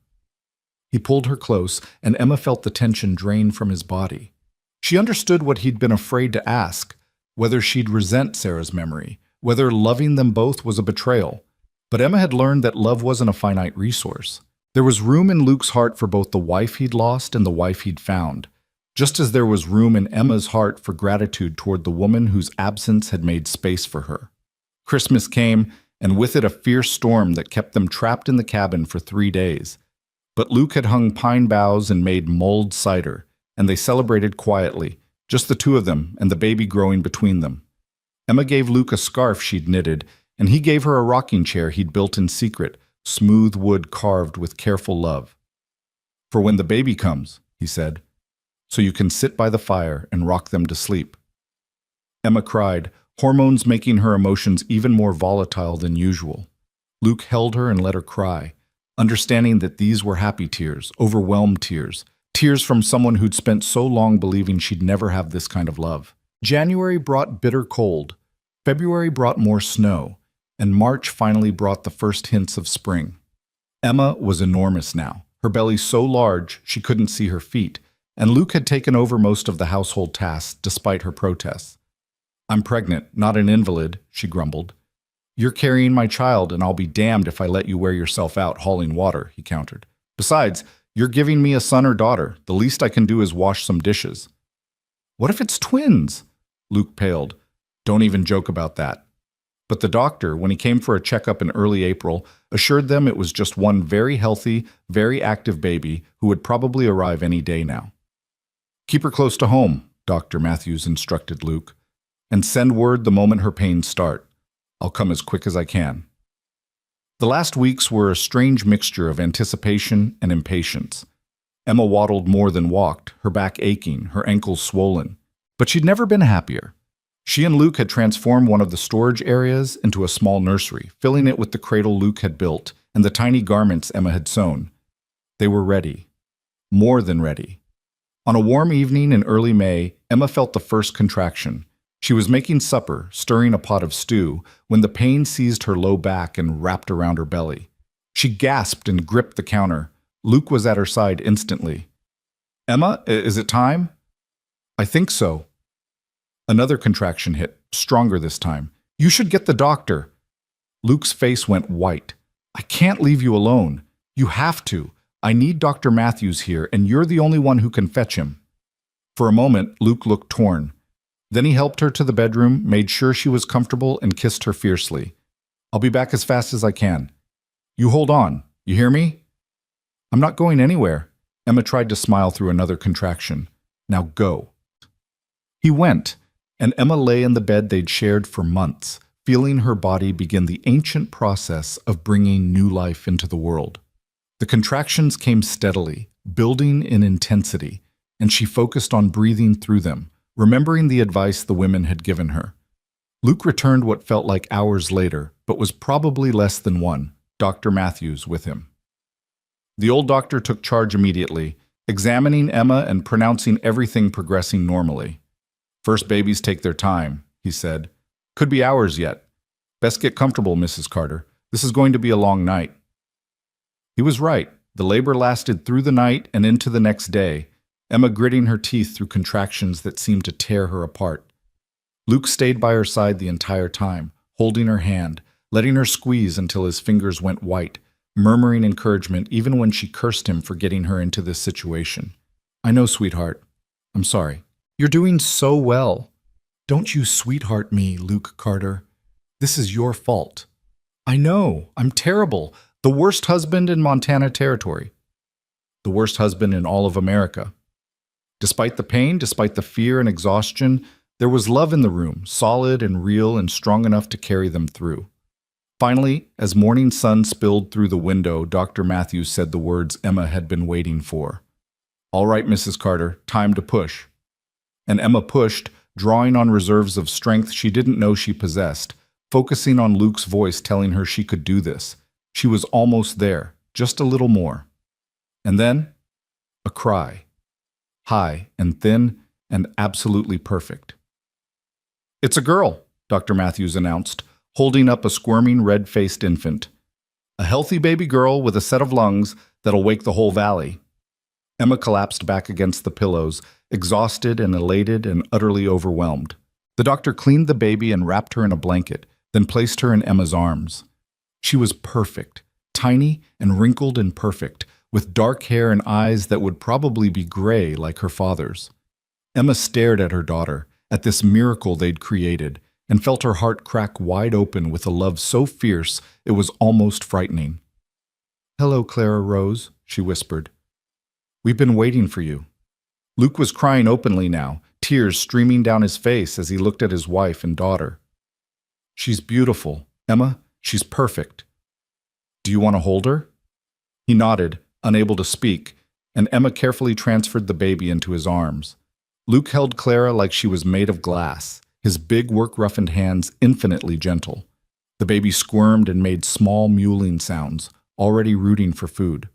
He pulled her close, and Emma felt the tension drain from his body. She understood what he'd been afraid to ask, whether she'd resent Sarah's memory, whether loving them both was a betrayal. But Emma had learned that love wasn't a finite resource. There was room in Luke's heart for both the wife he'd lost and the wife he'd found, just as there was room in Emma's heart for gratitude toward the woman whose absence had made space for her. Christmas came, and with it a fierce storm that kept them trapped in the cabin for 3 days. But Luke had hung pine boughs and made mulled cider, and they celebrated quietly, just the two of them and the baby growing between them. Emma gave Luke a scarf she'd knitted, and he gave her a rocking chair he'd built in secret, smooth wood carved with careful love. For when the baby comes, he said, so you can sit by the fire and rock them to sleep. Emma cried, hormones making her emotions even more volatile than usual. Luke held her and let her cry, understanding that these were happy tears, overwhelmed tears, tears from someone who'd spent so long believing she'd never have this kind of love. January brought bitter cold, February brought more snow, and March finally brought the first hints of spring. Emma was enormous now, her belly so large she couldn't see her feet, and Luke had taken over most of the household tasks despite her protests. I'm pregnant, not an invalid, she grumbled. You're carrying my child, and I'll be damned if I let you wear yourself out hauling water, he countered. Besides, you're giving me a son or daughter. The least I can do is wash some dishes. What if it's twins? Luke paled. Don't even joke about that. But the doctor, when he came for a checkup in early April, assured them it was just one very healthy, very active baby who would probably arrive any day now. Keep her close to home, Dr. Matthews instructed Luke, and send word the moment her pains start. I'll come as quick as I can. The last weeks were a strange mixture of anticipation and impatience. Emma waddled more than walked, her back aching, her ankles swollen. But she'd never been happier. She and Luke had transformed one of the storage areas into a small nursery, filling it with the cradle Luke had built and the tiny garments Emma had sewn. They were ready. More than ready. On a warm evening in early May, Emma felt the first contraction. She was making supper, stirring a pot of stew, when the pain seized her low back and wrapped around her belly. She gasped and gripped the counter. Luke was at her side instantly. Emma, is it time? I think so. Another contraction hit, stronger this time. You should get the doctor. Luke's face went white. I can't leave you alone. You have to. I need Dr. Matthews here, and you're the only one who can fetch him. For a moment, Luke looked torn. Then he helped her to the bedroom, made sure she was comfortable, and kissed her fiercely. I'll be back as fast as I can. You hold on. You hear me? I'm not going anywhere. Emma tried to smile through another contraction. Now go. He went, and Emma lay in the bed they'd shared for months, feeling her body begin the ancient process of bringing new life into the world. The contractions came steadily, building in intensity, and she focused on breathing through them, remembering the advice the women had given her. Luke returned what felt like hours later, but was probably less than one, Dr. Matthews with him. The old doctor took charge immediately, examining Emma and pronouncing everything progressing normally. First babies take their time, he said. Could be hours yet. Best get comfortable, Mrs. Carter. This is going to be a long night. He was right. The labor lasted through the night and into the next day, Emma gritting her teeth through contractions that seemed to tear her apart. Luke stayed by her side the entire time, holding her hand, letting her squeeze until his fingers went white, murmuring encouragement even when she cursed him for getting her into this situation. I know, sweetheart. I'm sorry. You're doing so well. Don't you sweetheart me, Luke Carter. This is your fault. I know, I'm terrible. The worst husband in Montana Territory. The worst husband in all of America. Despite the pain, despite the fear and exhaustion, there was love in the room, solid and real and strong enough to carry them through. Finally, as morning sun spilled through the window, Dr. Matthews said the words Emma had been waiting for. "All right, Mrs. Carter, time to push." And Emma pushed, drawing on reserves of strength she didn't know she possessed, focusing on Luke's voice telling her she could do this. She was almost there, just a little more. And then, a cry. High and thin and absolutely perfect. "It's a girl," Dr. Matthews announced, holding up a squirming red-faced infant. "A healthy baby girl with a set of lungs that'll wake the whole valley." Emma collapsed back against the pillows, exhausted and elated and utterly overwhelmed. The doctor cleaned the baby and wrapped her in a blanket, then placed her in Emma's arms. She was perfect, tiny and wrinkled and perfect, with dark hair and eyes that would probably be gray like her father's. Emma stared at her daughter, at this miracle they'd created, and felt her heart crack wide open with a love so fierce it was almost frightening. "Hello, Clara Rose," she whispered. "We've been waiting for you." Luke was crying openly now, tears streaming down his face as he looked at his wife and daughter. "She's beautiful. Emma, she's perfect. Do you want to hold her?" He nodded, unable to speak, and Emma carefully transferred the baby into his arms. Luke held Clara like she was made of glass, his big work-roughened hands infinitely gentle. The baby squirmed and made small mewling sounds, already rooting for food.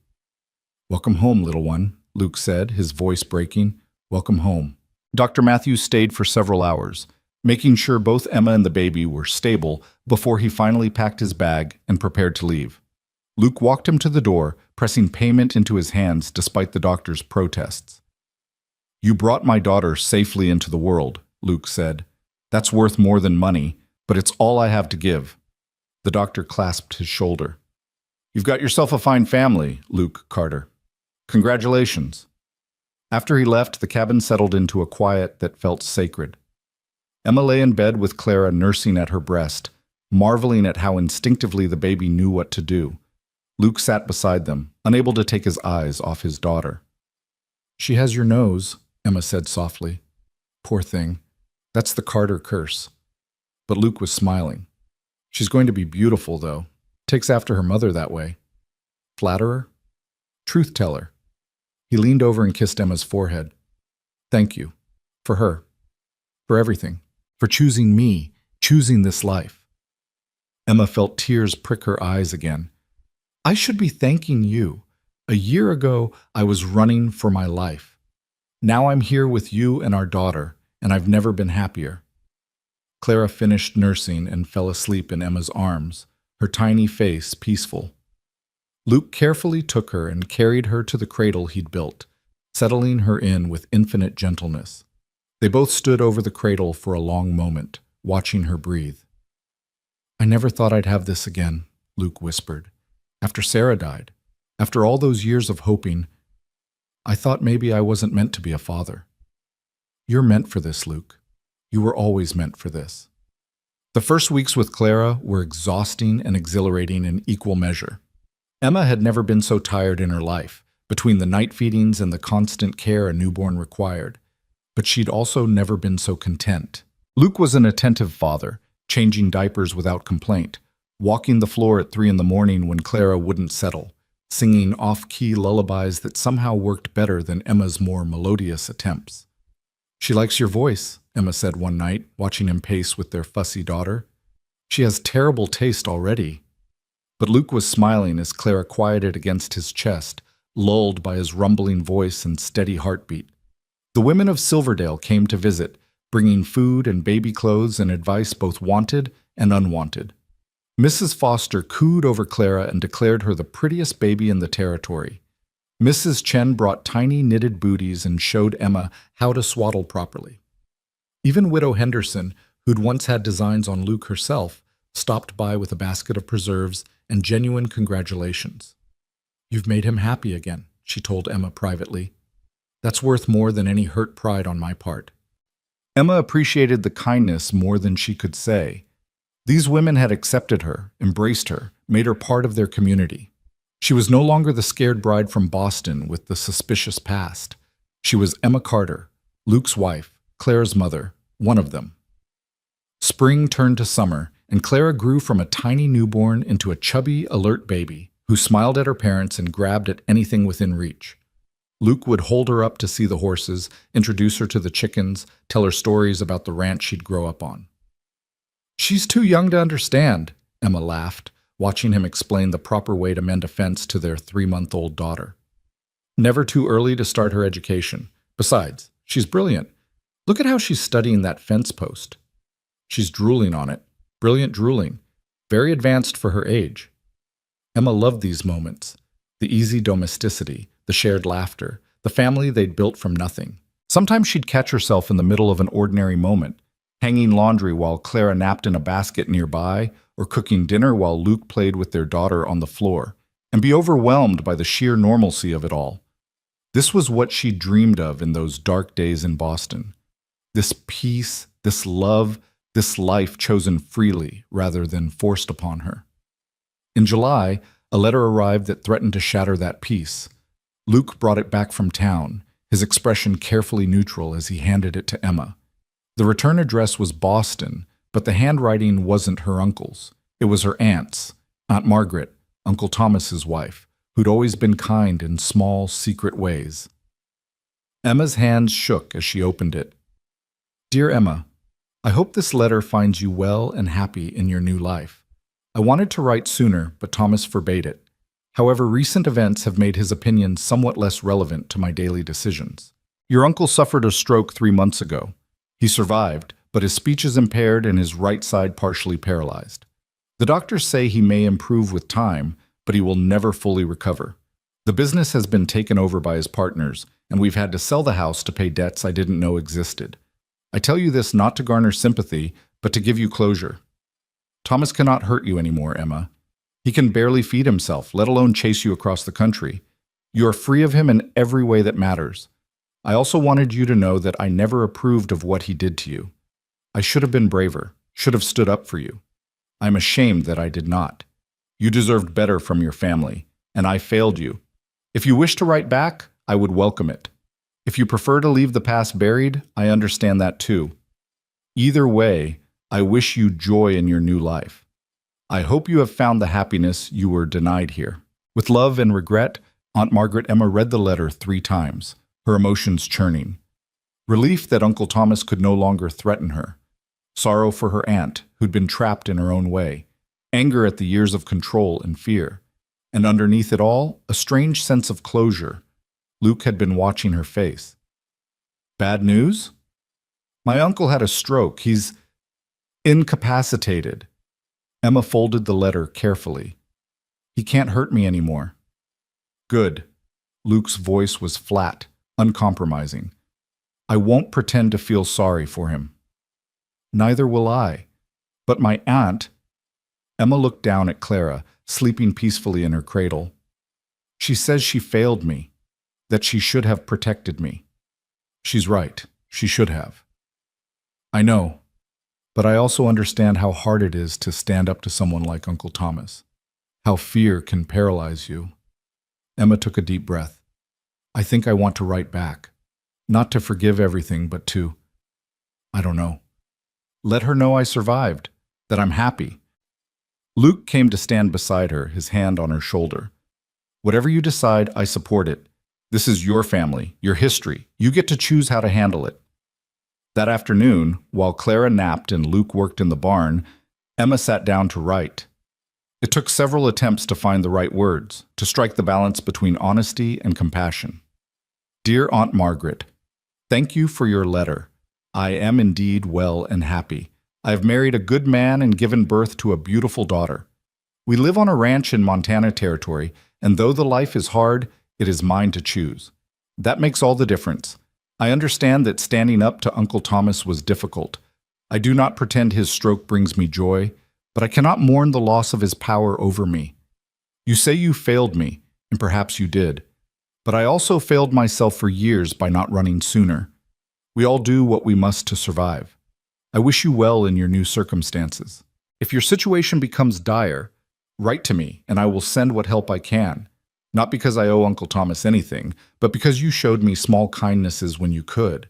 "Welcome home, little one," Luke said, his voice breaking. "Welcome home." Dr. Matthews stayed for several hours, making sure both Emma and the baby were stable before he finally packed his bag and prepared to leave. Luke walked him to the door, pressing payment into his hands despite the doctor's protests. "You brought my daughter safely into the world," Luke said. "That's worth more than money, but it's all I have to give." The doctor clasped his shoulder. "You've got yourself a fine family, Luke Carter. Congratulations." After he left, the cabin settled into a quiet that felt sacred. Emma lay in bed with Clara nursing at her breast, marveling at how instinctively the baby knew what to do. Luke sat beside them, unable to take his eyes off his daughter. "She has your nose," Emma said softly. "Poor thing. That's the Carter curse." But Luke was smiling. "She's going to be beautiful, though. Takes after her mother that way." "Flatterer? Truth teller." He leaned over and kissed Emma's forehead. "Thank you. For her. For everything. For choosing me. Choosing this life." Emma felt tears prick her eyes again. "I should be thanking you. A year ago, I was running for my life. Now I'm here with you and our daughter, and I've never been happier." Clara finished nursing and fell asleep in Emma's arms, her tiny face peaceful. Luke carefully took her and carried her to the cradle he'd built, settling her in with infinite gentleness. They both stood over the cradle for a long moment, watching her breathe. "I never thought I'd have this again," Luke whispered. "After Sarah died, after all those years of hoping, I thought maybe I wasn't meant to be a father." "You're meant for this, Luke. You were always meant for this." The first weeks with Clara were exhausting and exhilarating in equal measure. Emma had never been so tired in her life, between the night feedings and the constant care a newborn required. But she'd also never been so content. Luke was an attentive father, changing diapers without complaint, walking the floor at 3 a.m. when Clara wouldn't settle, singing off-key lullabies that somehow worked better than Emma's more melodious attempts. "She likes your voice," Emma said one night, watching him pace with their fussy daughter. "She has terrible taste already." But Luke was smiling as Clara quieted against his chest, lulled by his rumbling voice and steady heartbeat. The women of Silverdale came to visit, bringing food and baby clothes and advice both wanted and unwanted. Mrs. Foster cooed over Clara and declared her the prettiest baby in the territory. Mrs. Chen brought tiny knitted booties and showed Emma how to swaddle properly. Even Widow Henderson, who'd once had designs on Luke herself, stopped by with a basket of preserves and genuine congratulations. "You've made him happy again," she told Emma privately. "That's worth more than any hurt pride on my part." Emma appreciated the kindness more than she could say. These women had accepted her, embraced her, made her part of their community. She was no longer the scared bride from Boston with the suspicious past. She was Emma Carter, Luke's wife, Clara's mother, one of them. Spring turned to summer, and Clara grew from a tiny newborn into a chubby, alert baby who smiled at her parents and grabbed at anything within reach. Luke would hold her up to see the horses, introduce her to the chickens, tell her stories about the ranch she'd grow up on. "She's too young to understand," Emma laughed, watching him explain the proper way to mend a fence to their 3-month-old daughter. "Never too early to start her education. Besides, she's brilliant. Look at how she's studying that fence post. She's drooling on it. Brilliant drooling. Very advanced for her age." Emma loved these moments. The easy domesticity, the shared laughter, the family they'd built from nothing. Sometimes she'd catch herself in the middle of an ordinary moment, hanging laundry while Clara napped in a basket nearby, or cooking dinner while Luke played with their daughter on the floor, and be overwhelmed by the sheer normalcy of it all. This was what she dreamed of in those dark days in Boston. This peace, this love, this life chosen freely rather than forced upon her. In July, a letter arrived that threatened to shatter that peace. Luke brought it back from town, his expression carefully neutral as he handed it to Emma. The return address was Boston, but the handwriting wasn't her uncle's. It was her aunt's, Aunt Margaret, Uncle Thomas's wife, who'd always been kind in small, secret ways. Emma's hands shook as she opened it. "Dear Emma, I hope this letter finds you well and happy in your new life. I wanted to write sooner, but Thomas forbade it. However, recent events have made his opinions somewhat less relevant to my daily decisions. Your uncle suffered a stroke 3 months ago. He survived, but his speech is impaired and his right side partially paralyzed. The doctors say he may improve with time, but he will never fully recover. The business has been taken over by his partners, and we've had to sell the house to pay debts I didn't know existed. I tell you this not to garner sympathy, but to give you closure. Thomas cannot hurt you anymore, Emma. He can barely feed himself, let alone chase you across the country. You are free of him in every way that matters. I also wanted you to know that I never approved of what he did to you. I should have been braver, should have stood up for you. I am ashamed that I did not. You deserved better from your family, and I failed you. If you wish to write back, I would welcome it. If you prefer to leave the past buried, I understand that too. Either way, I wish you joy in your new life. I hope you have found the happiness you were denied here. With love and regret, Aunt Margaret. Emma read the letter 3 times, her emotions churning. Relief that Uncle Thomas could no longer threaten her. Sorrow for her aunt, who'd been trapped in her own way. Anger at the years of control and fear. And underneath it all, a strange sense of closure. Luke had been watching her face. Bad news? My uncle had a stroke. He's incapacitated. Emma folded the letter carefully. He can't hurt me anymore. Good. Luke's voice was flat, uncompromising. I won't pretend to feel sorry for him. Neither will I. But my aunt... Emma looked down at Clara, sleeping peacefully in her cradle. She says she failed me, that she should have protected me. She's right. She should have. I know, but I also understand how hard it is to stand up to someone like Uncle Thomas, how fear can paralyze you. Emma took a deep breath. I think I want to write back, not to forgive everything, but to, I don't know, let her know I survived, that I'm happy. Luke came to stand beside her, his hand on her shoulder. Whatever you decide, I support it. This is your family, your history. You get to choose how to handle it. That afternoon, while Clara napped and Luke worked in the barn, Emma sat down to write. It took several attempts to find the right words, to strike the balance between honesty and compassion. Dear Aunt Margaret, thank you for your letter. I am indeed well and happy. I have married a good man and given birth to a beautiful daughter. We live on a ranch in Montana Territory, and though the life is hard, it is mine to choose. That makes all the difference. I understand that standing up to Uncle Thomas was difficult. I do not pretend his stroke brings me joy, but I cannot mourn the loss of his power over me. You say you failed me, and perhaps you did. But I also failed myself for years by not running sooner. We all do what we must to survive. I wish you well in your new circumstances. If your situation becomes dire, write to me and I will send what help I can. Not because I owe Uncle Thomas anything, but because you showed me small kindnesses when you could.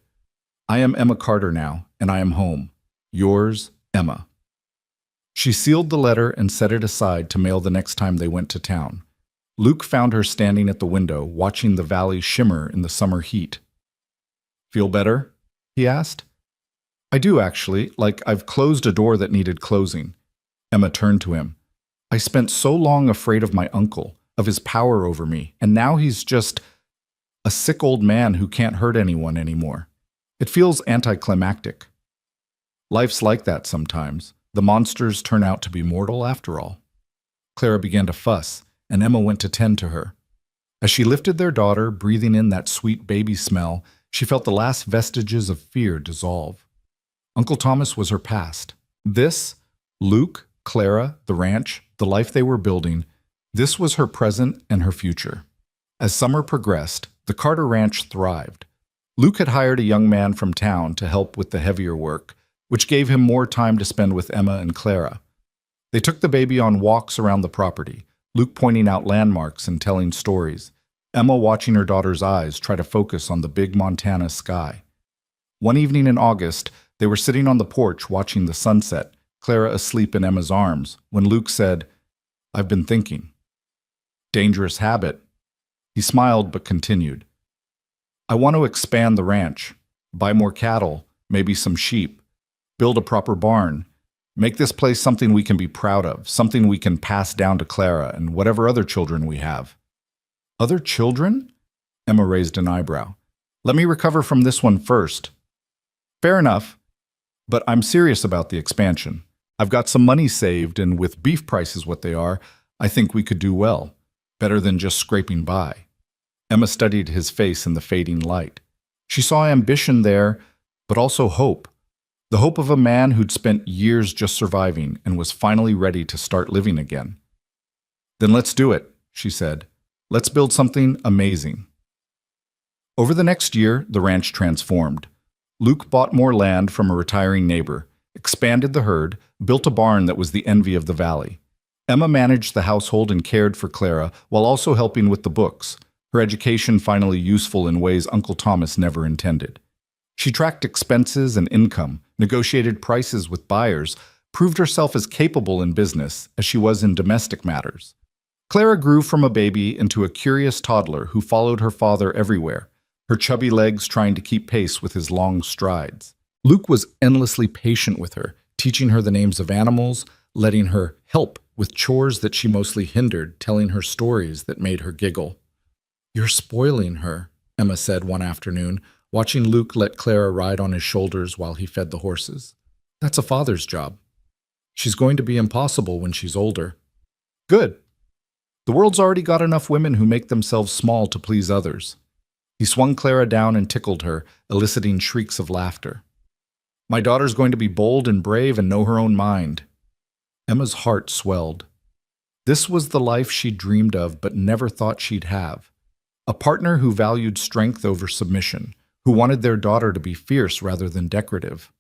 I am Emma Carter now, and I am home. Yours, Emma. She sealed the letter and set it aside to mail the next time they went to town. Luke found her standing at the window, watching the valley shimmer in the summer heat. Feel better? He asked. I do, actually, like I've closed a door that needed closing. Emma turned to him. I spent so long afraid of my uncle, of his power over me, and now he's just a sick old man who can't hurt anyone anymore. It feels anticlimactic. Life's like that sometimes. The monsters turn out to be mortal after all. Clara began to fuss, and Emma went to tend to her. As she lifted their daughter, breathing in that sweet baby smell, she felt the last vestiges of fear dissolve. Uncle Thomas was her past. This, Luke, Clara, the ranch, the life they were building, this was her present and her future. As summer progressed, the Carter Ranch thrived. Luke had hired a young man from town to help with the heavier work, which gave him more time to spend with Emma and Clara. They took the baby on walks around the property, Luke pointing out landmarks and telling stories, Emma watching her daughter's eyes try to focus on the big Montana sky. One evening in August, they were sitting on the porch watching the sunset, Clara asleep in Emma's arms, when Luke said, I've been thinking. Dangerous habit. He smiled but continued. I want to expand the ranch, buy more cattle, maybe some sheep, build a proper barn, make this place something we can be proud of, something we can pass down to Clara and whatever other children we have. Other children? Emma raised an eyebrow. Let me recover from this one first. Fair enough, but I'm serious about the expansion. I've got some money saved, and with beef prices what they are, I think we could do well, better than just scraping by. Emma studied his face in the fading light. She saw ambition there, but also hope. The hope of a man who'd spent years just surviving and was finally ready to start living again. Then let's do it, she said. Let's build something amazing. Over the next year, the ranch transformed. Luke bought more land from a retiring neighbor, expanded the herd, built a barn that was the envy of the valley. Emma managed the household and cared for Clara while also helping with the books, her education finally useful in ways Uncle Thomas never intended. She tracked expenses and income, negotiated prices with buyers, proved herself as capable in business as she was in domestic matters. Clara grew from a baby into a curious toddler who followed her father everywhere, her chubby legs trying to keep pace with his long strides. Luke was endlessly patient with her, teaching her the names of animals, letting her help with chores that she mostly hindered, telling her stories that made her giggle. You're spoiling her, Emma said one afternoon, watching Luke let Clara ride on his shoulders while he fed the horses. That's a father's job. She's going to be impossible when she's older. Good. The world's already got enough women who make themselves small to please others. He swung Clara down and tickled her, eliciting shrieks of laughter. My daughter's going to be bold and brave and know her own mind. Emma's heart swelled. This was the life she'd dreamed of but never thought she'd have. A partner who valued strength over submission, who wanted their daughter to be fierce rather than decorative.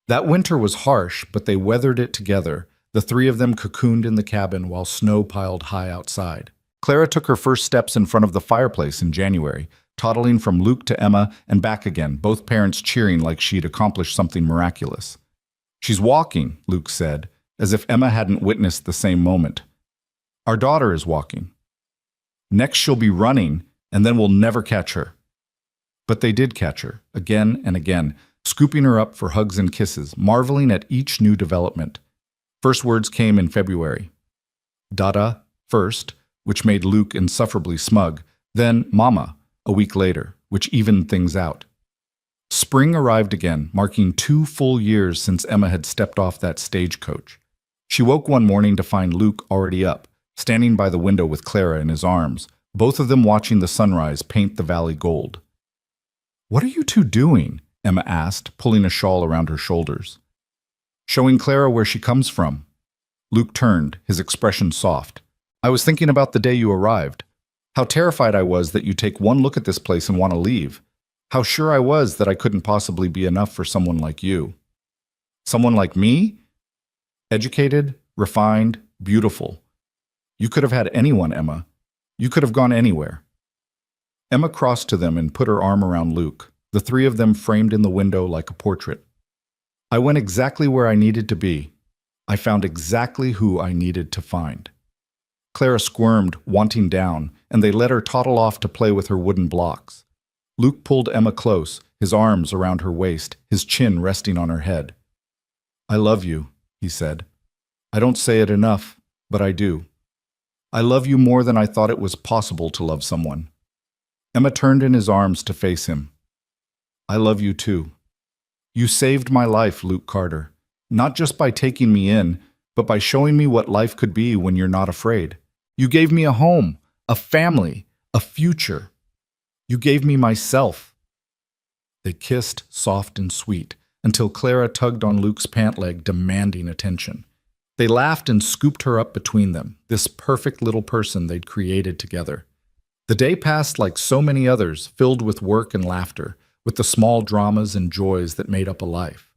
That winter was harsh, but they weathered it together, the three of them cocooned in the cabin while snow piled high outside. Clara took her first steps in front of the fireplace in January, toddling from Luke to Emma and back again, both parents cheering like she'd accomplished something miraculous. She's walking, Luke said, as if Emma hadn't witnessed the same moment. Our daughter is walking. Next she'll be running, and then we'll never catch her. But they did catch her, again and again, scooping her up for hugs and kisses, marveling at each new development. First words came in February. Dada, first, which made Luke insufferably smug, then Mama, a week later, which evened things out. Spring arrived again, marking 2 full years since Emma had stepped off that stagecoach. She woke one morning to find Luke already up, standing by the window with Clara in his arms, both of them watching the sunrise paint the valley gold. What are you two doing? Emma asked, pulling a shawl around her shoulders. Showing Clara where she comes from. Luke turned, his expression soft. I was thinking about the day you arrived. How terrified I was that you'd take one look at this place and want to leave. How sure I was that I couldn't possibly be enough for someone like you. Someone like me? Educated, refined, beautiful. You could have had anyone, Emma. You could have gone anywhere. Emma crossed to them and put her arm around Luke, the three of them framed in the window like a portrait. I went exactly where I needed to be. I found exactly who I needed to find. Clara squirmed, wanting down, and they let her toddle off to play with her wooden blocks. Luke pulled Emma close, his arms around her waist, his chin resting on her head. I love you, he said. I don't say it enough, but I do. I love you more than I thought it was possible to love someone. Emma turned in his arms to face him. I love you too. You saved my life, Luke Carter, not just by taking me in, but by showing me what life could be when you're not afraid. You gave me a home, a family, a future. You gave me myself. They kissed, soft and sweet, until Clara tugged on Luke's pant leg, demanding attention. They laughed and scooped her up between them, this perfect little person they'd created together. The day passed like so many others, filled with work and laughter, with the small dramas and joys that made up a life.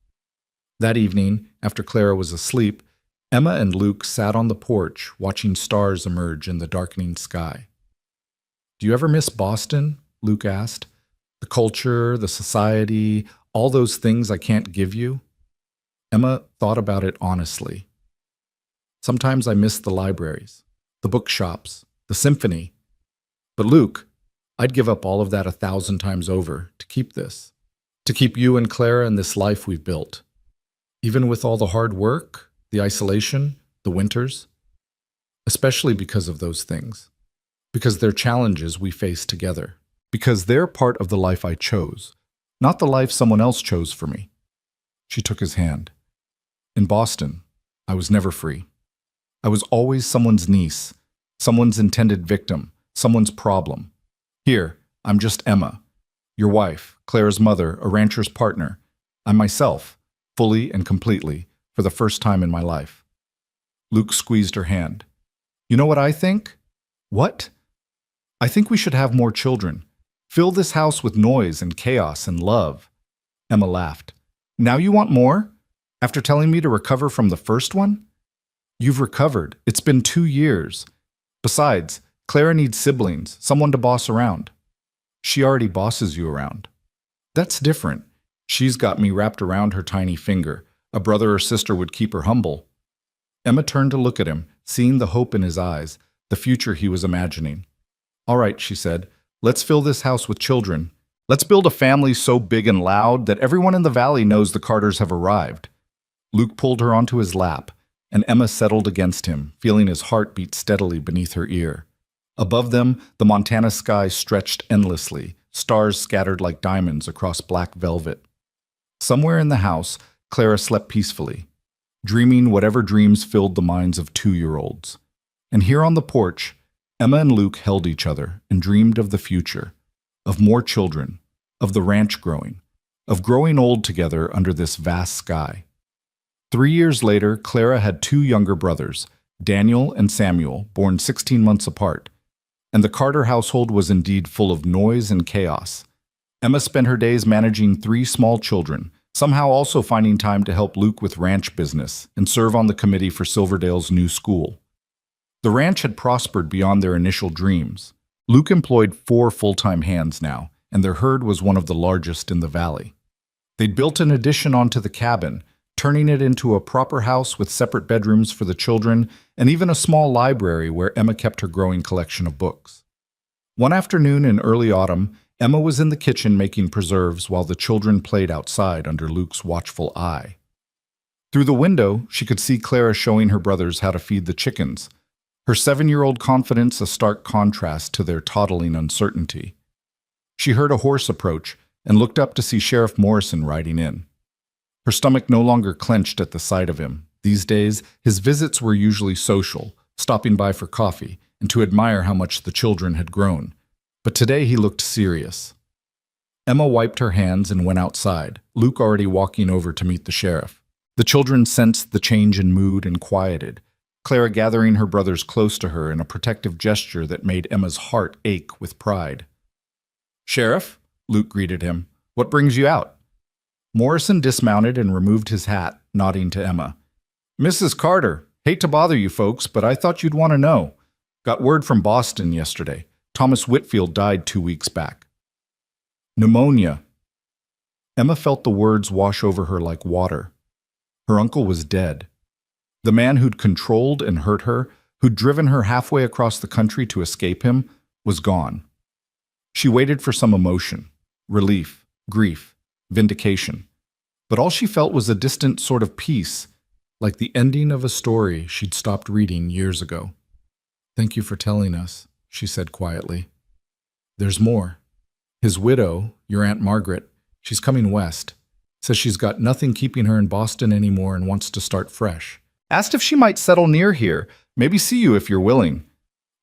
That evening, after Clara was asleep, Emma and Luke sat on the porch, watching stars emerge in the darkening sky. Do you ever miss Boston? Luke asked. The culture, the society, all those things I can't give you? Emma thought about it honestly. Sometimes I miss the libraries, the bookshops, the symphony. But Luke, I'd give up all of that 1,000 times over to keep this, to keep you and Clara and this life we've built. Even with all the hard work, the isolation, the winters, especially because of those things, because they're challenges we face together, because they're part of the life I chose, not the life someone else chose for me. She took his hand. In Boston, I was never free. I was always someone's niece, someone's intended victim, someone's problem. Here, I'm just Emma, your wife, Clara's mother, a rancher's partner. I'm myself, fully and completely, for the first time in my life. Luke squeezed her hand. You know what I think? What? I think we should have more children. Fill this house with noise and chaos and love. Emma laughed. Now you want more? After telling me to recover from the first one? You've recovered. It's been 2 years. Besides, Clara needs siblings, someone to boss around. She already bosses you around. That's different. She's got me wrapped around her tiny finger. A brother or sister would keep her humble. Emma turned to look at him, seeing the hope in his eyes, the future he was imagining. All right, she said, let's fill this house with children. Let's build a family so big and loud that everyone in the valley knows the Carters have arrived. Luke pulled her onto his lap, and Emma settled against him, feeling his heart beat steadily beneath her ear. Above them, the Montana sky stretched endlessly, stars scattered like diamonds across black velvet. Somewhere in the house, Clara slept peacefully, dreaming whatever dreams filled the minds of 2-year-olds. And here on the porch, Emma and Luke held each other and dreamed of the future, of more children, of the ranch growing, of growing old together under this vast sky. 3 years later, Clara had 2 younger brothers, Daniel and Samuel, born 16 months apart, and the Carter household was indeed full of noise and chaos. Emma spent her days managing 3 small children, somehow also finding time to help Luke with ranch business and serve on the committee for Silverdale's new school. The ranch had prospered beyond their initial dreams. Luke employed 4 full-time hands now, and their herd was one of the largest in the valley. They'd built an addition onto the cabin, turning it into a proper house with separate bedrooms for the children and even a small library where Emma kept her growing collection of books. One afternoon in early autumn, Emma was in the kitchen making preserves while the children played outside under Luke's watchful eye. Through the window, she could see Clara showing her brothers how to feed the chickens, her 7-year-old confidence a stark contrast to their toddling uncertainty. She heard a horse approach and looked up to see Sheriff Morrison riding in. Her stomach no longer clenched at the sight of him. These days, his visits were usually social, stopping by for coffee and to admire how much the children had grown. But today he looked serious. Emma wiped her hands and went outside, Luke already walking over to meet the sheriff. The children sensed the change in mood and quieted, Clara gathering her brothers close to her in a protective gesture that made Emma's heart ache with pride. "Sheriff," Luke greeted him, "what brings you out?" Morrison dismounted and removed his hat, nodding to Emma. "Mrs. Carter, Hate to bother you folks, but I thought you'd want to know. Got word from Boston yesterday. Thomas Whitfield died 2 weeks back. Pneumonia. Emma felt the words wash over her like water. Her uncle was dead. The man who'd controlled and hurt her, who'd driven her halfway across the country to escape him, was gone. She waited for some emotion, relief, grief, vindication. But all she felt was a distant sort of peace, like the ending of a story she'd stopped reading years ago. "Thank you for telling us," she said quietly. "There's more. His widow, your Aunt Margaret, she's coming west. Says she's got nothing keeping her in Boston anymore and wants to start fresh. Asked if she might settle near here, maybe see you if you're willing."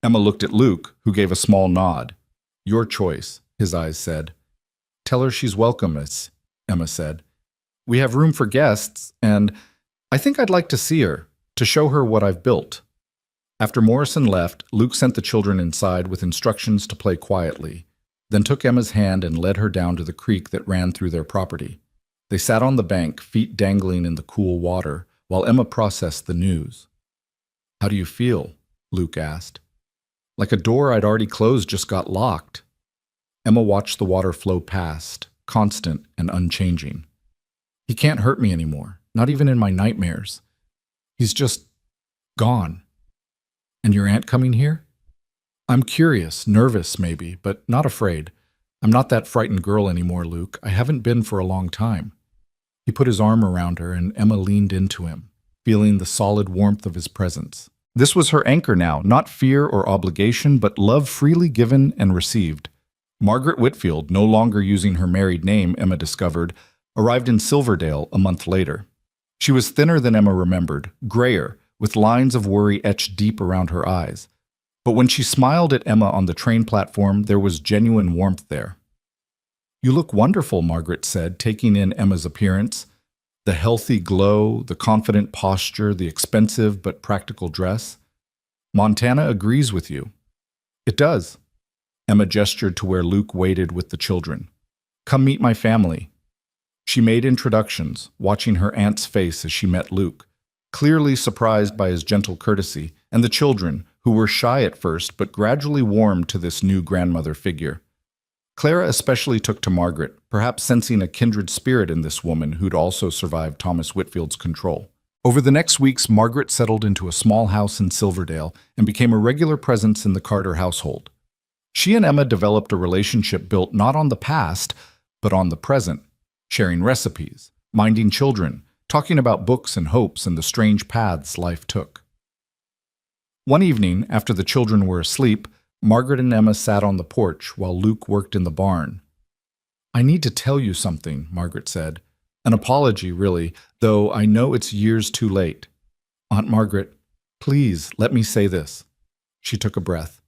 Emma looked at Luke, who gave a small nod. "Your choice," his eyes said. "Tell her she's welcome, Miss," Emma said. "We have room for guests, and I think I'd like to see her, to show her what I've built." After Morrison left, Luke sent the children inside with instructions to play quietly, then took Emma's hand and led her down to the creek that ran through their property. They sat on the bank, feet dangling in the cool water, while Emma processed the news. "How do you feel?" Luke asked. "Like a door I'd already closed just got locked." Emma watched the water flow past, constant and unchanging. "He can't hurt me anymore, not even in my nightmares. He's just gone." "And your aunt coming here?" "I'm curious, nervous maybe, but not afraid. I'm not that frightened girl anymore, Luke. I haven't been for a long time." He put his arm around her, and Emma leaned into him, feeling the solid warmth of his presence. This was her anchor now, not fear or obligation, but love freely given and received. Margaret Whitfield, no longer using her married name, Emma discovered, arrived in Silverdale a month later. She was thinner than Emma remembered, grayer, with lines of worry etched deep around her eyes. But when she smiled at Emma on the train platform, there was genuine warmth there. "You look wonderful," Margaret said, taking in Emma's appearance. The healthy glow, the confident posture, the expensive but practical dress. "Montana agrees with you." "It does." Emma gestured to where Luke waited with the children. "Come meet my family." She made introductions, watching her aunt's face as she met Luke, clearly surprised by his gentle courtesy, and the children, who were shy at first but gradually warmed to this new grandmother figure. Clara especially took to Margaret, perhaps sensing a kindred spirit in this woman who'd also survived Thomas Whitfield's control. Over the next weeks, Margaret settled into a small house in Silverdale and became a regular presence in the Carter household. She and Emma developed a relationship built not on the past, but on the present, sharing recipes, minding children, talking about books and hopes and the strange paths life took. One evening, after the children were asleep, Margaret and Emma sat on the porch while Luke worked in the barn. "I need to tell you something," Margaret said. "An apology, really, though I know it's years too late. Aunt Margaret, please let me say this." She took a breath.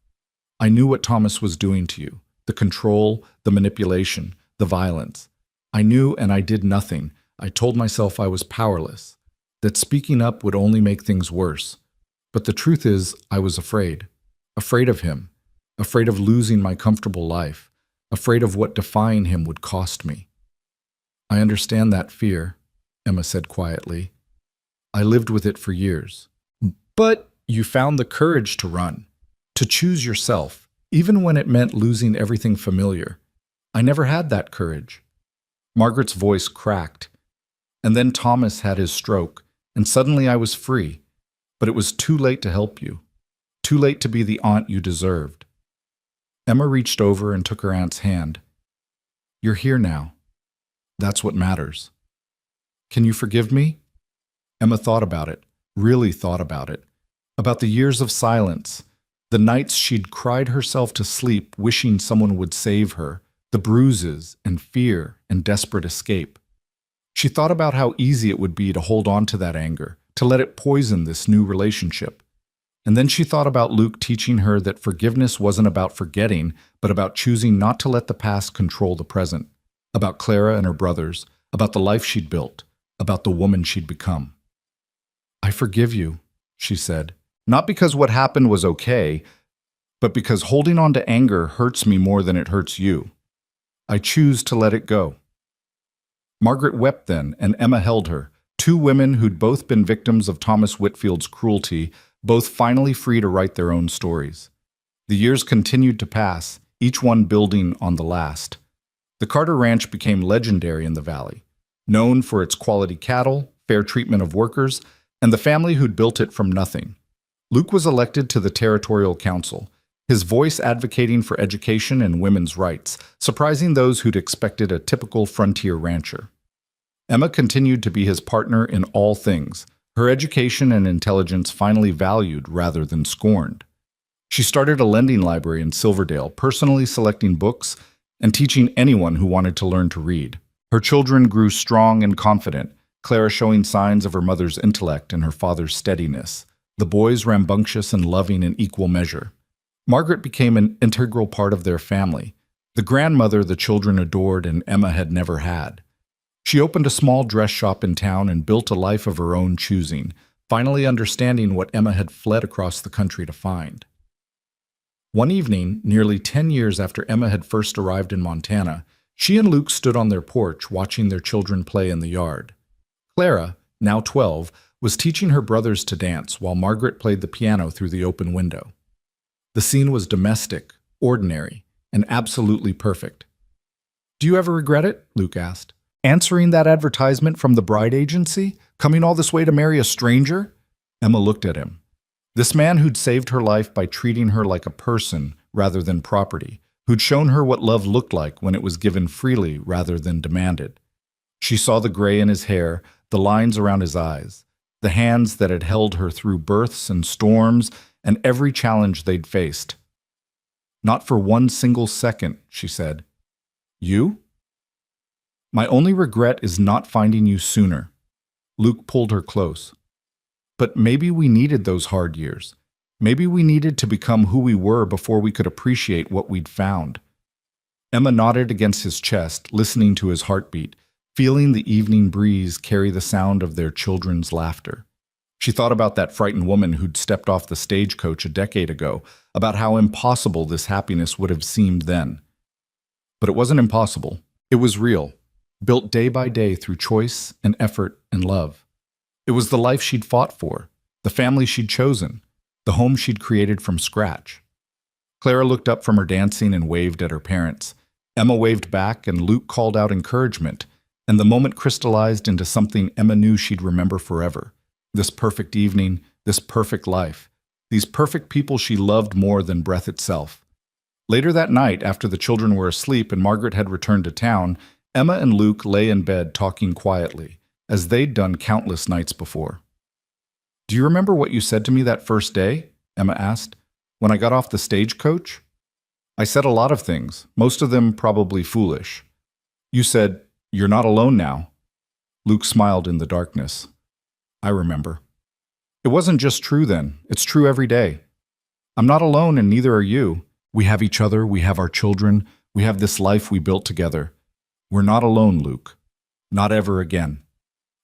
"I knew what Thomas was doing to you, the control, the manipulation, the violence. I knew and I did nothing. I told myself I was powerless, that speaking up would only make things worse. But the truth is, I was afraid of him, afraid of losing my comfortable life, afraid of what defying him would cost me." "I understand that fear," Emma said quietly. "I lived with it for years. But you found the courage to run, to choose yourself, even when it meant losing everything familiar. I never had that courage." Margaret's voice cracked. "And then Thomas had his stroke, and suddenly I was free. But it was too late to help you, too late to be the aunt you deserved." Emma reached over and took her aunt's hand. "You're here now. That's what matters. Can you forgive me?" Emma thought about it, really thought about it, about the years of silence, the nights she'd cried herself to sleep wishing someone would save her, the bruises and fear and desperate escape. She thought about how easy it would be to hold on to that anger, to let it poison this new relationship. And then she thought about Luke teaching her that forgiveness wasn't about forgetting, but about choosing not to let the past control the present, about Clara and her brothers, about the life she'd built, about the woman she'd become. "I forgive you," she said, "not because what happened was okay, but because holding on to anger hurts me more than it hurts you. I choose to let it go." Margaret wept then, and Emma held her, Two women who'd both been victims of Thomas Whitfield's cruelty, both finally free to write their own stories. The years continued to pass, each one building on the last. The Carter Ranch became legendary in the valley, known for its quality cattle, fair treatment of workers, and the family who'd built it from nothing. Luke was elected to the Territorial Council, his voice advocating for education and women's rights, surprising those who'd expected a typical frontier rancher. Emma continued to be his partner in all things, her education and intelligence finally valued rather than scorned. She started a lending library in Silverdale, personally selecting books and teaching anyone who wanted to learn to read. Her children grew strong and confident, Clara showing signs of her mother's intellect and her father's steadiness, the boys rambunctious and loving in equal measure. Margaret became an integral part of their family, the grandmother the children adored and Emma had never had. She opened a small dress shop in town and built a life of her own choosing, finally understanding what Emma had fled across the country to find. One evening, nearly 10 years after Emma had first arrived in Montana, she and Luke stood on their porch watching their children play in the yard. Clara, now 12, was teaching her brothers to dance while Margaret played the piano through the open window. The scene was domestic, ordinary, and absolutely perfect. "Do you ever regret it?" Luke asked. "Answering that advertisement from the bride agency? Coming all this way to marry a stranger?" Emma looked at him. This man who'd saved her life by treating her like a person rather than property, who'd shown her what love looked like when it was given freely rather than demanded. She saw the gray in his hair, the lines around his eyes, the hands that had held her through births and storms and every challenge they'd faced. "Not for one single second," she said. "You? My only regret is not finding you sooner." Luke pulled her close. "But maybe we needed those hard years. Maybe we needed to become who we were before we could appreciate what we'd found." Emma nodded against his chest, listening to his heartbeat, feeling the evening breeze carry the sound of their children's laughter. She thought about that frightened woman who'd stepped off the stagecoach a decade ago, about how impossible this happiness would have seemed then. But it wasn't impossible. It was real, built day by day through choice and effort and love. It was the life she'd fought for, the family she'd chosen, the home she'd created from scratch. Clara looked up from her dancing and waved at her parents. Emma waved back and Luke called out encouragement, and the moment crystallized into something Emma knew she'd remember forever. This perfect evening, this perfect life, these perfect people she loved more than breath itself. Later that night, after the children were asleep and Margaret had returned to town, Emma and Luke lay in bed talking quietly, as they'd done countless nights before. "Do you remember what you said to me that first day?" Emma asked. "When I got off the stagecoach?" "I said a lot of things, most of them probably foolish. You said, 'You're not alone now.'" Luke smiled in the darkness. "I remember. It wasn't just true then, it's true every day. I'm not alone and neither are you. We have each other, we have our children, we have this life we built together. We're not alone, Luke. Not ever again."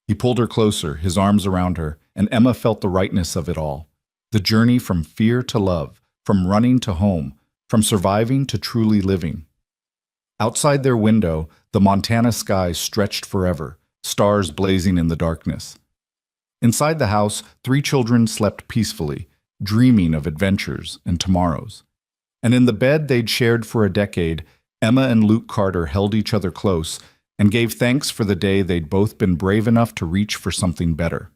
He pulled her closer, his arms around her, and Emma felt the rightness of it all. The journey from fear to love, from running to home, from surviving to truly living. Outside their window, the Montana sky stretched forever, stars blazing in the darkness. Inside the house, 3 children slept peacefully, dreaming of adventures and tomorrows. And in the bed they'd shared for a decade, Emma and Luke Carter held each other close and gave thanks for the day they'd both been brave enough to reach for something better.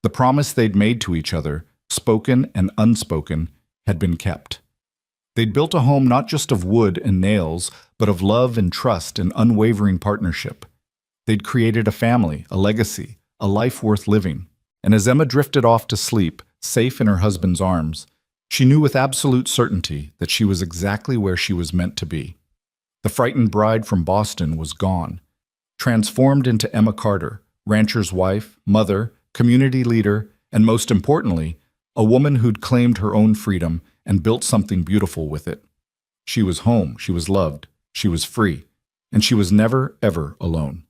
The promise they'd made to each other, spoken and unspoken, had been kept. They'd built a home not just of wood and nails, but of love and trust and unwavering partnership. They'd created a family, a legacy, a life worth living. And as Emma drifted off to sleep, safe in her husband's arms, she knew with absolute certainty that she was exactly where she was meant to be. The frightened bride from Boston was gone, transformed into Emma Carter, rancher's wife, mother, community leader, and most importantly, a woman who'd claimed her own freedom and built something beautiful with it. She was home, she was loved, she was free, and she was never, ever alone.